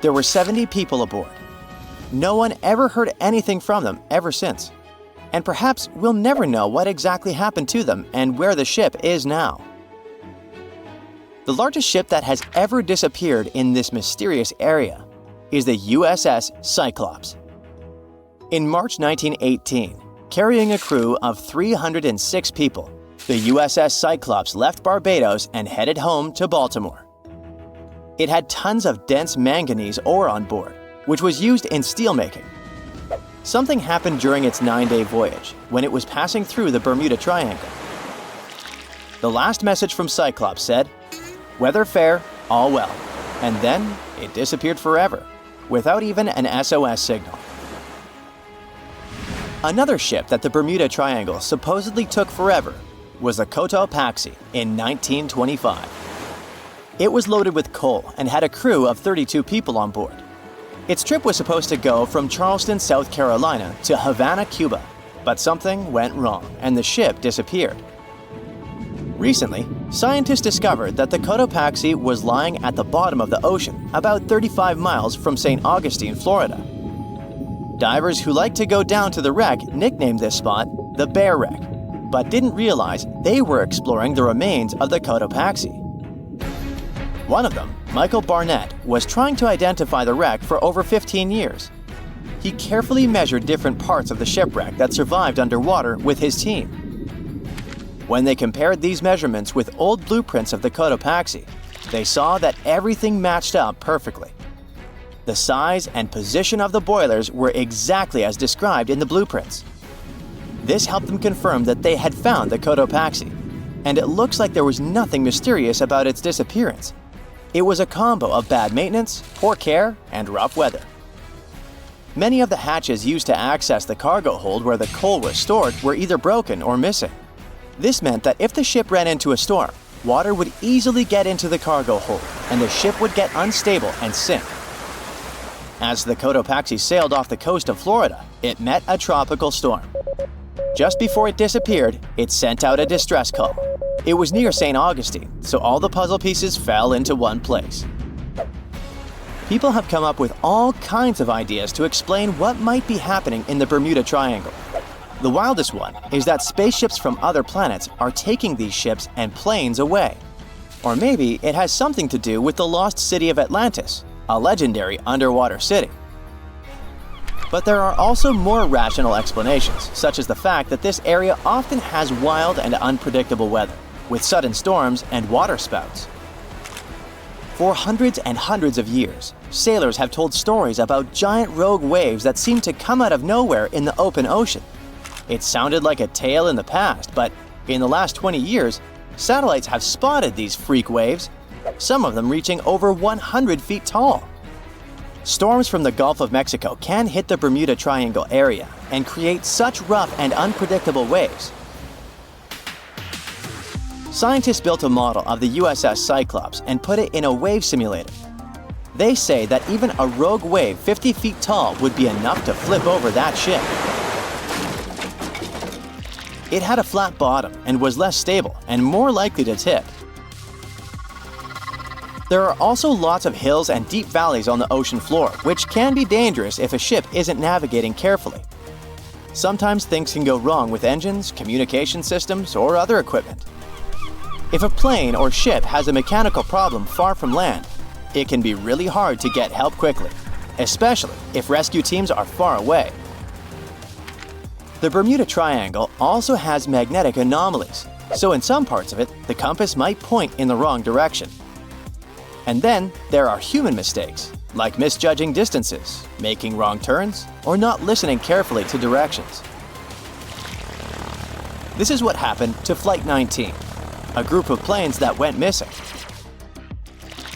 There were 70 people aboard. No one ever heard anything from them ever since. And perhaps we'll never know what exactly happened to them and where the ship is now. The largest ship that has ever disappeared in this mysterious area is the USS Cyclops. In March 1918, carrying a crew of 306 people, the USS Cyclops left Barbados and headed home to Baltimore. It had tons of dense manganese ore on board, which was used in steelmaking. Something happened during its 9-day voyage when it was passing through the Bermuda Triangle. The last message from Cyclops said, "Weather fair, all well," and then it disappeared forever, without even an SOS signal. Another ship that the Bermuda Triangle supposedly took forever was the Cotopaxi in 1925. It was loaded with coal and had a crew of 32 people on board. Its trip was supposed to go from Charleston, South Carolina to Havana, Cuba, but something went wrong and the ship disappeared. Recently, scientists discovered that the Cotopaxi was lying at the bottom of the ocean about 35 miles from St. Augustine, Florida. Divers who like to go down to the wreck nicknamed this spot the Bear Wreck, but didn't realize they were exploring the remains of the Cotopaxi. One of them, Michael Barnett, was trying to identify the wreck for over 15 years. He carefully measured different parts of the shipwreck that survived underwater with his team. When they compared these measurements with old blueprints of the Cotopaxi, they saw that everything matched up perfectly. The size and position of the boilers were exactly as described in the blueprints. This helped them confirm that they had found the Cotopaxi, and it looks like there was nothing mysterious about its disappearance. It was a combo of bad maintenance, poor care, and rough weather. Many of the hatches used to access the cargo hold where the coal was stored were either broken or missing. This meant that if the ship ran into a storm, water would easily get into the cargo hold, and the ship would get unstable and sink. As the Cotopaxi sailed off the coast of Florida, it met a tropical storm. Just before it disappeared, it sent out a distress call. It was near St. Augustine, so all the puzzle pieces fell into one place. People have come up with all kinds of ideas to explain what might be happening in the Bermuda Triangle. The wildest one is that spaceships from other planets are taking these ships and planes away. Or maybe it has something to do with the lost city of Atlantis, a legendary underwater city. But there are also more rational explanations, such as the fact that this area often has wild and unpredictable weather, with sudden storms and water spouts. For hundreds and hundreds of years, sailors have told stories about giant rogue waves that seem to come out of nowhere in the open ocean. It sounded like a tale in the past, but in the last 20 years, satellites have spotted these freak waves, some of them reaching over 100 feet tall. Storms from the Gulf of Mexico can hit the Bermuda Triangle area and create such rough and unpredictable waves. Scientists built a model of the USS Cyclops and put it in a wave simulator. They say that even a rogue wave 50 feet tall would be enough to flip over that ship. It had a flat bottom and was less stable and more likely to tip. There are also lots of hills and deep valleys on the ocean floor, which can be dangerous if a ship isn't navigating carefully. Sometimes things can go wrong with engines, communication systems, or other equipment. If a plane or ship has a mechanical problem far from land, it can be really hard to get help quickly, especially if rescue teams are far away. The Bermuda Triangle also has magnetic anomalies, so in some parts of it, the compass might point in the wrong direction. And then there are human mistakes, like misjudging distances, making wrong turns, or not listening carefully to directions. This is what happened to Flight 19, a group of planes that went missing.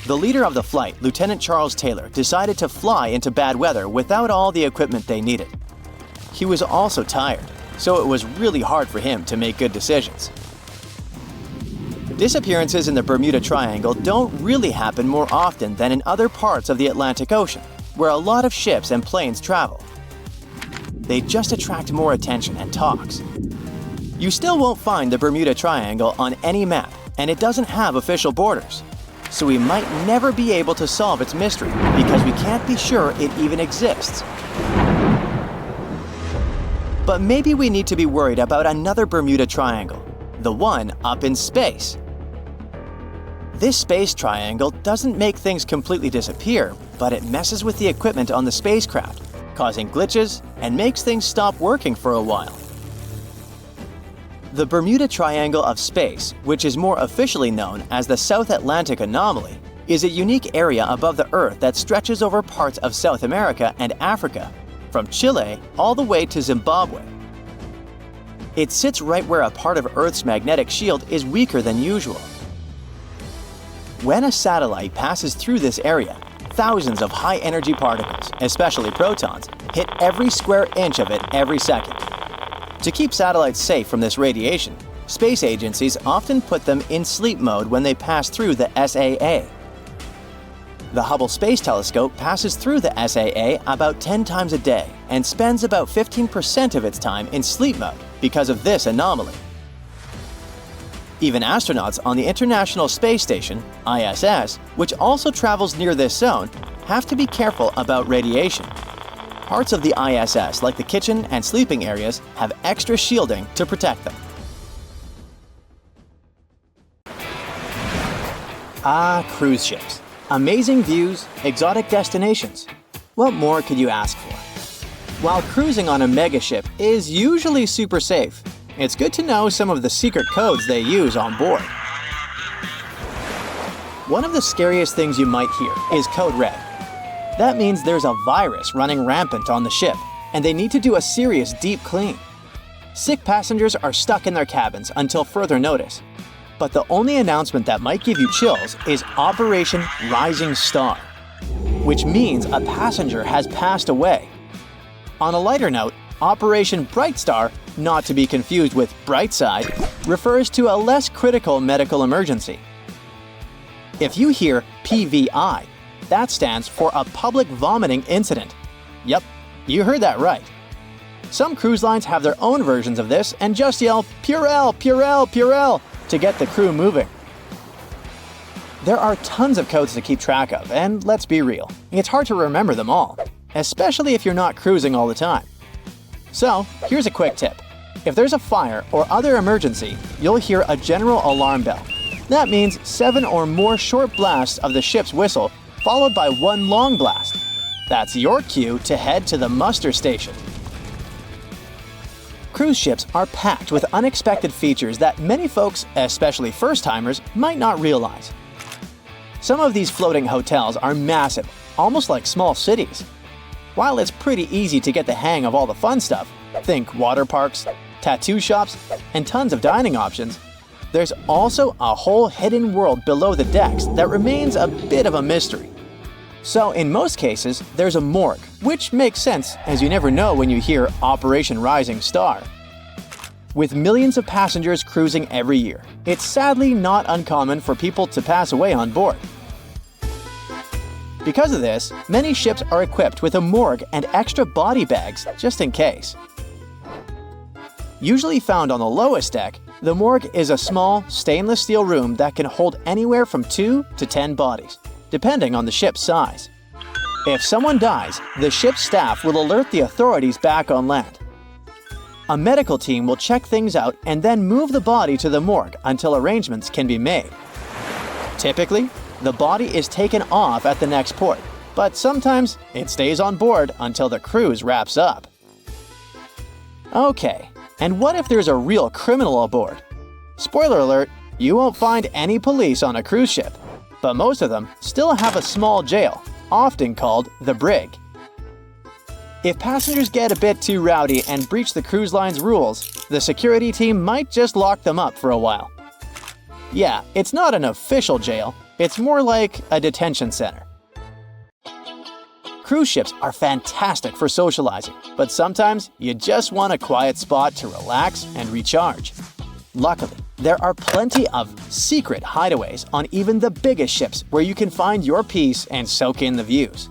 The leader of the flight, Lieutenant Charles Taylor, decided to fly into bad weather without all the equipment they needed. He was also tired, so it was really hard for him to make good decisions. Disappearances in the Bermuda Triangle don't really happen more often than in other parts of the Atlantic Ocean, where a lot of ships and planes travel. They just attract more attention and talks. You still won't find the Bermuda Triangle on any map, and it doesn't have official borders. So we might never be able to solve its mystery because we can't be sure it even exists. But maybe we need to be worried about another Bermuda Triangle, the one up in space. This space triangle doesn't make things completely disappear, but it messes with the equipment on the spacecraft, causing glitches and makes things stop working for a while. The Bermuda Triangle of Space, which is more officially known as the South Atlantic Anomaly, is a unique area above the Earth that stretches over parts of South America and Africa, from Chile all the way to Zimbabwe. It sits right where a part of Earth's magnetic shield is weaker than usual. When a satellite passes through this area, thousands of high-energy particles, especially protons, hit every square inch of it every second. To keep satellites safe from this radiation, space agencies often put them in sleep mode when they pass through the SAA. The Hubble Space Telescope passes through the SAA about 10 times a day and spends about 15% of its time in sleep mode because of this anomaly. Even astronauts on the International Space Station, ISS, which also travels near this zone, have to be careful about radiation. Parts of the ISS, like the kitchen and sleeping areas, have extra shielding to protect them. Ah, cruise ships. Amazing views, exotic destinations. What more could you ask for? While cruising on a megaship is usually super safe, it's good to know some of the secret codes they use on board. One of the scariest things you might hear is Code Red. That means there's a virus running rampant on the ship, and they need to do a serious deep clean. Sick passengers are stuck in their cabins until further notice. But the only announcement that might give you chills is Operation Rising Star, which means a passenger has passed away. On a lighter note, Operation Bright Star, not to be confused with Brightside, refers to a less critical medical emergency. If you hear PVI, that stands for a public vomiting incident. Yep, you heard that right. Some cruise lines have their own versions of this and just yell Purell, Purell, Purell to get the crew moving. There are tons of codes to keep track of, and let's be real, it's hard to remember them all, especially if you're not cruising all the time. So, here's a quick tip. If there's a fire or other emergency, you'll hear a general alarm bell. That means 7 or more short blasts of the ship's whistle, followed by 1 long blast. That's your cue to head to the muster station. Cruise ships are packed with unexpected features that many folks, especially first-timers, might not realize. Some of these floating hotels are massive, almost like small cities. While it's pretty easy to get the hang of all the fun stuff, think water parks, tattoo shops, and tons of dining options, there's also a whole hidden world below the decks that remains a bit of a mystery. So in most cases, there's a morgue, which makes sense as you never know when you hear Operation Rising Star. With millions of passengers cruising every year, it's sadly not uncommon for people to pass away on board. Because of this, many ships are equipped with a morgue and extra body bags just in case. Usually found on the lowest deck, the morgue is a small, stainless steel room that can hold anywhere from 2 to 10 bodies, depending on the ship's size. If someone dies, the ship's staff will alert the authorities back on land. A medical team will check things out and then move the body to the morgue until arrangements can be made. Typically, the body is taken off at the next port, but sometimes it stays on board until the cruise wraps up. Okay, and what if there's a real criminal aboard? Spoiler alert, you won't find any police on a cruise ship, but most of them still have a small jail, often called the brig. If passengers get a bit too rowdy and breach the cruise line's rules, the security team might just lock them up for a while. Yeah, it's not an official jail, it's more like a detention center. Cruise ships are fantastic for socializing, but sometimes you just want a quiet spot to relax and recharge. Luckily, there are plenty of secret hideaways on even the biggest ships where you can find your peace and soak in the views.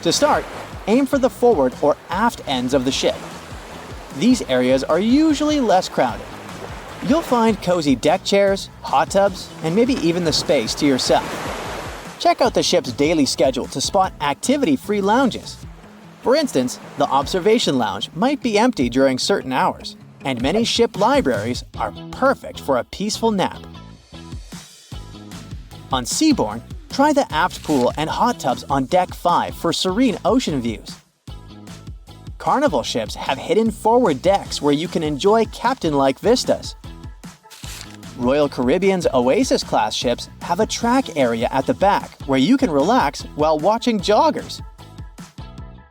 To start, aim for the forward or aft ends of the ship. These areas are usually less crowded. You'll find cozy deck chairs, hot tubs, and maybe even the space to yourself. Check out the ship's daily schedule to spot activity-free lounges. For instance, the observation lounge might be empty during certain hours, and many ship libraries are perfect for a peaceful nap. On Seabourn, try the aft pool and hot tubs on Deck 5 for serene ocean views. Carnival ships have hidden forward decks where you can enjoy captain-like vistas. Royal Caribbean's Oasis-class ships have a track area at the back where you can relax while watching joggers.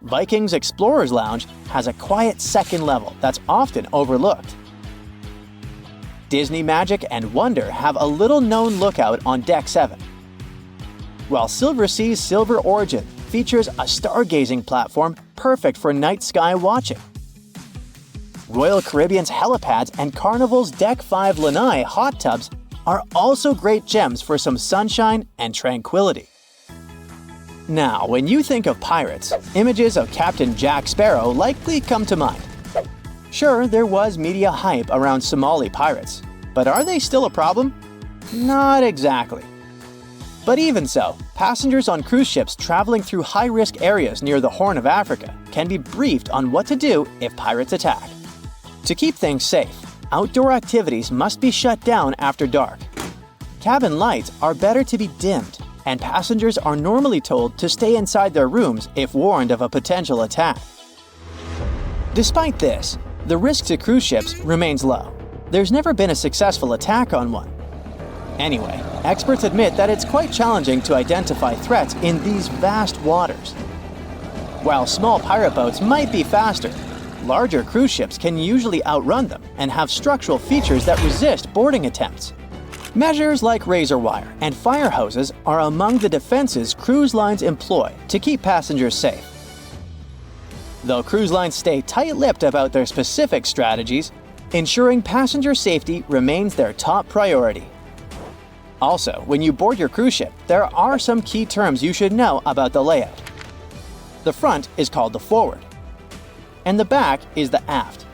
Viking's Explorer's Lounge has a quiet second level that's often overlooked. Disney Magic and Wonder have a little-known lookout on Deck 7. While Silversea's Silver Origin features a stargazing platform perfect for night sky watching. Royal Caribbean's helipads and Carnival's Deck 5 Lanai hot tubs are also great gems for some sunshine and tranquility. Now, when you think of pirates, images of Captain Jack Sparrow likely come to mind. Sure, there was media hype around Somali pirates, but are they still a problem? Not exactly. But even so, passengers on cruise ships traveling through high-risk areas near the Horn of Africa can be briefed on what to do if pirates attack. To keep things safe, outdoor activities must be shut down after dark. Cabin lights are better to be dimmed, and passengers are normally told to stay inside their rooms if warned of a potential attack. Despite this, the risk to cruise ships remains low. There's never been a successful attack on one. Anyway, experts admit that it's quite challenging to identify threats in these vast waters. While small pirate boats might be faster, Larger cruise ships can usually outrun them and have structural features that resist boarding attempts. Measures like razor wire and fire hoses are among the defenses cruise lines employ to keep passengers safe. Though cruise lines stay tight-lipped about their specific strategies, ensuring passenger safety remains their top priority. Also, when you board your cruise ship, there are some key terms you should know about the layout. The front is called the forward, and the back is the aft.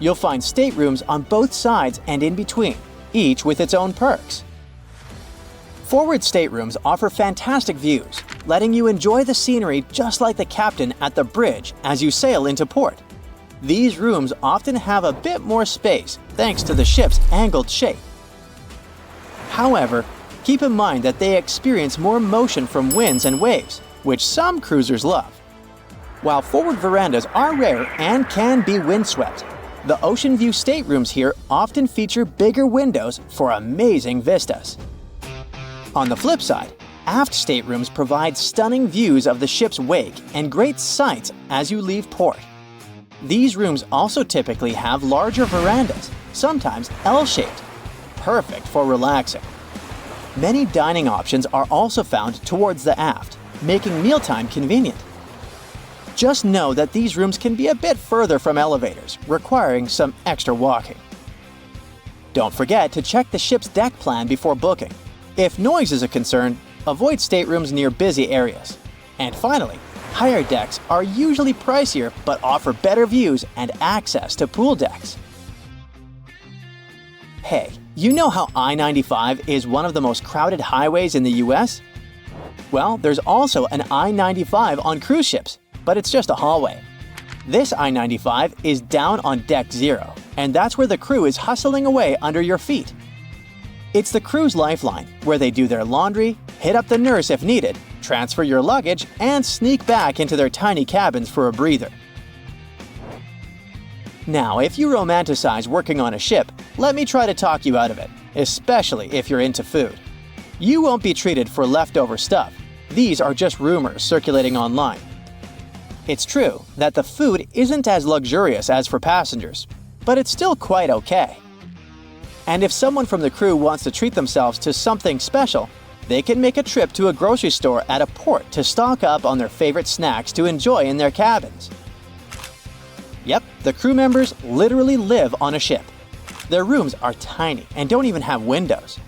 You'll find staterooms on both sides and in between, each with its own perks. Forward staterooms offer fantastic views, letting you enjoy the scenery just like the captain at the bridge as you sail into port. These rooms often have a bit more space thanks to the ship's angled shape. However, keep in mind that they experience more motion from winds and waves, which some cruisers love. While forward verandas are rare and can be windswept, the ocean view staterooms here often feature bigger windows for amazing vistas. On the flip side, aft staterooms provide stunning views of the ship's wake and great sights as you leave port. These rooms also typically have larger verandas, sometimes L-shaped, perfect for relaxing. Many dining options are also found towards the aft, making mealtime convenient. Just know that these rooms can be a bit further from elevators, requiring some extra walking. Don't forget to check the ship's deck plan before booking. If noise is a concern, avoid staterooms near busy areas. And finally, higher decks are usually pricier but offer better views and access to pool decks. Hey, you know how I-95 is one of the most crowded highways in the US? Well, there's also an I-95 on cruise ships, but it's just a hallway. This I-95 is down on Deck 0, and that's where the crew is hustling away under your feet. It's the crew's lifeline, where they do their laundry, hit up the nurse if needed, transfer your luggage, and sneak back into their tiny cabins for a breather. Now, if you romanticize working on a ship, let me try to talk you out of it, especially if you're into food. You won't be treated for leftover stuff. These are just rumors circulating online. It's true that the food isn't as luxurious as for passengers, but it's still quite okay. And if someone from the crew wants to treat themselves to something special, they can make a trip to a grocery store at a port to stock up on their favorite snacks to enjoy in their cabins. Yep, the crew members literally live on a ship. Their rooms are tiny and don't even have windows.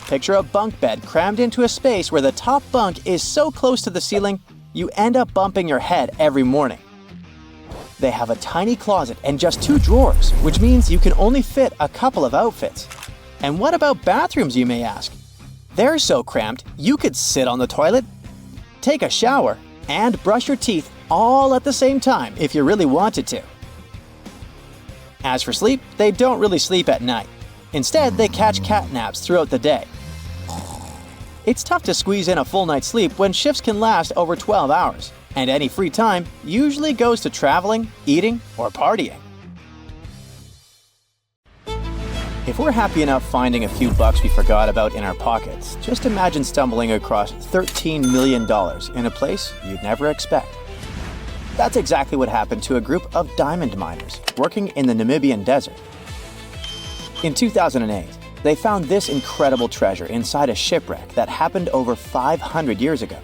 Picture a bunk bed crammed into a space where the top bunk is so close to the ceiling, you end up bumping your head every morning. They have a tiny closet and just 2 drawers, which means you can only fit a couple of outfits. And what about bathrooms, you may ask? They're so cramped, you could sit on the toilet, take a shower, and brush your teeth all at the same time if you really wanted to. As for sleep, they don't really sleep at night. Instead, they catch cat naps throughout the day. It's tough to squeeze in a full night's sleep when shifts can last over 12 hours, and any free time usually goes to traveling, eating, or partying. If we're happy enough finding a few bucks we forgot about in our pockets, just imagine stumbling across $13 million in a place you'd never expect. That's exactly what happened to a group of diamond miners working in the Namibian desert. In 2008, they found this incredible treasure inside a shipwreck that happened over 500 years ago,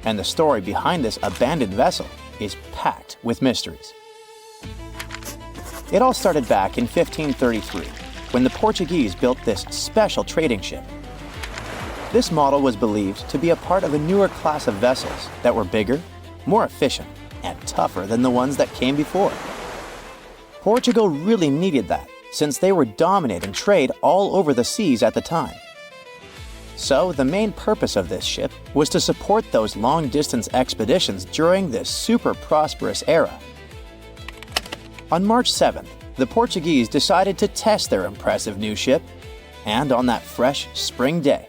and the story behind this abandoned vessel is packed with mysteries. It all started back in 1533, when the Portuguese built this special trading ship. This model was believed to be a part of a newer class of vessels that were bigger, more efficient, and tougher than the ones that came before. Portugal really needed that, since they were dominating trade all over the seas at the time. So the main purpose of this ship was to support those long-distance expeditions during this super prosperous era. On March 7th, the Portuguese decided to test their impressive new ship, and on that fresh spring day,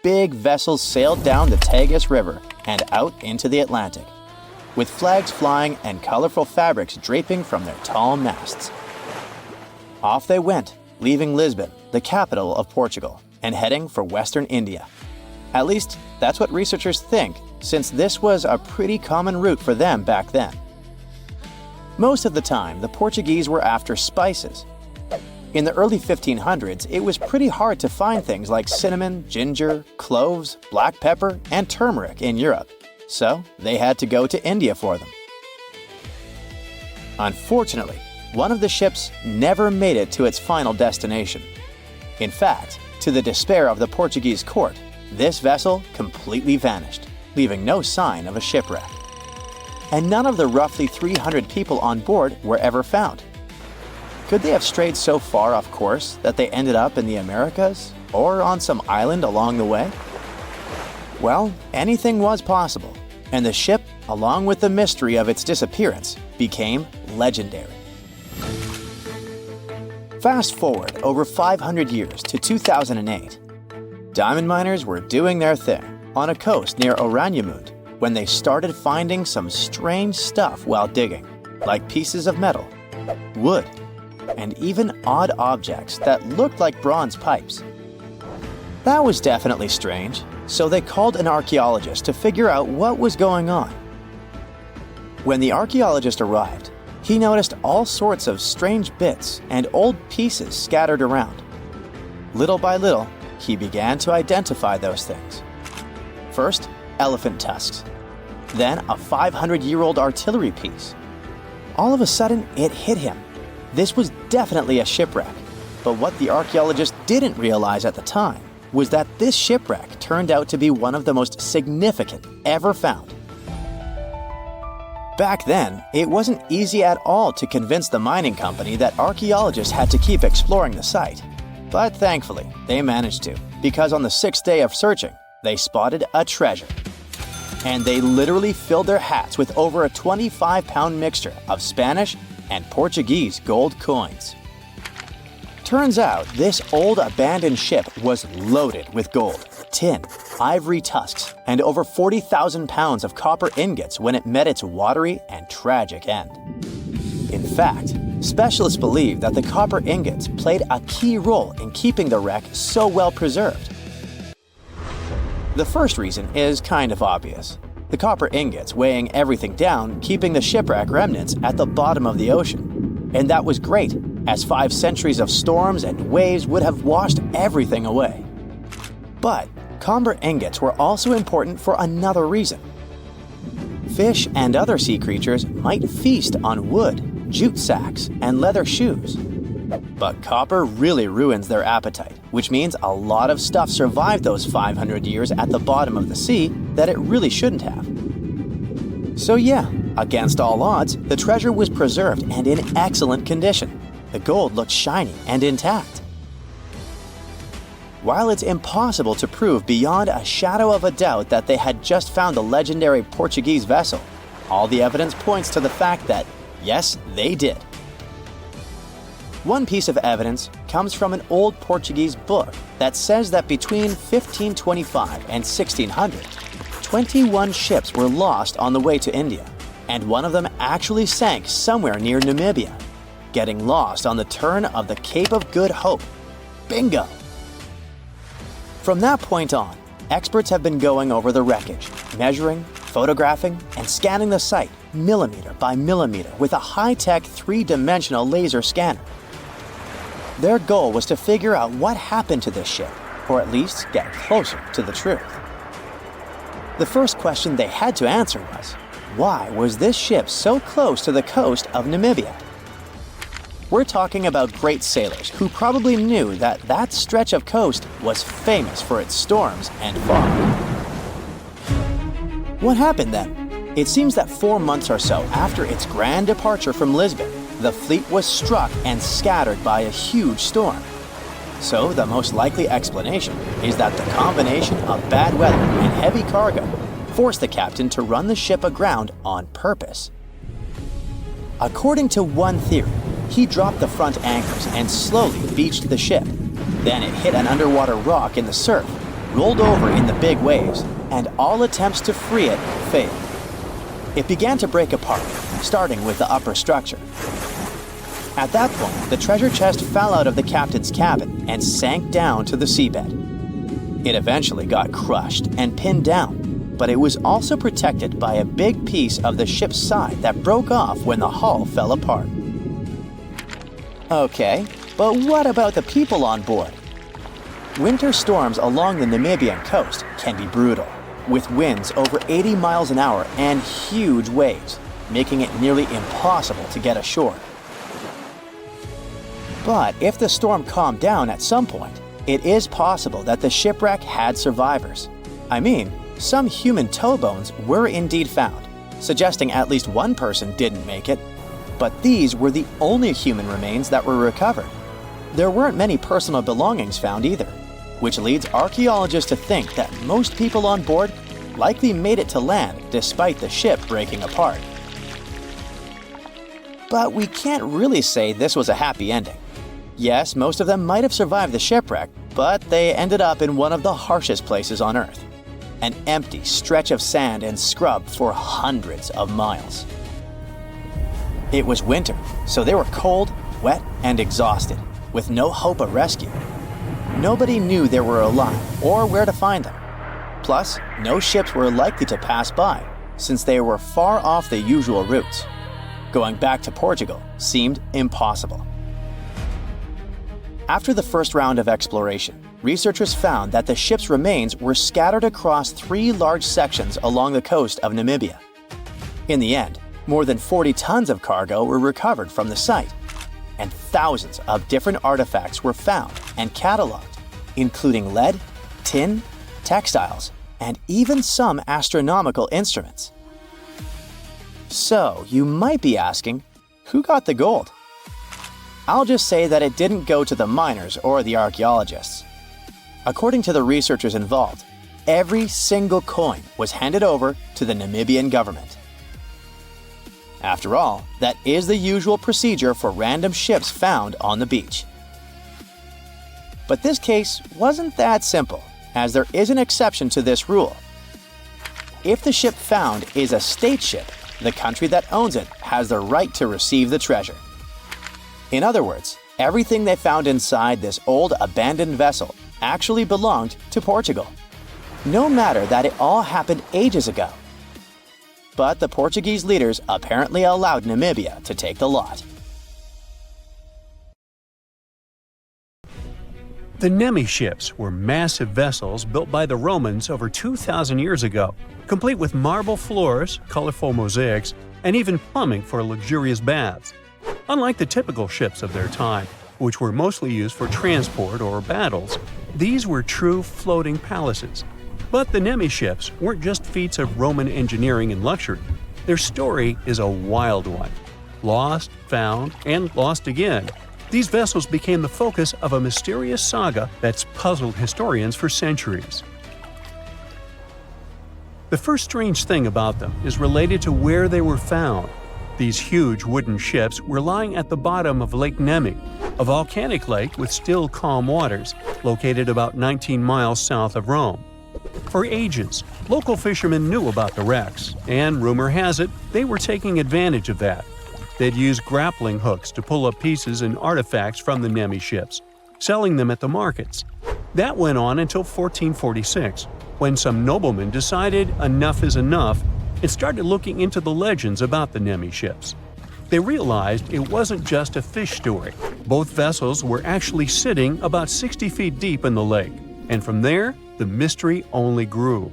big vessels sailed down the Tagus River and out into the Atlantic, with flags flying and colorful fabrics draping from their tall masts. Off they went, leaving Lisbon, the capital of Portugal, and heading for Western India. At least, that's what researchers think, since this was a pretty common route for them back then. Most of the time, the Portuguese were after spices. In the early 1500s, it was pretty hard to find things like cinnamon, ginger, cloves, black pepper, and turmeric in Europe, so they had to go to India for them. Unfortunately, one of the ships never made it to its final destination. In fact, to the despair of the Portuguese court, this vessel completely vanished, leaving no sign of a shipwreck. And none of the roughly 300 people on board were ever found. Could they have strayed so far off course that they ended up in the Americas or on some island along the way? Well, anything was possible, and the ship, along with the mystery of its disappearance, became legendary. Fast forward over 500 years to 2008. Diamond miners were doing their thing on a coast near Oranjemund when they started finding some strange stuff while digging, like pieces of metal, wood, and even odd objects that looked like bronze pipes. That was definitely strange, so they called an archaeologist to figure out what was going on. When the archaeologist arrived, he noticed all sorts of strange bits and old pieces scattered around. Little by little, he began to identify those things. First, elephant tusks. Then a 500-year-old artillery piece. All of a sudden, it hit him. This was definitely a shipwreck, but what the archaeologist didn't realize at the time was that this shipwreck turned out to be one of the most significant ever found. Back then, it wasn't easy at all to convince the mining company that archaeologists had to keep exploring the site. But thankfully, they managed to, because on the 6th day of searching, they spotted a treasure. And they literally filled their hats with over a 25-pound mixture of Spanish and Portuguese gold coins. Turns out, this old abandoned ship was loaded with gold, tin, ivory tusks, and over 40,000 pounds of copper ingots when it met its watery and tragic end. In fact, specialists believe that the copper ingots played a key role in keeping the wreck so well preserved. The first reason is kind of obvious. The copper ingots weighing everything down, keeping the shipwreck remnants at the bottom of the ocean. And that was great, as 5 centuries of storms and waves would have washed everything away. But copper ingots were also important for another reason. Fish and other sea creatures might feast on wood, jute sacks, and leather shoes. But copper really ruins their appetite, which means a lot of stuff survived those 500 years at the bottom of the sea that it really shouldn't have. So yeah, against all odds, the treasure was preserved and in excellent condition. The gold looked shiny and intact. While it's impossible to prove beyond a shadow of a doubt that they had just found the legendary Portuguese vessel, all the evidence points to the fact that, yes, they did. One piece of evidence comes from an old Portuguese book that says that between 1525 and 1600, 21 ships were lost on the way to India, and one of them actually sank somewhere near Namibia, getting lost on the turn of the Cape of Good Hope. Bingo! From that point on, experts have been going over the wreckage, measuring, photographing, and scanning the site millimeter by millimeter with a high-tech 3-dimensional laser scanner. Their goal was to figure out what happened to this ship, or at least get closer to the truth. The first question they had to answer was, why was this ship so close to the coast of Namibia? We're talking about great sailors who probably knew that that stretch of coast was famous for its storms and fog. What happened then? It seems that 4 months or so after its grand departure from Lisbon, the fleet was struck and scattered by a huge storm. So the most likely explanation is that the combination of bad weather and heavy cargo forced the captain to run the ship aground on purpose. According to one theory, he dropped the front anchors and slowly beached the ship. Then it hit an underwater rock in the surf, rolled over in the big waves, and all attempts to free it failed. It began to break apart, starting with the upper structure. At that point, the treasure chest fell out of the captain's cabin and sank down to the seabed. It eventually got crushed and pinned down, but it was also protected by a big piece of the ship's side that broke off when the hull fell apart. Okay, but what about the people on board? Winter storms along the Namibian coast can be brutal, with winds over 80 miles an hour and huge waves, making it nearly impossible to get ashore. But if the storm calmed down at some point, it is possible that the shipwreck had survivors. I mean, some human toe bones were indeed found, suggesting at least one person didn't make it, but these were the only human remains that were recovered. There weren't many personal belongings found either, which leads archaeologists to think that most people on board likely made it to land despite the ship breaking apart. But we can't really say this was a happy ending. Yes, most of them might have survived the shipwreck, but they ended up in one of the harshest places on Earth, an empty stretch of sand and scrub for hundreds of miles. It was winter, so they were cold, wet, and exhausted, with no hope of rescue. Nobody knew they were alive or where to find them. Plus, no ships were likely to pass by, since they were far off the usual routes. Going back to Portugal seemed impossible. After the first round of exploration, researchers found that the ship's remains were scattered across 3 large sections along the coast of Namibia. In the end, more than 40 tons of cargo were recovered from the site, and thousands of different artifacts were found and cataloged, including lead, tin, textiles, and even some astronomical instruments. So, you might be asking, who got the gold? I'll just say that it didn't go to the miners or the archaeologists. According to the researchers involved, every single coin was handed over to the Namibian government. After all, that is the usual procedure for random ships found on the beach. But this case wasn't that simple, as there is an exception to this rule. If the ship found is a state ship, the country that owns it has the right to receive the treasure. In other words, everything they found inside this old abandoned vessel actually belonged to Portugal, no matter that it all happened ages ago. But the Portuguese leaders apparently allowed Namibia to take the lot. The nemi ships were massive vessels built by the Romans over 2,000 years ago, complete with marble floors, colorful mosaics, and even plumbing for luxurious baths. Unlike the typical ships of their time, which were mostly used for transport or battles, these were true floating palaces. But the nemi ships weren't just feats of Roman engineering and luxury. Their story is a wild one. Lost, found, and lost again, these vessels became the focus of a mysterious saga that's puzzled historians for centuries. The first strange thing about them is related to where they were found. These huge wooden ships were lying at the bottom of Lake Nemi, a volcanic lake with still calm waters, located about 19 miles south of Rome. For ages, local fishermen knew about the wrecks, and rumor has it they were taking advantage of that. They'd use grappling hooks to pull up pieces and artifacts from the nemi ships, selling them at the markets. That went on until 1446, when some noblemen decided enough is enough and started looking into the legends about the nemi ships. They realized it wasn't just a fish story. Both vessels were actually sitting about 60 feet deep in the lake, and from there, the mystery only grew.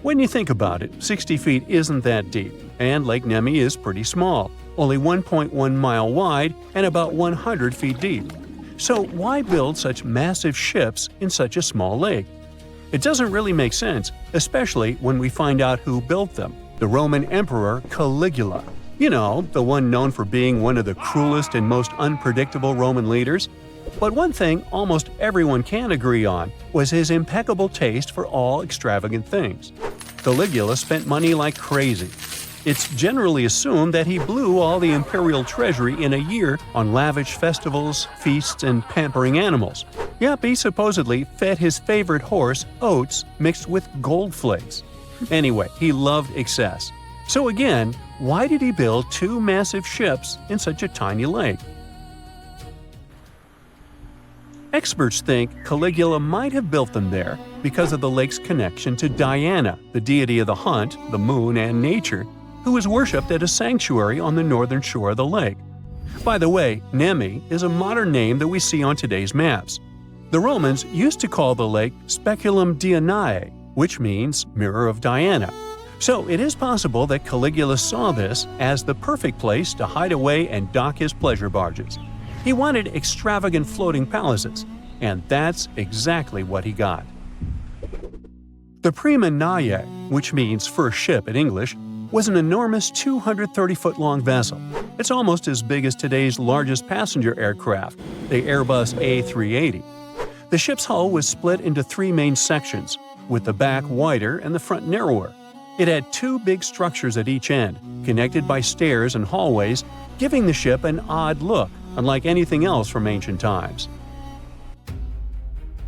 When you think about it, 60 feet isn't that deep, and Lake Nemi is pretty small, only 1.1 mile wide and about 100 feet deep. So why build such massive ships in such a small lake? It doesn't really make sense, especially when we find out who built them. The Roman Emperor Caligula. You know, the one known for being one of the cruelest and most unpredictable Roman leaders. But one thing almost everyone can agree on was his impeccable taste for all extravagant things. Caligula spent money like crazy. It's generally assumed that he blew all the imperial treasury in a year on lavish festivals, feasts, and pampering animals. Yep, he supposedly fed his favorite horse oats mixed with gold flakes. Anyway, he loved excess. So again, why did he build two massive ships in such a tiny lake? Experts think Caligula might have built them there because of the lake's connection to Diana, the deity of the hunt, the moon, and nature, who was worshipped at a sanctuary on the northern shore of the lake. By the way, Nemi is a modern name that we see on today's maps. The Romans used to call the lake Speculum Dianae, which means Mirror of Diana. So it is possible that Caligula saw this as the perfect place to hide away and dock his pleasure barges. He wanted extravagant floating palaces, and that's exactly what he got. The Prima Naie, which means first ship in English, was an enormous 230-foot-long vessel. It's almost as big as today's largest passenger aircraft, the Airbus A380. The ship's hull was split into three main sections, with the back wider and the front narrower. It had two big structures at each end, connected by stairs and hallways, giving the ship an odd look, unlike anything else from ancient times.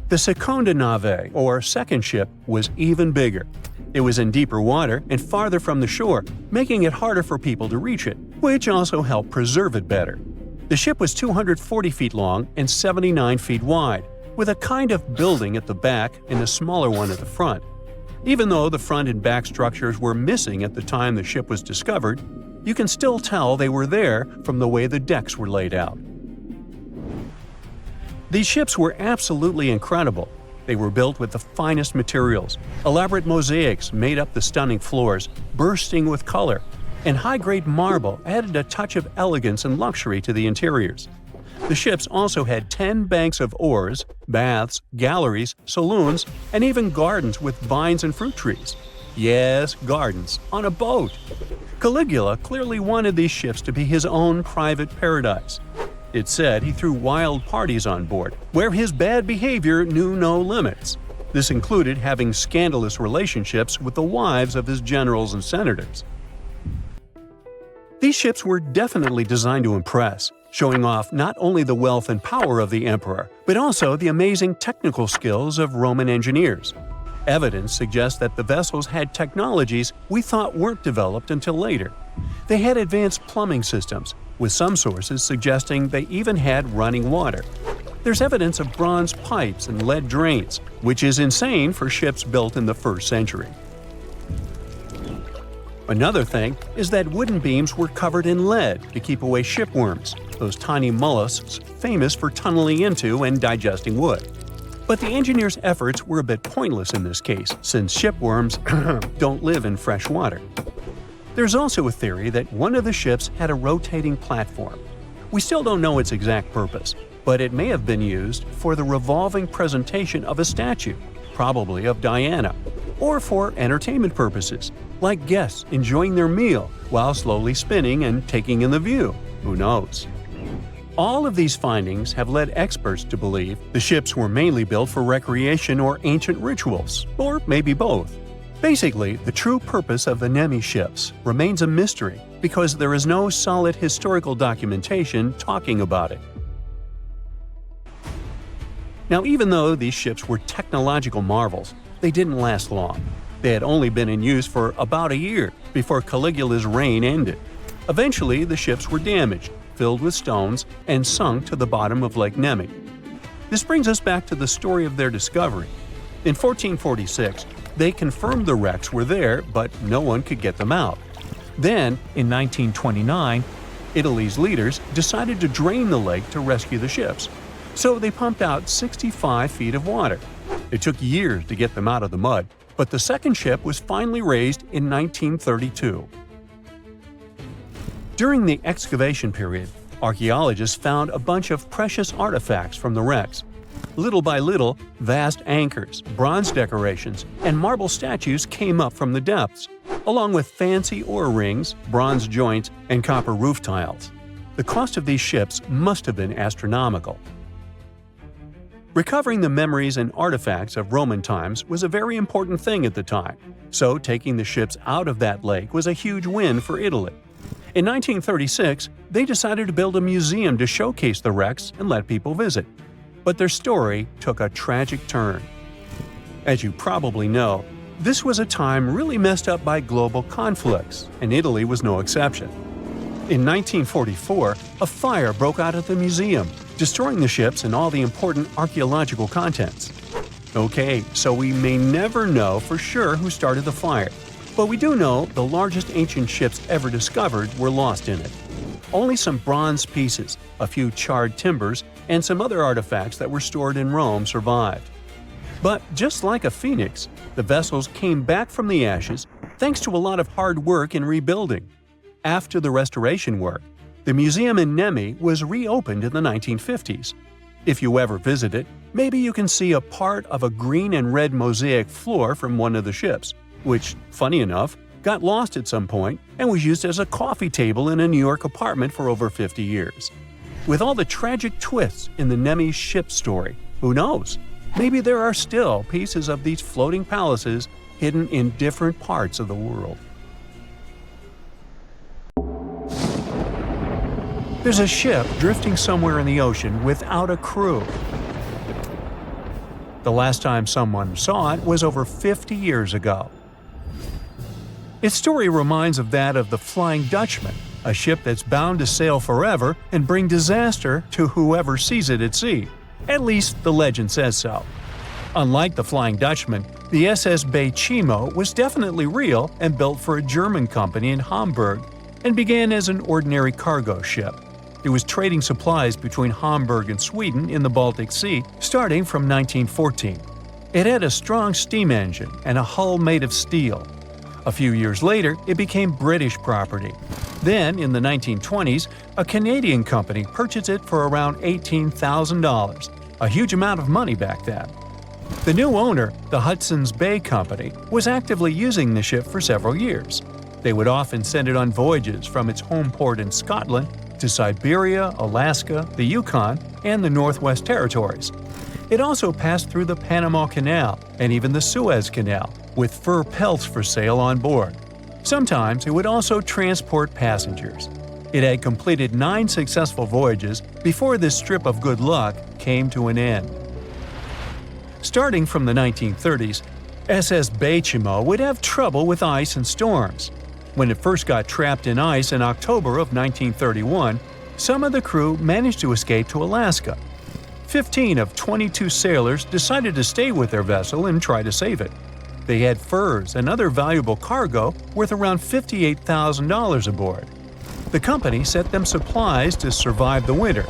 The seconda nave, or second ship, was even bigger. It was in deeper water and farther from the shore, making it harder for people to reach it, which also helped preserve it better. The ship was 240 feet long and 79 feet wide, with a kind of building at the back and a smaller one at the front. Even though the front and back structures were missing at the time the ship was discovered, you can still tell they were there from the way the decks were laid out. These ships were absolutely incredible. They were built with the finest materials. Elaborate mosaics made up the stunning floors, bursting with color, and high-grade marble added a touch of elegance and luxury to the interiors. The ships also had 10 banks of oars, baths, galleries, saloons, and even gardens with vines and fruit trees. Yes, gardens, on a boat. Caligula clearly wanted these ships to be his own private paradise. It's said he threw wild parties on board, where his bad behavior knew no limits. This included having scandalous relationships with the wives of his generals and senators. These ships were definitely designed to impress, showing off not only the wealth and power of the emperor, but also the amazing technical skills of Roman engineers. Evidence suggests that the vessels had technologies we thought weren't developed until later. They had advanced plumbing systems, with some sources suggesting they even had running water. There's evidence of bronze pipes and lead drains, which is insane for ships built in the 1st century. Another thing is that wooden beams were covered in lead to keep away shipworms, those tiny mollusks famous for tunneling into and digesting wood. But the engineers' efforts were a bit pointless in this case, since shipworms don't live in fresh water. There's also a theory that one of the ships had a rotating platform. We still don't know its exact purpose, but it may have been used for the revolving presentation of a statue, probably of Diana, or for entertainment purposes, like guests enjoying their meal while slowly spinning and taking in the view. Who knows? All of these findings have led experts to believe the ships were mainly built for recreation or ancient rituals, or maybe both. Basically, the true purpose of the Nemi ships remains a mystery because there is no solid historical documentation talking about it. Now, even though these ships were technological marvels, they didn't last long. They had only been in use for about a year before Caligula's reign ended. Eventually, the ships were damaged, filled with stones, and sunk to the bottom of Lake Nemi. This brings us back to the story of their discovery. In 1446, they confirmed the wrecks were there, but no one could get them out. Then, in 1929, Italy's leaders decided to drain the lake to rescue the ships. So they pumped out 65 feet of water. It took years to get them out of the mud, but the second ship was finally raised in 1932. During the excavation period, archaeologists found a bunch of precious artifacts from the wrecks. Little by little, vast anchors, bronze decorations, and marble statues came up from the depths, along with fancy oar rings, bronze joints, and copper roof tiles. The cost of these ships must have been astronomical. Recovering the memories and artifacts of Roman times was a very important thing at the time, so taking the ships out of that lake was a huge win for Italy. In 1936, they decided to build a museum to showcase the wrecks and let people visit. But their story took a tragic turn. As you probably know, this was a time really messed up by global conflicts, and Italy was no exception. In 1944, a fire broke out at the museum, destroying the ships and all the important archaeological contents. Okay, so we may never know for sure who started the fire, but we do know the largest ancient ships ever discovered were lost in it. Only some bronze pieces, a few charred timbers, and some other artifacts that were stored in Rome survived. But just like a phoenix, the vessels came back from the ashes thanks to a lot of hard work in rebuilding. After the restoration work, the museum in Nemi was reopened in the 1950s. If you ever visit it, maybe you can see a part of a green and red mosaic floor from one of the ships, which, funny enough, got lost at some point and was used as a coffee table in a New York apartment for over 50 years. With all the tragic twists in the Nemi ship story, who knows? Maybe there are still pieces of these floating palaces hidden in different parts of the world. There's a ship drifting somewhere in the ocean without a crew. The last time someone saw it was over 50 years ago. Its story reminds of that of the Flying Dutchman, a ship that's bound to sail forever and bring disaster to whoever sees it at sea. At least the legend says so. Unlike the Flying Dutchman, the SS Bay Chimo was definitely real and built for a German company in Hamburg and began as an ordinary cargo ship. It was trading supplies between Hamburg and Sweden in the Baltic Sea starting from 1914. It had a strong steam engine and a hull made of steel. A few years later, it became British property. Then, in the 1920s, a Canadian company purchased it for around $18,000, a huge amount of money back then. The new owner, the Hudson's Bay Company, was actively using the ship for several years. They would often send it on voyages from its home port in Scotland to Siberia, Alaska, the Yukon, and the Northwest Territories. It also passed through the Panama Canal and even the Suez Canal, with fur pelts for sale on board. Sometimes it would also transport passengers. It had completed 9 successful voyages before this strip of good luck came to an end. Starting from the 1930s, SS Bay Chimo would have trouble with ice and storms. When it first got trapped in ice in October of 1931, some of the crew managed to escape to Alaska. 15 of 22 sailors decided to stay with their vessel and try to save it. They had furs and other valuable cargo worth around $58,000 aboard. The company sent them supplies to survive the winter.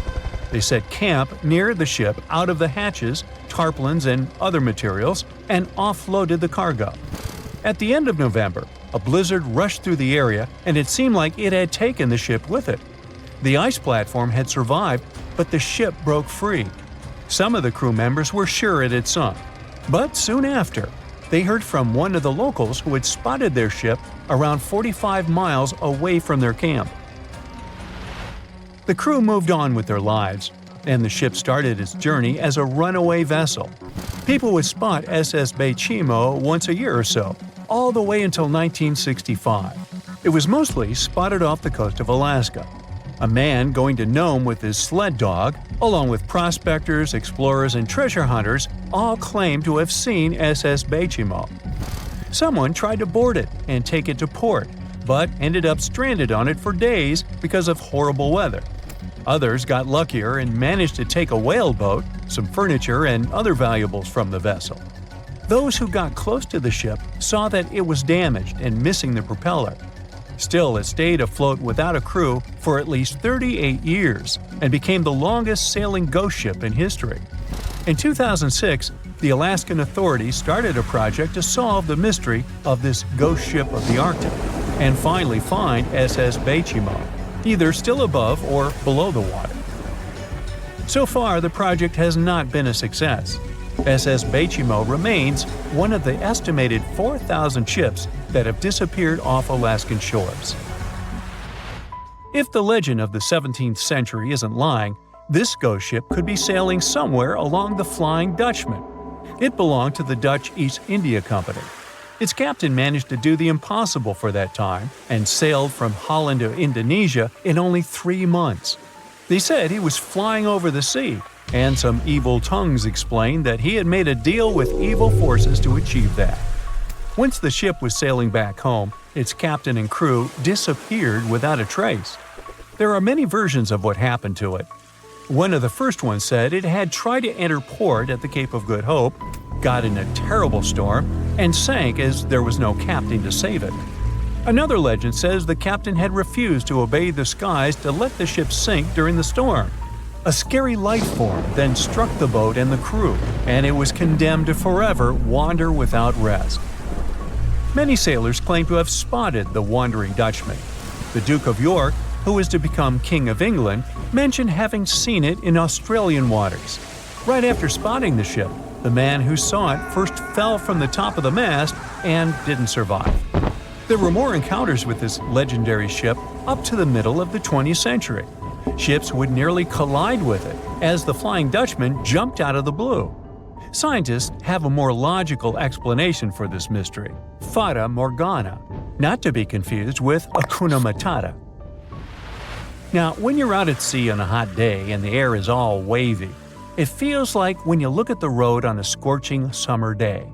They set camp near the ship out of the hatches, tarpaulins, and other materials, and offloaded the cargo. At the end of November, a blizzard rushed through the area, and it seemed like it had taken the ship with it. The ice platform had survived, but the ship broke free. Some of the crew members were sure it had sunk. But soon after, they heard from one of the locals who had spotted their ship around 45 miles away from their camp. The crew moved on with their lives, and the ship started its journey as a runaway vessel. People would spot SS Bay Chimo once a year or so, all the way until 1965. It was mostly spotted off the coast of Alaska. A man going to Nome with his sled dog, along with prospectors, explorers, and treasure hunters, all claimed to have seen SS Bay Chimo. Someone tried to board it and take it to port, but ended up stranded on it for days because of horrible weather. Others got luckier and managed to take a whaleboat, some furniture, and other valuables from the vessel. Those who got close to the ship saw that it was damaged and missing the propeller. Still, it stayed afloat without a crew for at least 38 years and became the longest sailing ghost ship in history. In 2006, the Alaskan authorities started a project to solve the mystery of this ghost ship of the Arctic and finally find SS Bay Chimo, either still above or below the water. So far, the project has not been a success. SS Bay Chimo remains one of the estimated 4,000 ships that have disappeared off Alaskan shores. If the legend of the 17th century isn't lying, this ghost ship could be sailing somewhere along the Flying Dutchman. It belonged to the Dutch East India Company. Its captain managed to do the impossible for that time and sailed from Holland to Indonesia in only 3 months. They said he was flying over the sea, and some evil tongues explained that he had made a deal with evil forces to achieve that. Once the ship was sailing back home, its captain and crew disappeared without a trace. There are many versions of what happened to it. One of the first ones said it had tried to enter port at the Cape of Good Hope, got in a terrible storm, and sank as there was no captain to save it. Another legend says the captain had refused to obey the skies to let the ship sink during the storm. A scary life form then struck the boat and the crew, and it was condemned to forever wander without rest. Many sailors claim to have spotted the wandering Dutchman. The Duke of York, who was to become King of England, mentioned having seen it in Australian waters. Right after spotting the ship, the man who saw it first fell from the top of the mast and didn't survive. There were more encounters with this legendary ship up to the middle of the 20th century. Ships would nearly collide with it as the Flying Dutchman jumped out of the blue. Scientists have a more logical explanation for this mystery: Fata Morgana, not to be confused with Hakuna Matata. Now, when you're out at sea on a hot day and the air is all wavy, it feels like when you look at the road on a scorching summer day.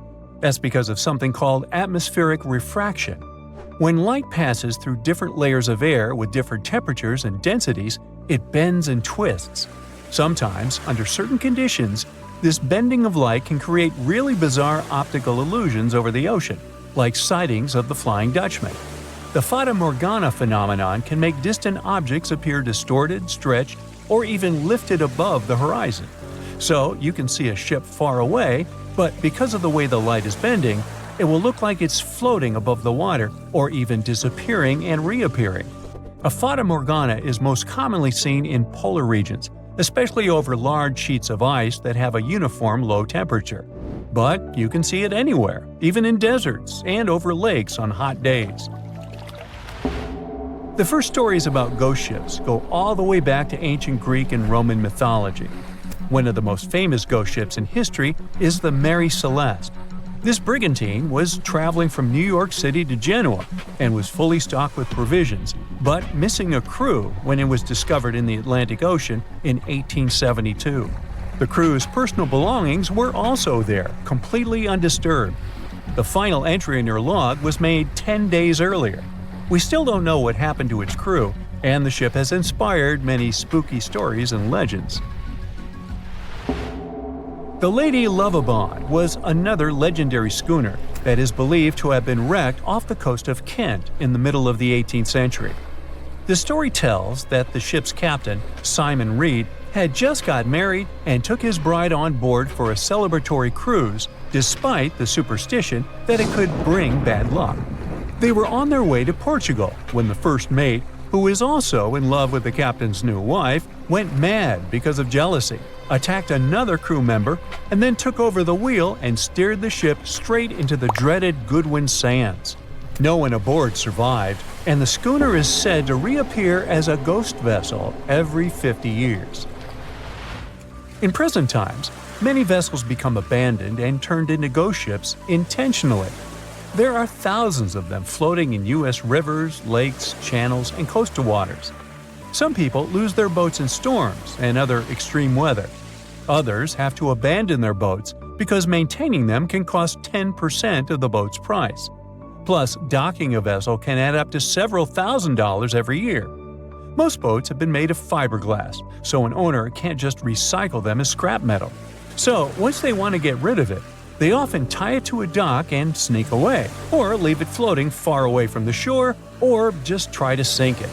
That's because of something called atmospheric refraction. When light passes through different layers of air with different temperatures and densities, it bends and twists. Sometimes, under certain conditions, this bending of light can create really bizarre optical illusions over the ocean, like sightings of the Flying Dutchman. The Fata Morgana phenomenon can make distant objects appear distorted, stretched, or even lifted above the horizon. So you can see a ship far away, but because of the way the light is bending, it will look like it's floating above the water or even disappearing and reappearing. A Fata Morgana is most commonly seen in polar regions, especially over large sheets of ice that have a uniform low temperature. But you can see it anywhere, even in deserts and over lakes on hot days. The first stories about ghost ships go all the way back to ancient Greek and Roman mythology. One of the most famous ghost ships in history is the Mary Celeste. This brigantine was traveling from New York City to Genoa and was fully stocked with provisions, but missing a crew when it was discovered in the Atlantic Ocean in 1872. The crew's personal belongings were also there, completely undisturbed. The final entry in her log was made 10 days earlier. We still don't know what happened to its crew, and the ship has inspired many spooky stories and legends. The Lady Lovibond was another legendary schooner that is believed to have been wrecked off the coast of Kent in the middle of the 18th century. The story tells that the ship's captain, Simon Reed, had just got married and took his bride on board for a celebratory cruise, despite the superstition that it could bring bad luck. They were on their way to Portugal when the first mate, who is also in love with the captain's new wife, went mad because of jealousy, attacked another crew member, and then took over the wheel and steered the ship straight into the dreaded Goodwin Sands. No one aboard survived, and the schooner is said to reappear as a ghost vessel every 50 years. In present times, many vessels become abandoned and turned into ghost ships intentionally. There are thousands of them floating in U.S. rivers, lakes, channels, and coastal waters. Some people lose their boats in storms and other extreme weather. Others have to abandon their boats because maintaining them can cost 10% of the boat's price. Plus, docking a vessel can add up to several $1,000s every year. Most boats have been made of fiberglass, so an owner can't just recycle them as scrap metal. So, once they want to get rid of it, they often tie it to a dock and sneak away, or leave it floating far away from the shore, or just try to sink it.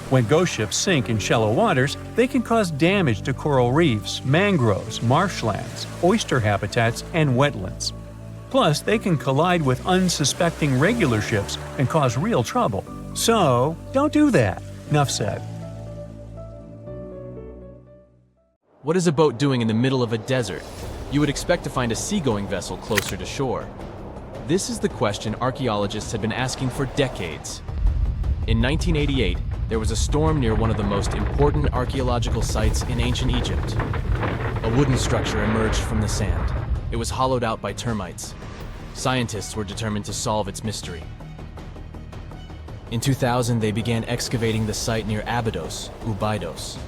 When ghost ships sink in shallow waters, they can cause damage to coral reefs, mangroves, marshlands, oyster habitats, and wetlands. Plus, they can collide with unsuspecting regular ships and cause real trouble. So, don't do that. Enough said. What is a boat doing in the middle of a desert? You would expect to find a seagoing vessel closer to shore. This is the question archaeologists have been asking for decades. In 1988, there was a storm near one of the most important archaeological sites in ancient Egypt. A wooden structure emerged from the sand. It was hollowed out by termites. Scientists were determined to solve its mystery. In 2000, they began excavating the site near Abydos, Ubidos.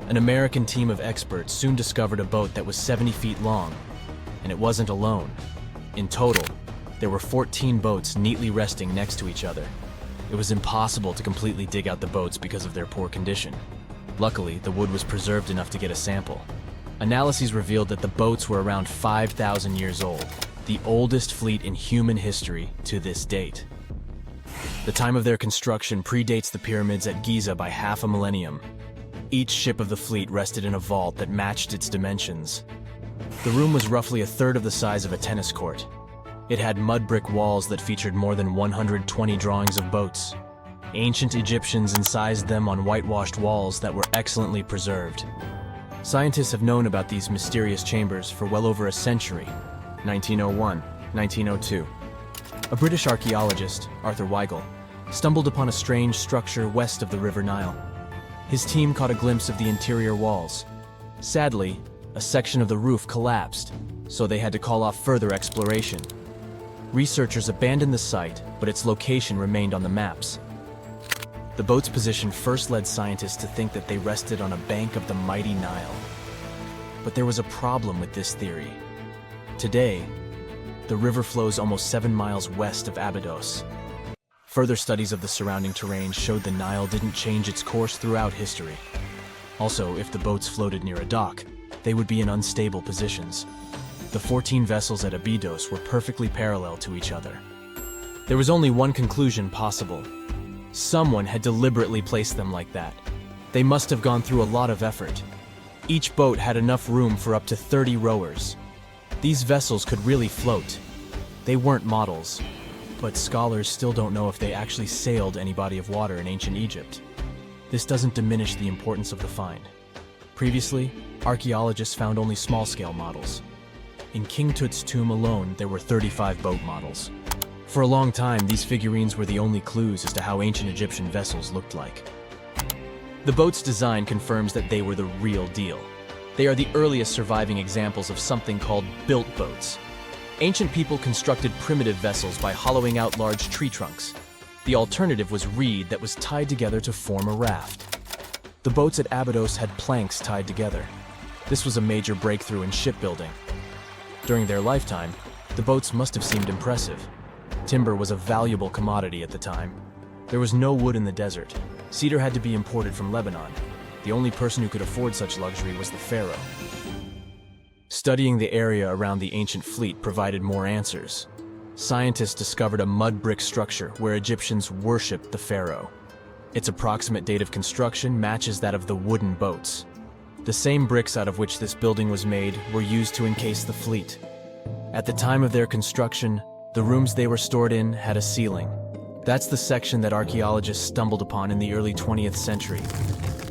An American team of experts soon discovered a boat that was 70 feet long, and it wasn't alone. In total, there were 14 boats neatly resting next to each other. It was impossible to completely dig out the boats because of their poor condition. Luckily, the wood was preserved enough to get a sample. Analyses revealed that the boats were around 5,000 years old, the oldest fleet in human history to this date. The time of their construction predates the pyramids at Giza by half a millennium. Each ship of the fleet rested in a vault that matched its dimensions. The room was roughly a third of the size of a tennis court. It had mud brick walls that featured more than 120 drawings of boats. Ancient Egyptians incised them on whitewashed walls that were excellently preserved. Scientists have known about these mysterious chambers for well over a century. 1901, 1902. A British archaeologist, Arthur Weigel, stumbled upon a strange structure west of the River Nile. His team caught a glimpse of the interior walls. Sadly, a section of the roof collapsed, so they had to call off further exploration. Researchers abandoned the site, but its location remained on the maps. The boat's position first led scientists to think that they rested on a bank of the mighty Nile. But there was a problem with this theory. Today, the river flows almost 7 miles west of Abydos. Further studies of the surrounding terrain showed the Nile didn't change its course throughout history. Also, if the boats floated near a dock, they would be in unstable positions. The 14 vessels at Abydos were perfectly parallel to each other. There was only one conclusion possible. Someone had deliberately placed them like that. They must have gone through a lot of effort. Each boat had enough room for up to 30 rowers. These vessels could really float. They weren't models, but scholars still don't know if they actually sailed any body of water in ancient Egypt. This doesn't diminish the importance of the find. Previously, archaeologists found only small-scale models. In King Tut's tomb alone, there were 35 boat models. For a long time, these figurines were the only clues as to how ancient Egyptian vessels looked like. The boat's design confirms that they were the real deal. They are the earliest surviving examples of something called built boats. Ancient people constructed primitive vessels by hollowing out large tree trunks. The alternative was reed that was tied together to form a raft. The boats at Abydos had planks tied together. This was a major breakthrough in shipbuilding. During their lifetime, the boats must have seemed impressive. Timber was a valuable commodity at the time. There was no wood in the desert. Cedar had to be imported from Lebanon. The only person who could afford such luxury was the pharaoh. Studying the area around the ancient fleet provided more answers. Scientists discovered a mud brick structure where Egyptians worshipped the pharaoh. Its approximate date of construction matches that of the wooden boats. The same bricks out of which this building was made were used to encase the fleet. At the time of their construction, the rooms they were stored in had a ceiling. That's the section that archaeologists stumbled upon in the early 20th century.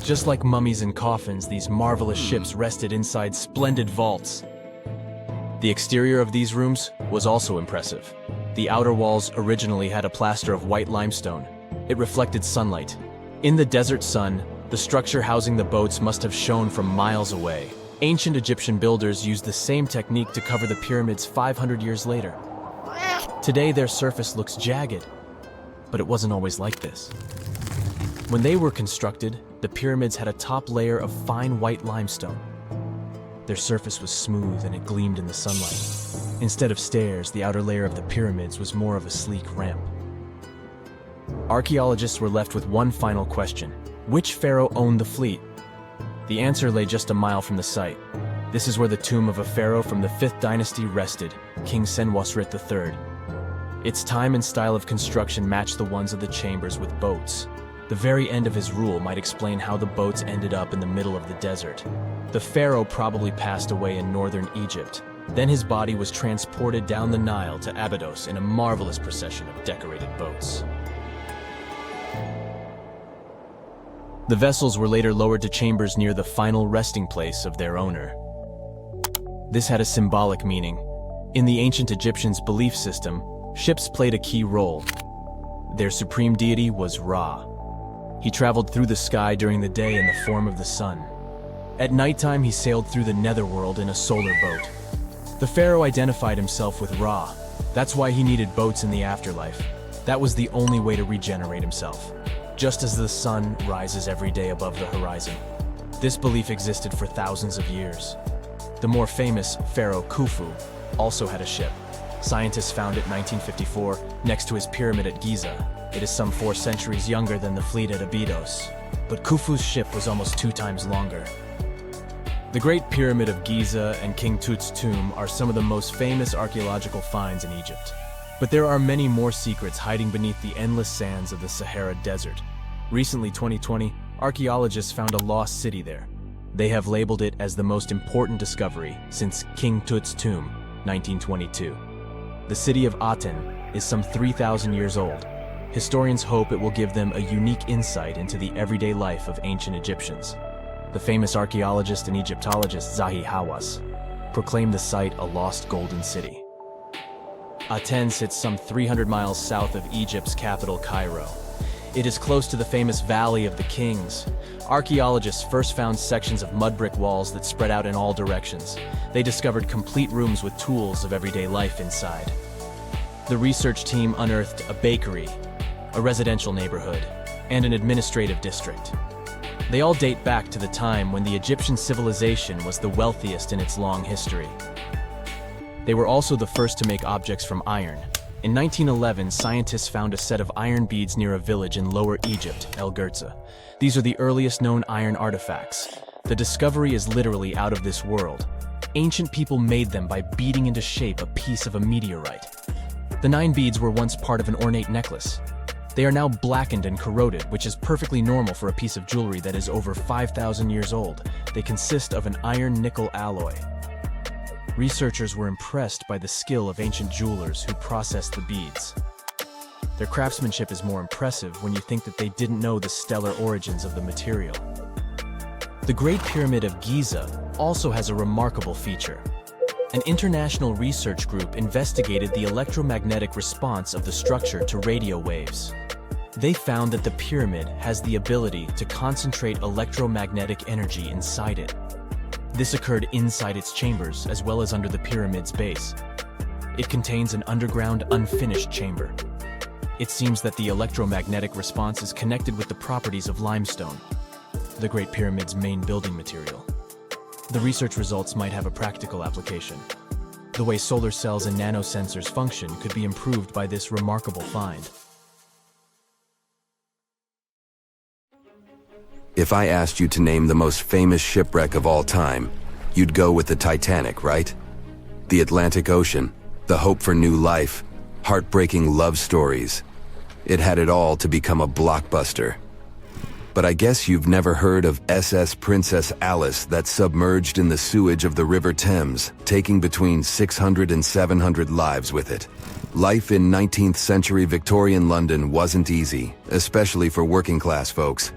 Just like mummies and coffins, these marvelous ships rested inside splendid vaults. The exterior of these rooms was also impressive. The outer walls originally had a plaster of white limestone. It reflected sunlight. In the desert sun, the structure housing the boats must have shone from miles away. Ancient Egyptian builders used the same technique to cover the pyramids 500 years later. Today, their surface looks jagged, but it wasn't always like this. When they were constructed, the pyramids had a top layer of fine white limestone. Their surface was smooth and it gleamed in the sunlight. Instead of stairs, the outer layer of the pyramids was more of a sleek ramp. Archaeologists were left with one final question. Which pharaoh owned the fleet? The answer lay just a mile from the site. This is where the tomb of a pharaoh from the 5th dynasty rested, King Senwosret III. Its time and style of construction matched the ones of the chambers with boats. The very end of his rule might explain how the boats ended up in the middle of the desert. The pharaoh probably passed away in northern Egypt. Then his body was transported down the Nile to Abydos in a marvelous procession of decorated boats. The vessels were later lowered to chambers near the final resting place of their owner. This had a symbolic meaning. In the ancient Egyptians' belief system, ships played a key role. Their supreme deity was Ra. He traveled through the sky during the day in the form of the sun. At nighttime, he sailed through the netherworld in a solar boat. The pharaoh identified himself with Ra. That's why he needed boats in the afterlife. That was the only way to regenerate himself. Just as the sun rises every day above the horizon. This belief existed for thousands of years. The more famous Pharaoh Khufu also had a ship. Scientists found it in 1954 next to his pyramid at Giza. It is some 4 centuries younger than the fleet at Abydos. but Khufu's ship was almost 2 times longer. The Great Pyramid of Giza and King Tut's tomb are some of the most famous archaeological finds in Egypt. But there are many more secrets hiding beneath the endless sands of the Sahara Desert. Recently, 2020, archaeologists found a lost city there. They have labeled it as the most important discovery since King Tut's tomb, 1922. The city of Aten is some 3,000 years old. Historians hope it will give them a unique insight into the everyday life of ancient Egyptians. The famous archaeologist and Egyptologist Zahi Hawass proclaimed the site a lost golden city. Aten sits some 300 miles south of Egypt's capital, Cairo. It is close to the famous Valley of the Kings. Archaeologists first found sections of mud brick walls that spread out in all directions. They discovered complete rooms with tools of everyday life inside. The research team unearthed a bakery, a residential neighborhood, and an administrative district. They all date back to the time when the Egyptian civilization was the wealthiest in its long history. They were also the first to make objects from iron. In 1911, scientists found a set of iron beads near a village in Lower Egypt, El Gurza. These are the earliest known iron artifacts. The discovery is literally out of this world. Ancient people made them by beating into shape a piece of a meteorite. The 9 beads were once part of an ornate necklace. They are now blackened and corroded, which is perfectly normal for a piece of jewelry that is over 5,000 years old. They consist of an iron-nickel alloy. Researchers were impressed by the skill of ancient jewelers who processed the beads. Their craftsmanship is more impressive when you think that they didn't know the stellar origins of the material. The Great Pyramid of Giza also has a remarkable feature. An international research group investigated the electromagnetic response of the structure to radio waves. They found that the pyramid has the ability to concentrate electromagnetic energy inside it. This occurred inside its chambers as well as under the pyramid's base. It contains an underground, unfinished chamber. It seems that the electromagnetic response is connected with the properties of limestone, the Great Pyramid's main building material. The research results might have a practical application. The way solar cells and nanosensors function could be improved by this remarkable find. If I asked you to name the most famous shipwreck of all time, you'd go with the Titanic, right? The Atlantic Ocean, the hope for new life, heartbreaking love stories. It had it all to become a blockbuster. But I guess you've never heard of SS Princess Alice that submerged in the sewage of the River Thames, taking between 600 and 700 lives with it. Life in 19th century Victorian London wasn't easy, especially for working class folks.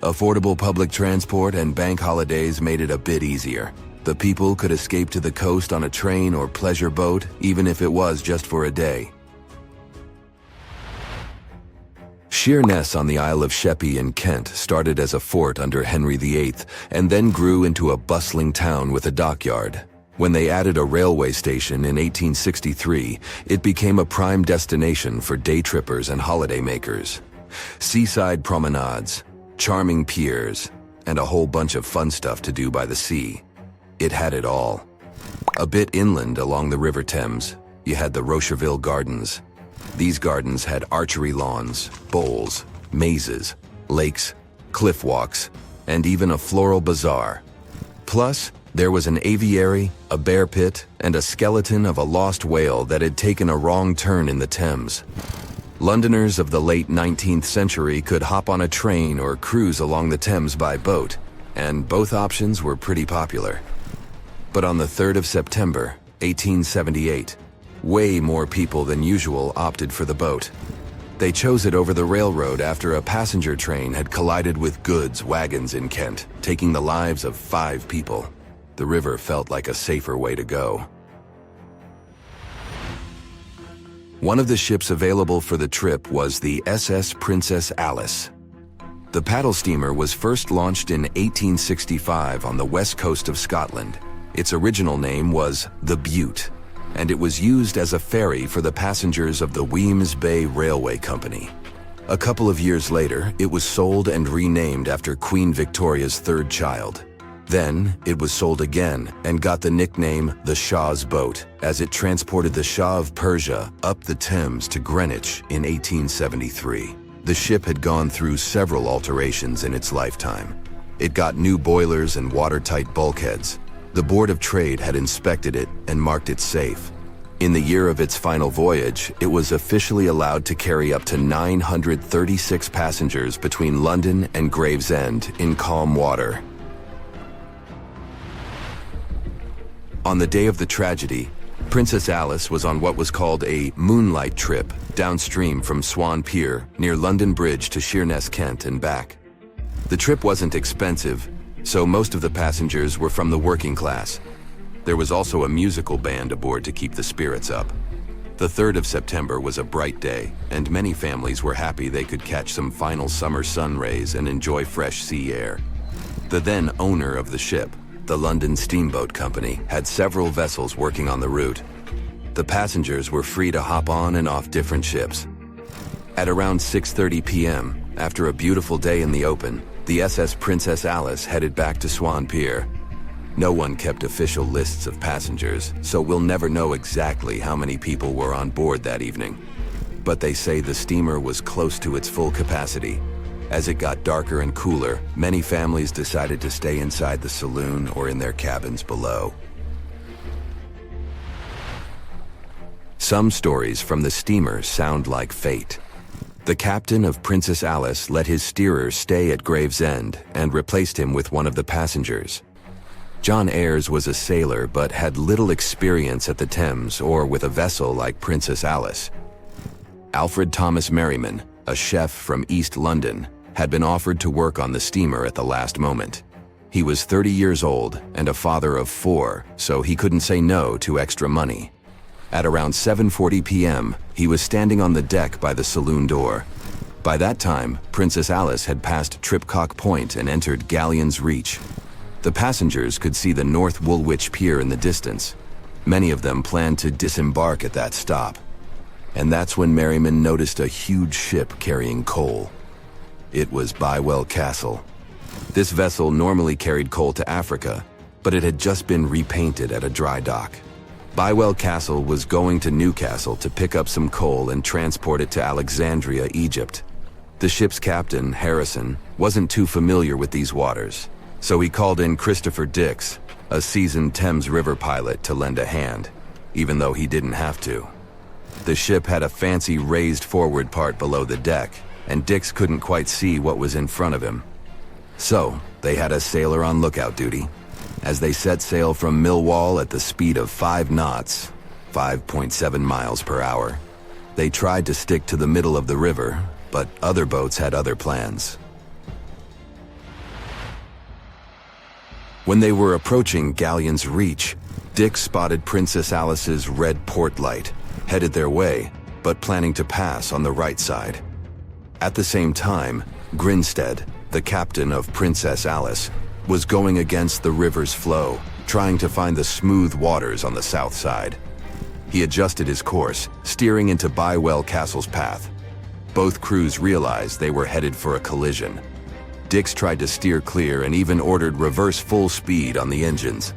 Affordable public transport and bank holidays made it a bit easier. The people could escape to the coast on a train or pleasure boat, even if it was just for a day. Sheerness on the Isle of Sheppey in Kent started as a fort under Henry VIII and then grew into a bustling town with a dockyard. When they added a railway station in 1863, it became a prime destination for day trippers and holidaymakers. Seaside promenades, charming piers, and a whole bunch of fun stuff to do by the sea. It had it all. A bit inland along the River Thames, you had the Rocherville Gardens. These gardens had archery lawns, bowls, mazes, lakes, cliff walks, and even a floral bazaar. Plus, there was an aviary, a bear pit, and a skeleton of a lost whale that had taken a wrong turn in the Thames. Londoners of the late 19th century could hop on a train or cruise along the Thames by boat, and both options were pretty popular. But on the 3rd of September, 1878, way more people than usual opted for the boat. They chose it over the railroad after a passenger train had collided with goods wagons in Kent, taking the lives of 5 people. The river felt like a safer way to go. One of the ships available for the trip was the SS Princess Alice. The paddle steamer was first launched in 1865 on the west coast of Scotland. Its original name was the Bute, and it was used as a ferry for the passengers of the Weems Bay Railway Company. A couple of years later, it was sold and renamed after Queen Victoria's 3rd child. Then, it was sold again and got the nickname the Shah's Boat, as it transported the Shah of Persia up the Thames to Greenwich in 1873. The ship had gone through several alterations in its lifetime. It got new boilers and watertight bulkheads. The Board of Trade had inspected it and marked it safe. In the year of its final voyage, it was officially allowed to carry up to 936 passengers between London and Gravesend in calm water. On the day of the tragedy, Princess Alice was on what was called a moonlight trip downstream from Swan Pier near London Bridge to Sheerness, Kent and back. The trip wasn't expensive, so most of the passengers were from the working class. There was also a musical band aboard to keep the spirits up. The 3rd of September was a bright day, and many families were happy they could catch some final summer sun rays and enjoy fresh sea air. The then owner of the ship, the London Steamboat Company, had several vessels working on the route. The passengers were free to hop on and off different ships. At around 6:30 p.m., after a beautiful day in the open, the SS Princess Alice headed back to Swan Pier. No one kept official lists of passengers, so we'll never know exactly how many people were on board that evening. But they say the steamer was close to its full capacity. As it got darker and cooler, many families decided to stay inside the saloon or in their cabins below. Some stories from the steamer sound like fate. The captain of Princess Alice let his steerer stay at Gravesend and replaced him with one of the passengers. John Ayres was a sailor but had little experience at the Thames or with a vessel like Princess Alice. Alfred Thomas Merriman, a chef from East London, had been offered to work on the steamer at the last moment. He was 30 years old and a father of 4, so he couldn't say no to extra money. At around 7:40 p.m., he was standing on the deck by the saloon door. By that time, Princess Alice had passed Tripcock Point and entered Galleon's Reach. The passengers could see the North Woolwich Pier in the distance. Many of them planned to disembark at that stop. And that's when Merriman noticed a huge ship carrying coal. It was Bywell Castle. This vessel normally carried coal to Africa, but it had just been repainted at a dry dock. Bywell Castle was going to Newcastle to pick up some coal and transport it to Alexandria, Egypt. The ship's captain, Harrison, wasn't too familiar with these waters, so he called in Christopher Dix, a seasoned Thames River pilot, to lend a hand, even though he didn't have to. The ship had a fancy raised forward part below the deck, and Dix couldn't quite see what was in front of him. So, they had a sailor on lookout duty. As they set sail from Millwall at the speed of 5 knots, 5.7 miles per hour, they tried to stick to the middle of the river, but other boats had other plans. When they were approaching Galleon's Reach, Dix spotted Princess Alice's red port light, headed their way, but planning to pass on the right side. At the same time, Grinstead, the captain of Princess Alice, was going against the river's flow, trying to find the smooth waters on the south side. He adjusted his course, steering into Bywell Castle's path. Both crews realized they were headed for a collision. Dix tried to steer clear and even ordered reverse full speed on the engines,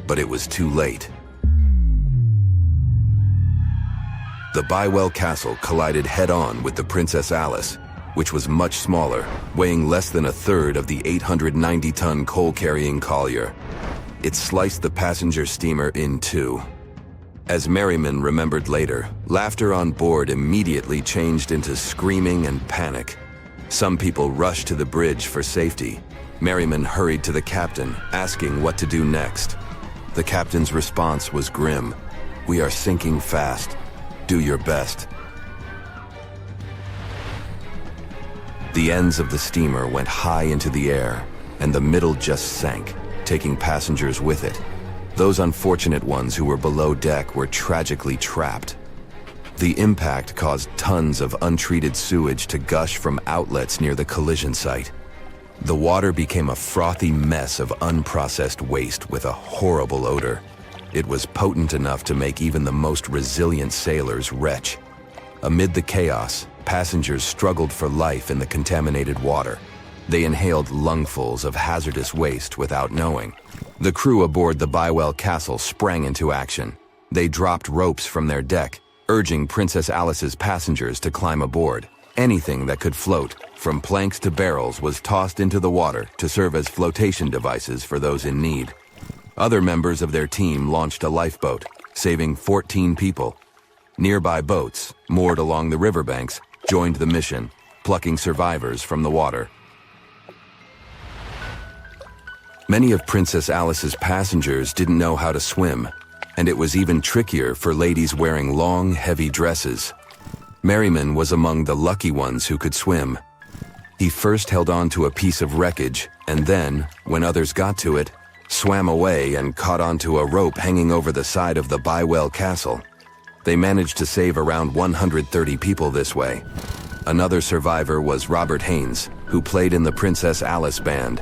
but it was too late. The Bywell Castle collided head-on with the Princess Alice, which was much smaller, weighing less than a third of the 890-ton coal-carrying collier. It sliced the passenger steamer in two. As Merriman remembered later, laughter on board immediately changed into screaming and panic. Some people rushed to the bridge for safety. Merriman hurried to the captain, asking what to do next. The captain's response was grim. "We are sinking fast. Do your best." The ends of the steamer went high into the air, and the middle just sank, taking passengers with it. Those unfortunate ones who were below deck were tragically trapped. The impact caused tons of untreated sewage to gush from outlets near the collision site. The water became a frothy mess of unprocessed waste with a horrible odor. It was potent enough to make even the most resilient sailors retch. Amid the chaos, passengers struggled for life in the contaminated water. They inhaled lungfuls of hazardous waste without knowing. The crew aboard the Bywell Castle sprang into action. They dropped ropes from their deck, urging Princess Alice's passengers to climb aboard. Anything that could float, from planks to barrels, was tossed into the water to serve as flotation devices for those in need. Other members of their team launched a lifeboat, saving 14 people. Nearby boats, moored along the riverbanks, joined the mission, plucking survivors from the water. Many of Princess Alice's passengers didn't know how to swim, and it was even trickier for ladies wearing long, heavy dresses. Merriman was among the lucky ones who could swim. He first held on to a piece of wreckage, and then, when others got to it, swam away and caught onto a rope hanging over the side of the Bywell Castle. They managed to save around 130 people this way. Another survivor was Robert Haynes, who played in the Princess Alice band.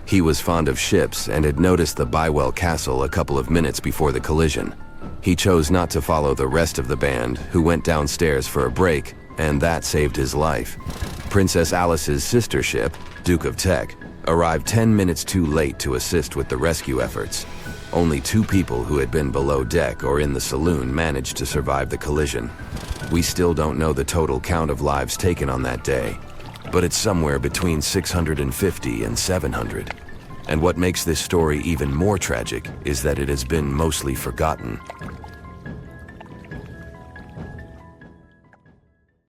He was fond of ships and had noticed the Bywell Castle a couple of minutes before the collision. He chose not to follow the rest of the band, who went downstairs for a break, and that saved his life. Princess Alice's sister ship, Duke of Teck, arrived 10 minutes too late to assist with the rescue efforts. Only 2 people who had been below deck or in the saloon managed to survive the collision. We still don't know the total count of lives taken on that day, but it's somewhere between 650 and 700. And what makes this story even more tragic is that it has been mostly forgotten.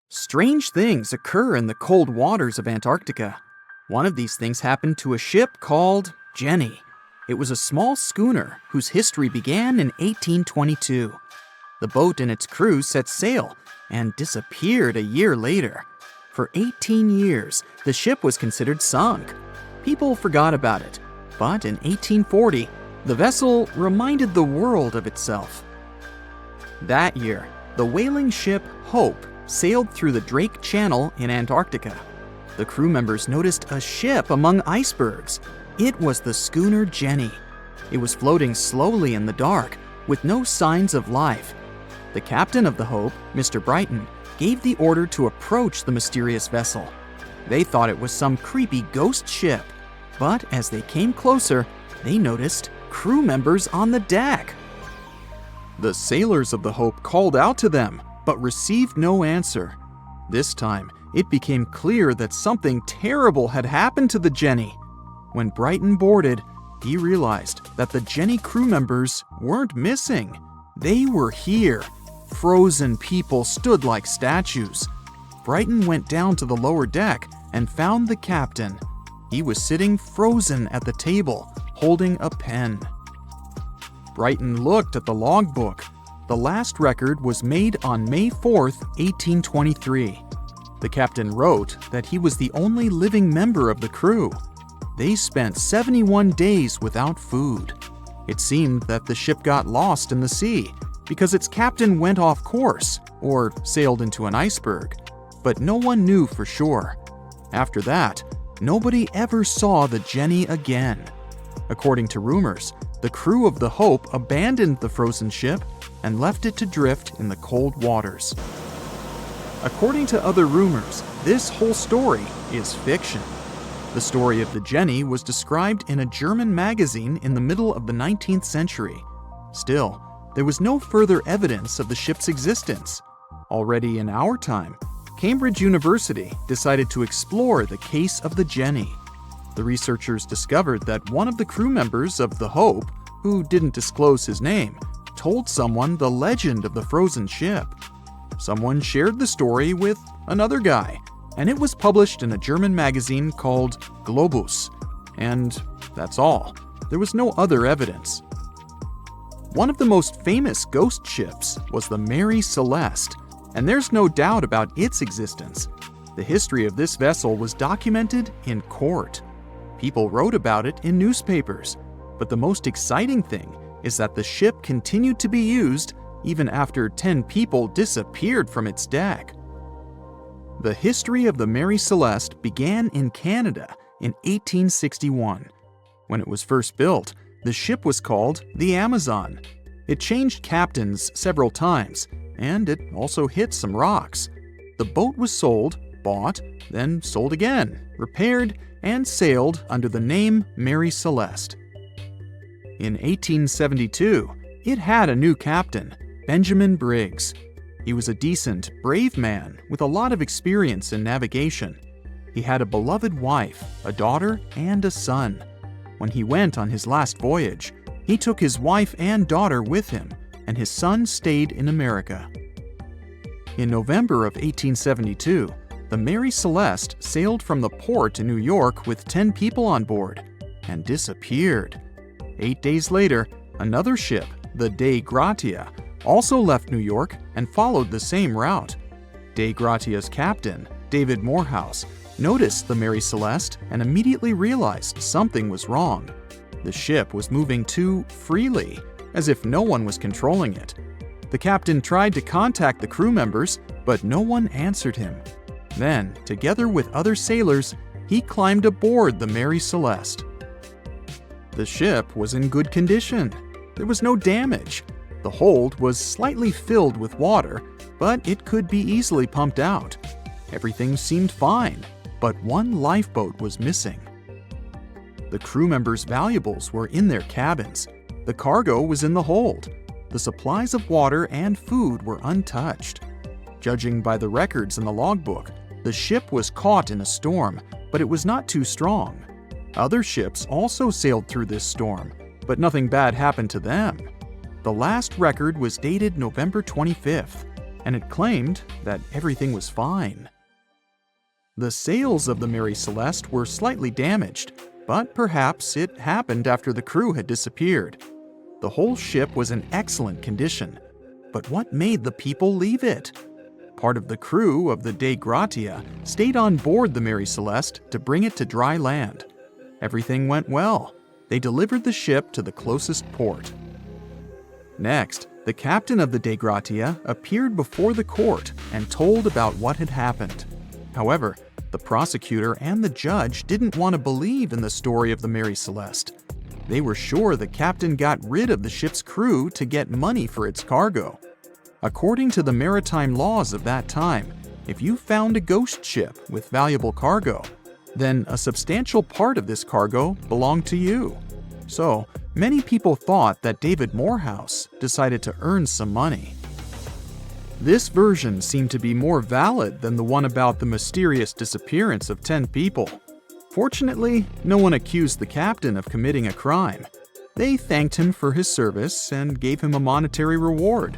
Strange things occur in the cold waters of Antarctica. One of these things happened to a ship called Jenny. It was a small schooner whose history began in 1822. The boat and its crew set sail and disappeared a year later. For 18 years, the ship was considered sunk. People forgot about it, but in 1840, the vessel reminded the world of itself. That year, the whaling ship Hope sailed through the Drake Channel in Antarctica. The crew members noticed a ship among icebergs. It was the schooner Jenny. It was floating slowly in the dark, with no signs of life. The captain of the Hope, Mr. Brighton, gave the order to approach the mysterious vessel. They thought it was some creepy ghost ship, but as they came closer, they noticed crew members on the deck. The sailors of the Hope called out to them, but received no answer. This time, it became clear that something terrible had happened to the Jenny. When Brighton boarded, he realized that the Jenny crew members weren't missing. They were here. Frozen people stood like statues. Brighton went down to the lower deck and found the captain. He was sitting frozen at the table, holding a pen. Brighton looked at the logbook. The last record was made on May 4th, 1823. The captain wrote that he was the only living member of the crew. They spent 71 days without food. It seemed that the ship got lost in the sea because its captain went off course or sailed into an iceberg, but no one knew for sure. After that, nobody ever saw the Jenny again. According to rumors, the crew of the Hope abandoned the frozen ship and left it to drift in the cold waters. According to other rumors, this whole story is fiction. The story of the Jenny was described in a German magazine in the middle of the 19th century. Still, there was no further evidence of the ship's existence. Already in our time, Cambridge University decided to explore the case of the Jenny. The researchers discovered that one of the crew members of the Hope, who didn't disclose his name, told someone the legend of the frozen ship. Someone shared the story with another guy, and it was published in a German magazine called Globus. And that's all. There was no other evidence. One of the most famous ghost ships was the Mary Celeste, and there's no doubt about its existence. The history of this vessel was documented in court. People wrote about it in newspapers, but the most exciting thing is that the ship continued to be used even after 10 people disappeared from its deck. The history of the Mary Celeste began in Canada in 1861. When it was first built, the ship was called the Amazon. It changed captains several times, and it also hit some rocks. The boat was sold, bought, then sold again, repaired, and sailed under the name Mary Celeste. In 1872, it had a new captain, Benjamin Briggs. He was a decent, brave man with a lot of experience in navigation. He had a beloved wife, a daughter, and a son. When he went on his last voyage, he took his wife and daughter with him, and his son stayed in America. In November of 1872, the Mary Celeste sailed from the port in New York with 10 people on board and disappeared. 8 days later, another ship, the Dei Gratia, also left New York and followed the same route. Dei Gratia's captain, David Morehouse, noticed the Mary Celeste and immediately realized something was wrong. The ship was moving too freely, as if no one was controlling it. The captain tried to contact the crew members, but no one answered him. Then, together with other sailors, he climbed aboard the Mary Celeste. The ship was in good condition. There was no damage. The hold was slightly filled with water, but it could be easily pumped out. Everything seemed fine, but one lifeboat was missing. The crew members' valuables were in their cabins. The cargo was in the hold. The supplies of water and food were untouched. Judging by the records in the logbook, the ship was caught in a storm, but it was not too strong. Other ships also sailed through this storm, but nothing bad happened to them. The last record was dated November 25th, and it claimed that everything was fine. The sails of the Mary Celeste were slightly damaged, but perhaps it happened after the crew had disappeared. The whole ship was in excellent condition, but what made the people leave it? Part of the crew of the Dei Gratia stayed on board the Mary Celeste to bring it to dry land. Everything went well. They delivered the ship to the closest port. Next, the captain of the Dei Gratia appeared before the court and told about what had happened. However, the prosecutor and the judge didn't want to believe in the story of the Mary Celeste. They were sure the captain got rid of the ship's crew to get money for its cargo. According to the maritime laws of that time, if you found a ghost ship with valuable cargo, then a substantial part of this cargo belonged to you. So, many people thought that David Morehouse decided to earn some money. This version seemed to be more valid than the one about the mysterious disappearance of 10 people. Fortunately, no one accused the captain of committing a crime. They thanked him for his service and gave him a monetary reward.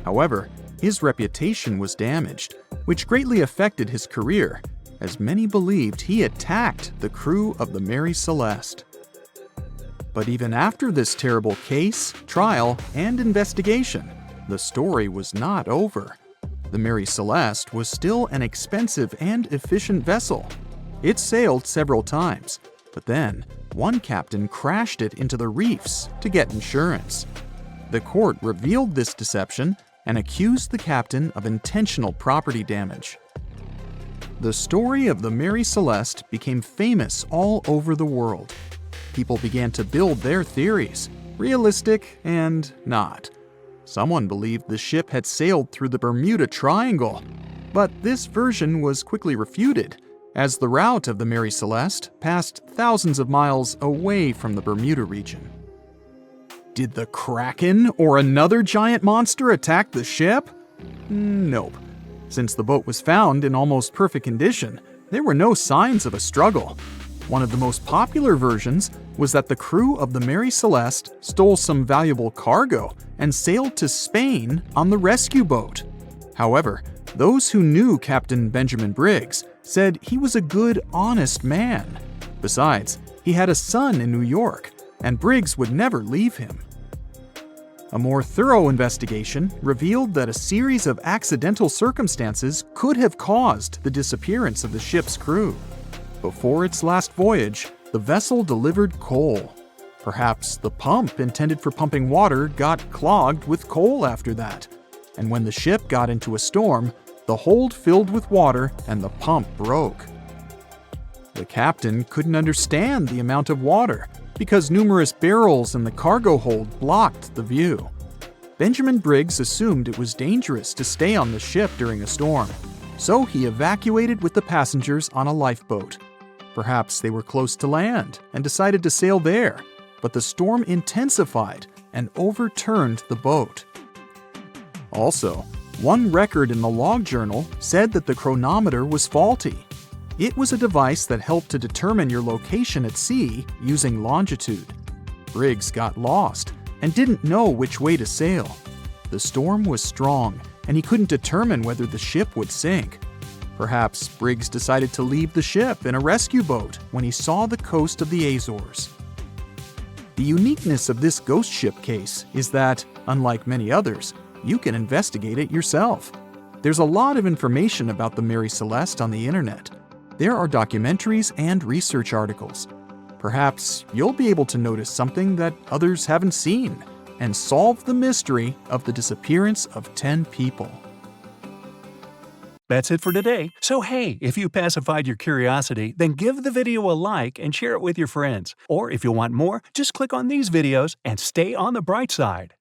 However, his reputation was damaged, which greatly affected his career, as many believed he attacked the crew of the Mary Celeste. But even after this terrible case, trial, and investigation, the story was not over. The Mary Celeste was still an expensive and efficient vessel. It sailed several times, but then one captain crashed it into the reefs to get insurance. The court revealed this deception and accused the captain of intentional property damage. The story of the Mary Celeste became famous all over the world. People began to build their theories, realistic and not. Someone believed the ship had sailed through the Bermuda Triangle, but this version was quickly refuted, as the route of the Mary Celeste passed thousands of miles away from the Bermuda region. Did the Kraken or another giant monster attack the ship? Nope. Since the boat was found in almost perfect condition, there were no signs of a struggle. One of the most popular versions was that the crew of the Mary Celeste stole some valuable cargo and sailed to Spain on the rescue boat. However, those who knew Captain Benjamin Briggs said he was a good, honest man. Besides, he had a son in New York, and Briggs would never leave him. A more thorough investigation revealed that a series of accidental circumstances could have caused the disappearance of the ship's crew. Before its last voyage, the vessel delivered coal. Perhaps the pump intended for pumping water got clogged with coal after that, and when the ship got into a storm, the hold filled with water and the pump broke. The captain couldn't understand the amount of water because numerous barrels in the cargo hold blocked the view. Benjamin Briggs assumed it was dangerous to stay on the ship during a storm, so he evacuated with the passengers on a lifeboat. Perhaps they were close to land and decided to sail there, but the storm intensified and overturned the boat. Also, One record in the log journal said that the chronometer was faulty. It was a device that helped to determine your location at sea using longitude. Briggs got lost and didn't know which way to sail. The storm was strong, and he couldn't determine whether the ship would sink. Perhaps Briggs decided to leave the ship in a rescue boat when he saw the coast of the Azores. The uniqueness of this ghost ship case is that, unlike many others, you can investigate it yourself. There's a lot of information about the Mary Celeste on the internet. There are documentaries and research articles. Perhaps you'll be able to notice something that others haven't seen and solve the mystery of the disappearance of 10 people. That's it for today. So hey, if you pacified your curiosity, then give the video a like and share it with your friends. Or if you want more, just click on these videos and stay on the bright side.